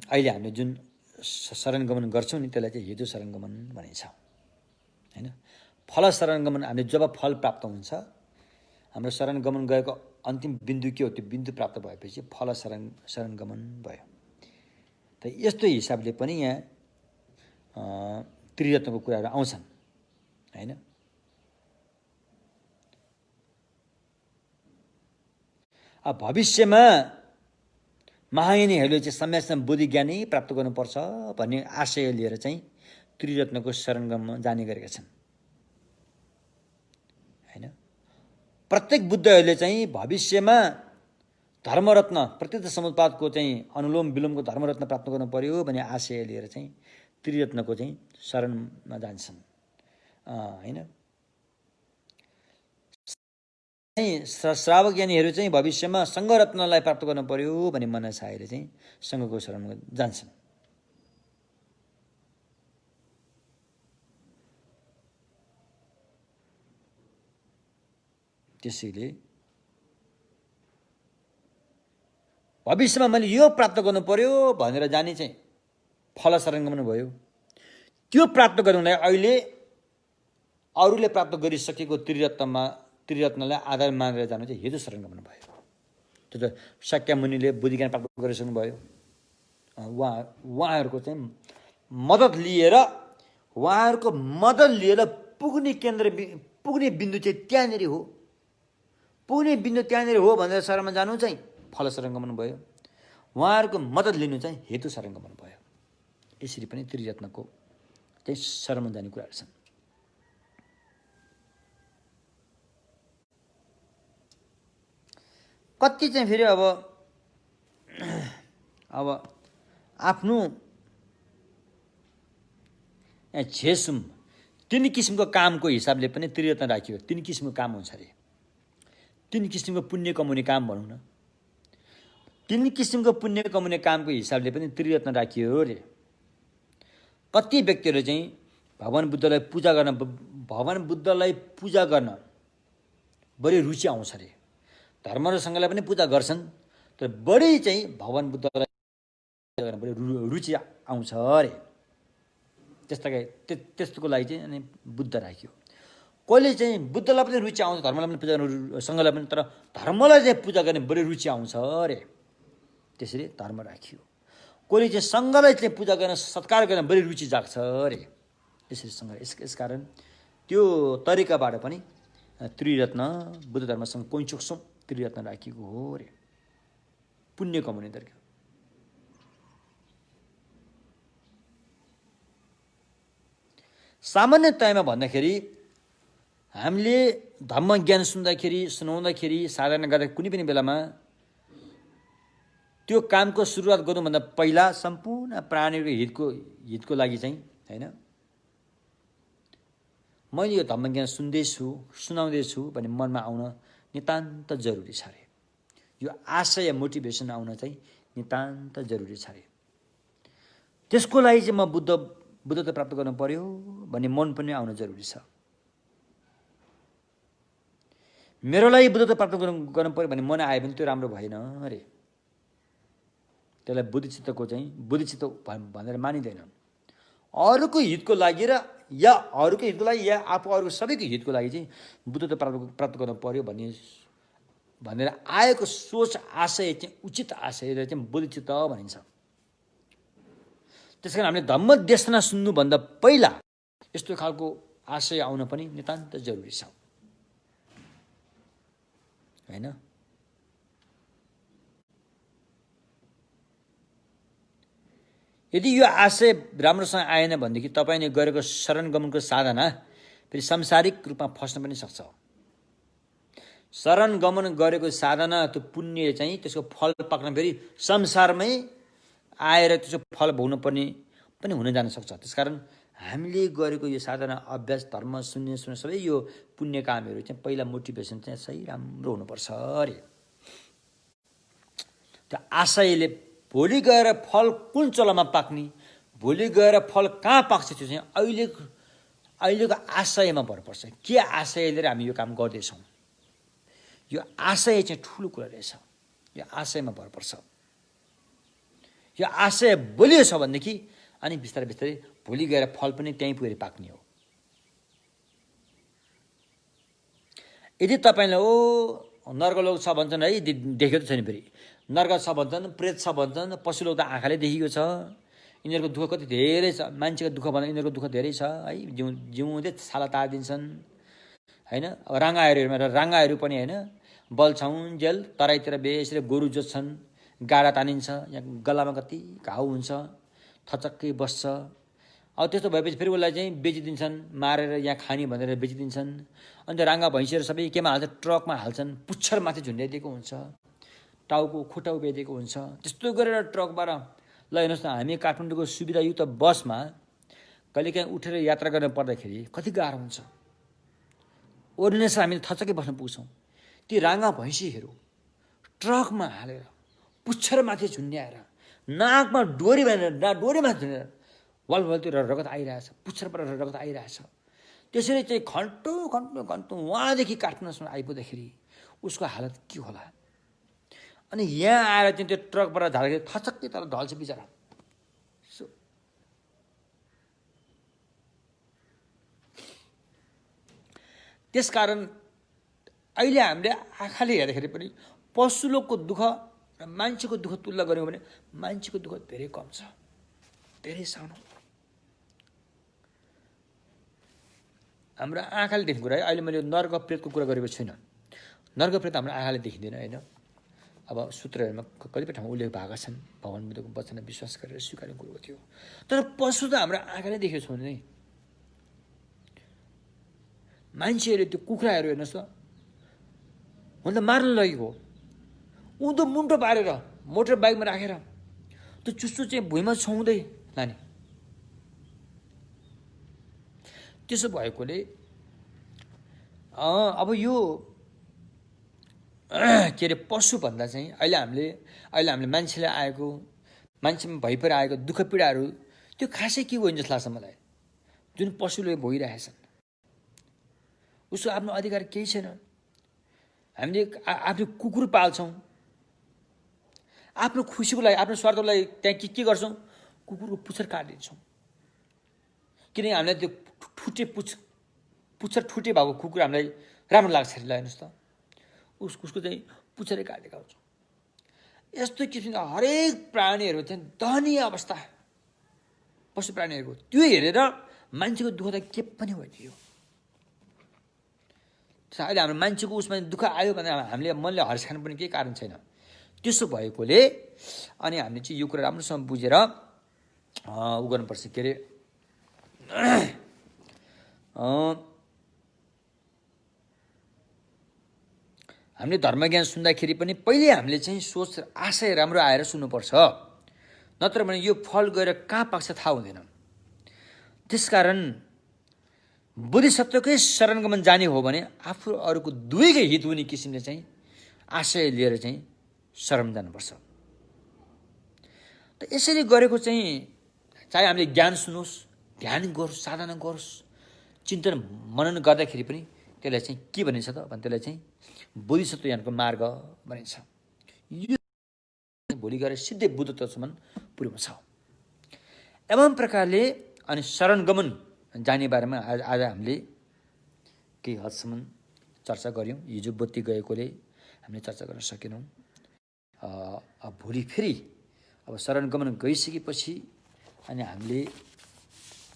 अहिले हामीले जुन शरण गमन गर्छौँ नि त्यसलाई चाहिँ हेतु शरण गमन भनिन्छ हैन। फल शरण गमन हामीले जब फल प्राप्त हुन्छ, हाम्रो शरण गमन गएको अन्तिम बिन्दु के हो, त्यो बिन्दु प्राप्त भएपछि फल शरण गमन भयो। त यस्तो हिसाबले पनि यहाँ त्रिरत्नको कुराहरू आउँछन् हैन। अब भविष्यमा महाज्ञानीहरूले चाहिँ सम्यकसम्म बुद्धि ज्ञानै प्राप्त गर्नुपर्छ भन्ने आशय लिएर चाहिँ त्रिरत्नको शरणगममा जाने गरेका छन् हैन। प्रत्येक बुद्धहरूले चाहिँ भविष्यमा धर्मरत्न प्रत्यक्ष समुत्पादको चाहिँ अनुलोम विलोमको धर्मरत्न प्राप्त गर्नु पर्यो भन्ने आशय लिएर चाहिँ त्रिरत्नको चाहिँ शरणमा जान्छन् हैन। श्रावक ज्ञानीहरू चाहिँ भविष्यमा सङ्घरत्नलाई प्राप्त गर्नु पर्यो भन्ने मनसायले चाहिँ सङ्घको शरणमा जान्छन्। त्यसैले भविष्यमा मैले यो प्राप्त गर्नु पर्यो भनेर जाने चाहिँ फल शरणगमन भयो। त्यो प्राप्त गर्नुलाई अहिले अरूले प्राप्त गरिसकेको त्रिरत्नलाई आधार मानेर जानु चाहिँ हेतु शरणगमन भयो। त्यो त शाक्य मुनिले बुद्धि ज्ञान प्राप्त गरिसक्नु भयो। उहाँहरूको चाहिँ मद्दत लिएर पुग्ने केन्द्र पुग्ने बिन्दु चाहिँ त्यहाँनिर हो, पुग्ने बिन्दु त्यहाँनिर हो भनेर शरणमा जानु चाहिँ फल शरणगमन भयो। उहाँहरूको मद्दत लिनु चाहिँ हेतु शरणगमन भयो। यसरी पनि त्रिरत्नको चाहिँ शरणमा जाने कुराहरू छन्। कति चाहिँ फेरि अब आफ्नो छेसुम 3 किसिमको कामको हिसाबले पनि त्रिरत्न राखियो। 3 किसिमको काम हुन्छ अरे, 3 किसिमको पुण्य कमाउने काम भनौँ न। 3 किसिमको पुण्य कमाउने कामको हिसाबले पनि त्रिरत्न राखियो अरे। कति व्यक्तिहरू चाहिँ भगवान बुद्धलाई पूजा गर्न बढी रुचि आउँछ अरे। धर्म र सङ्घलाई पनि पूजा गर्छन्, तर बढी चाहिँ भगवान बुद्धलाई पूजा गर्न बढी रुचि आउँछ अरे। त्यस्तोको लागि चाहिँ अनि बुद्ध राख्यो। कहिले चाहिँ बुद्धलाई पनि रुचि आउँछ, धर्मलाई पनि पूजा गर्न, सङ्घलाई पनि, तर धर्मलाई चाहिँ पूजा गर्ने बढी रुचि आउँछ अरे। त्यसरी धर्म राखियो। कहिले चाहिँ सङ्घलाई चाहिँ पूजा गर्न, सत्कार गर्न बढी रुचि जाग्छ अरे। यसरी सङ्घ यसकारण त्यो तरिकाबाट पनि त्रिरत्न बुद्ध धर्मसँग कोइचोकसौँ त्रिरत्न राखिएको हो अरे। पुण्य कमाउने तरिका। सामान्यतयामा भन्दाखेरि हामीले धम्म ज्ञान सुनाउँदाखेरि साधना गर्दा कुनै पनि बेलामा त्यो कामको सुरुवात गर्नुभन्दा पहिला सम्पूर्ण प्राणीको हितको लागि चाहिँ हैन, मैले यो धम्म ज्ञान सुनाउँदैछु भन्ने मनमा आउन नितान्त जरुरी छ अरे। यो आशय मोटिभेसन आउन चाहिँ नितान्त जरुरी छ अरे। त्यसको लागि चाहिँ म बुद्धत्व प्राप्त गर्नु पर्यो भन्ने मन पनि आउन जरुरी छ। मेरो लागि बुद्धत्व प्राप्त गर्नु पर्यो भन्ने मन आयो भने त्यो राम्रो भएन अरे। त्यसलाई बुद्धिचित्त भनेर मानिँदैन। अरूको हितको लागि या आफू अरूको सबैको हितको लागि चाहिँ बुद्धत्व प्राप्त गर्नु पर्यो भनेर आएको सोच आशय चाहिँ उचित आशयलाई चाहिँ बुद्धिचित्त भनिन्छ। त्यसकारण हामीले धम्म देशना सुन्नुभन्दा पहिला यस्तो खालको आशय आउन पनि नितान्त जरुरी छ हैन। यदि यो आशय राम्रोसँग आएन भनेदेखि तपाईँले गरेको शरणगमनको साधना फेरि सांसारिक रूपमा फस्न पनि सक्छ। शरणगमन गरेको साधना त्यो पुण्य चाहिँ त्यसको फल पाक्न फेरि संसारमै आएर त्यसको फल भोग्नु पर्ने पनि हुन जान सक्छ। त्यसकारण हामीले गरेको यो साधना अभ्यास धर्म सुन्ने सबै यो पुण्य कामहरू चाहिँ पहिला मोटिभेसन चाहिँ सही राम्रो हुनुपर्छ अरे। त्यो आशयले भोलि गएर फल कुन चलामा पाक्ने, भोलि गएर फल कहाँ पाक्छ त्यो चाहिँ अहिलेको आशयमा भर पर्छ। के आशय लिएर हामी यो काम गर्दैछौँ, यो आशय चाहिँ ठुलो कुरा रहेछ। यो आशयमा भर पर्छ। यो आशय बलियो छ भनेदेखि अनि बिस्तारै बिस्तारै भोलि गएर फल पनि त्यहीँ पुगेर पाक्ने हो। यदि तपाईँलाई नर्कलोक छ भन्छन् है, देखेको छैन, फेरि नर्क छ भन्छन्, प्रेत छ भन्छन्, पशुलोक त आँखाले देखेको छ। यिनीहरूको दुःख कति धेरै छ, मान्छेको दुःख भन्दा यिनीहरूको दुःख धेरै छ है। जिउँदै छाला तारिदिन्छन् होइन। अब राङ्गाहरू पनि होइन, बल्छौन्जेल तराईतिर बेसरी गोरु जोत्छन्, गाडा तानिन्छ, यहाँ गलामा कति घाउ हुन्छ, थचक्कै बस्छ। अब त्यस्तो भएपछि फेरि उसलाई चाहिँ बेचिदिन्छन्, मारेर यहाँ खाने भनेर बेचिदिन्छन्। अन्त राङ्गा भैँसीहरू सबै केमा हाल्छ, ट्रकमा हाल्छन्, पुच्छर माथि झुन्ड्याइदिएको हुन्छ, टाउको खुट्टा उभिदिएको हुन्छ। त्यस्तो गरेर ट्रकबाट ल हेर्नुहोस् न, हामी काठमाडौँको सुविधायुक्त बसमा कहिलेकाहीँ उठेर यात्रा गर्न पर्दाखेरि कति गाह्रो हुन्छ। ओर्नेस हामीले थचक्कै बस्न पुग्छौँ। ती राङ्गा भैँसीहरू ट्रकमा हालेर पुच्छरमाथि झुन्ड्याएर नाकमा डोरी बाँधेर डोरीमाथि झुन्ड्याएर वालतिर रगत आइरहेछ, पुच्छरबाट रगत आइरहेछ। त्यसरी चाहिँ घन्टौँ उहाँदेखि काठमाडौँसम्म आइपुग्दाखेरि उसको हालत के होला। अनि यहाँ आएर चाहिँ त्यो ट्रकबाट झार्दाखेरि थचक्कै तर ढल्छ बिचरा। त्यसकारण अहिले हामीले आँखाले हेर्दाखेरि पनि पशुलोकको दुःख र मान्छेको दुःख तुलना गऱ्यौँ भने मान्छेको दुःख धेरै कम छ, धेरै सानो। हाम्रो आँखाले देख्ने कुरा है। अहिले मैले नर्क प्रेतको कुरा गरेको छुइनँ। नर्क प्रेत हाम्रो आँखाले देखिँदैन होइन। अब सूत्रहरूमा कतिपय ठाउँमा उल्लेख भएका छन्, भगवान् बुद्धको वचनमा विश्वास गरेर स्वीकार गरेको थियो। तर पशु त हाम्रो आँखाले देखेको छौँ नि। मान्छेहरूले त्यो कुखुराहरू हेर्नुहोस् त, हुन त मार्न लगेको हो, उँधो मुन्टो पारेर मोटर बाइकमा राखेर त्यो चुच्चो चाहिँ भुइँमा छाउँदै लाने। त्यसो भएकोले अब यो के अरे पशुभन्दा चाहिँ अहिले हामीले मान्छेले आएको, मान्छेमा भइपर आएको दुःख पीडाहरू त्यो खासै के हो जस्तो लाग्छ मलाई। जुन पशुले भोगिरहेछन् उसको आफ्नो अधिकार केही छैन। हामीले आफ्नो कुकुर पाल्छौँ, आफ्नो खुसीको लागि, आफ्नो स्वार्थको लागि त्यहाँ के गर्छौँ, कुकुरको पुच्छर काटिदिन्छौँ। किनकि हामीलाई त्यो पुच्छर ठुटे भएको कुकुर हामीलाई राम्रो लाग्छ अरे। ल हेर्नुहोस् त, उसको चाहिँ पुच्छरै काटेका हुन्छौँ। यस्तो किसिमका हरेक प्राणीहरू चाहिँ दयनीय अवस्था पशु प्राणीहरूको, त्यो हेरेर मान्छेको दुःख त के पनि होइन। यो अहिले हाम्रो मान्छेको उसमा दुःख आयो भने हामीले मनले हर्ष खानु पनि केही कारण छैन। त्यसो भएकोले अनि हामीले चाहिँ यो कुरा राम्रोसँग बुझेर उ गर्नुपर्छ। के अरे हामीले धर्मज्ञान सुन्दाखेरि पनि पहिले हामीले चाहिँ सोच आशय राम्रो आएर सुन्नुपर्छ, नत्र भने यो फल गएर कहाँ पाक्छ थाहा हुँदैन। त्यसकारण बोधिसत्वकै शरणगमन जाने हो भने आफू अरूको दुवैकै हित हुने किसिमले चाहिँ आशय लिएर चाहिँ शरण जानुपर्छ। त यसरी गरेको चाहिँ चाहे हामीले ज्ञान सुनोस्, ध्यान गरोस्, साधना गरोस्, चिन्तन मनन गर्दाखेरि पनि त्यसलाई चाहिँ के भनिन्छ त भने त्यसलाई चाहिँ बोधिसत्व ज्ञानको मार्ग भनिन्छ। यो भोलि गएर सिधै बुद्धत्वसम्म पुर्याउँछ। एवं प्रकारले अनि शरणगमन जाने बारेमा आज हामीले केही हदसम्म चर्चा गऱ्यौँ। हिजो बत्ती गएकोले हामीले चर्चा गर्न सकेनौँ। अब भोलि फेरि अब शरणगमन गइसकेपछि अनि हामीले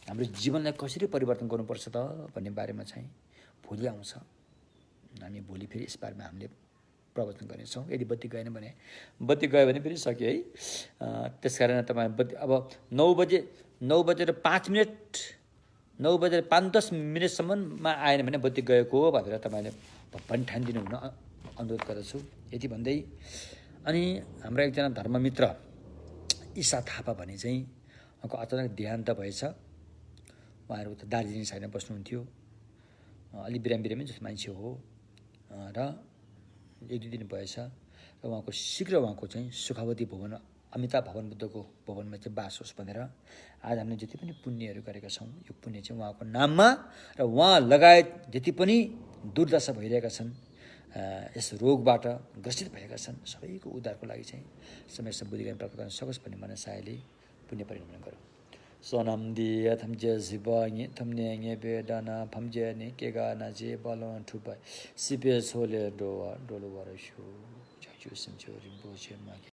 हाम्रो जीवनलाई कसरी परिवर्तन गर्नुपर्छ त भन्ने बारेमा चाहिँ भोलि आउँछ। हामी भोलि फेरि यस बारेमा हामीले प्रवचन गर्नेछौँ। यदि बत्ती गएन भने, बत्ती गयो भने फेरि सक्यो है। त्यसकारण तपाईँ बत्ती अब 9 बजेर 5 मिनट 9 बजेर 5-10 मिनटसम्ममा आएन भने बत्ती गएको हो भनेर तपाईँले भनी ठानिदिनु हुन अनुरोध गर्दछु। यति भन्दै अनि हाम्रो एकजना धर्ममित्र ईशा थापा भने चाहिँ उहाँको अचानक देहान्त भएछ। उहाँहरू त दार्जिलिङ साइडमा बस्नुहुन्थ्यो, अलि बिरामी जस्तो मान्छे हो र 1-2 दिन भएछ र उहाँको शीघ्र उहाँको चाहिँ सुखावती भवन अमिताभ भगवान बुद्धको भवनमा चाहिँ बास होस् भनेर आज हामीले जति पनि पुण्यहरू गरेका छौँ यो पुण्य चाहिँ उहाँको नाममा र उहाँ लगायत जति पनि दुर्दशा भइरहेका छन् यस रोगबाट ग्रसित भएका छन् सबैको उद्धारको लागि चाहिँ समयसँग बुद्धिज्ञान प्राप्त गर्न सकोस् भन्ने मनसायले पुण्य परिणमन गरौँ सोनम दिए थम्जे जिबाङे थम्ने ङे बेदाना फम्जे ने केगा नाजे बालन ठुबाय सिपे सोले डोवा डोलो वरशु चाचु सिमचो रिम्बो छेमा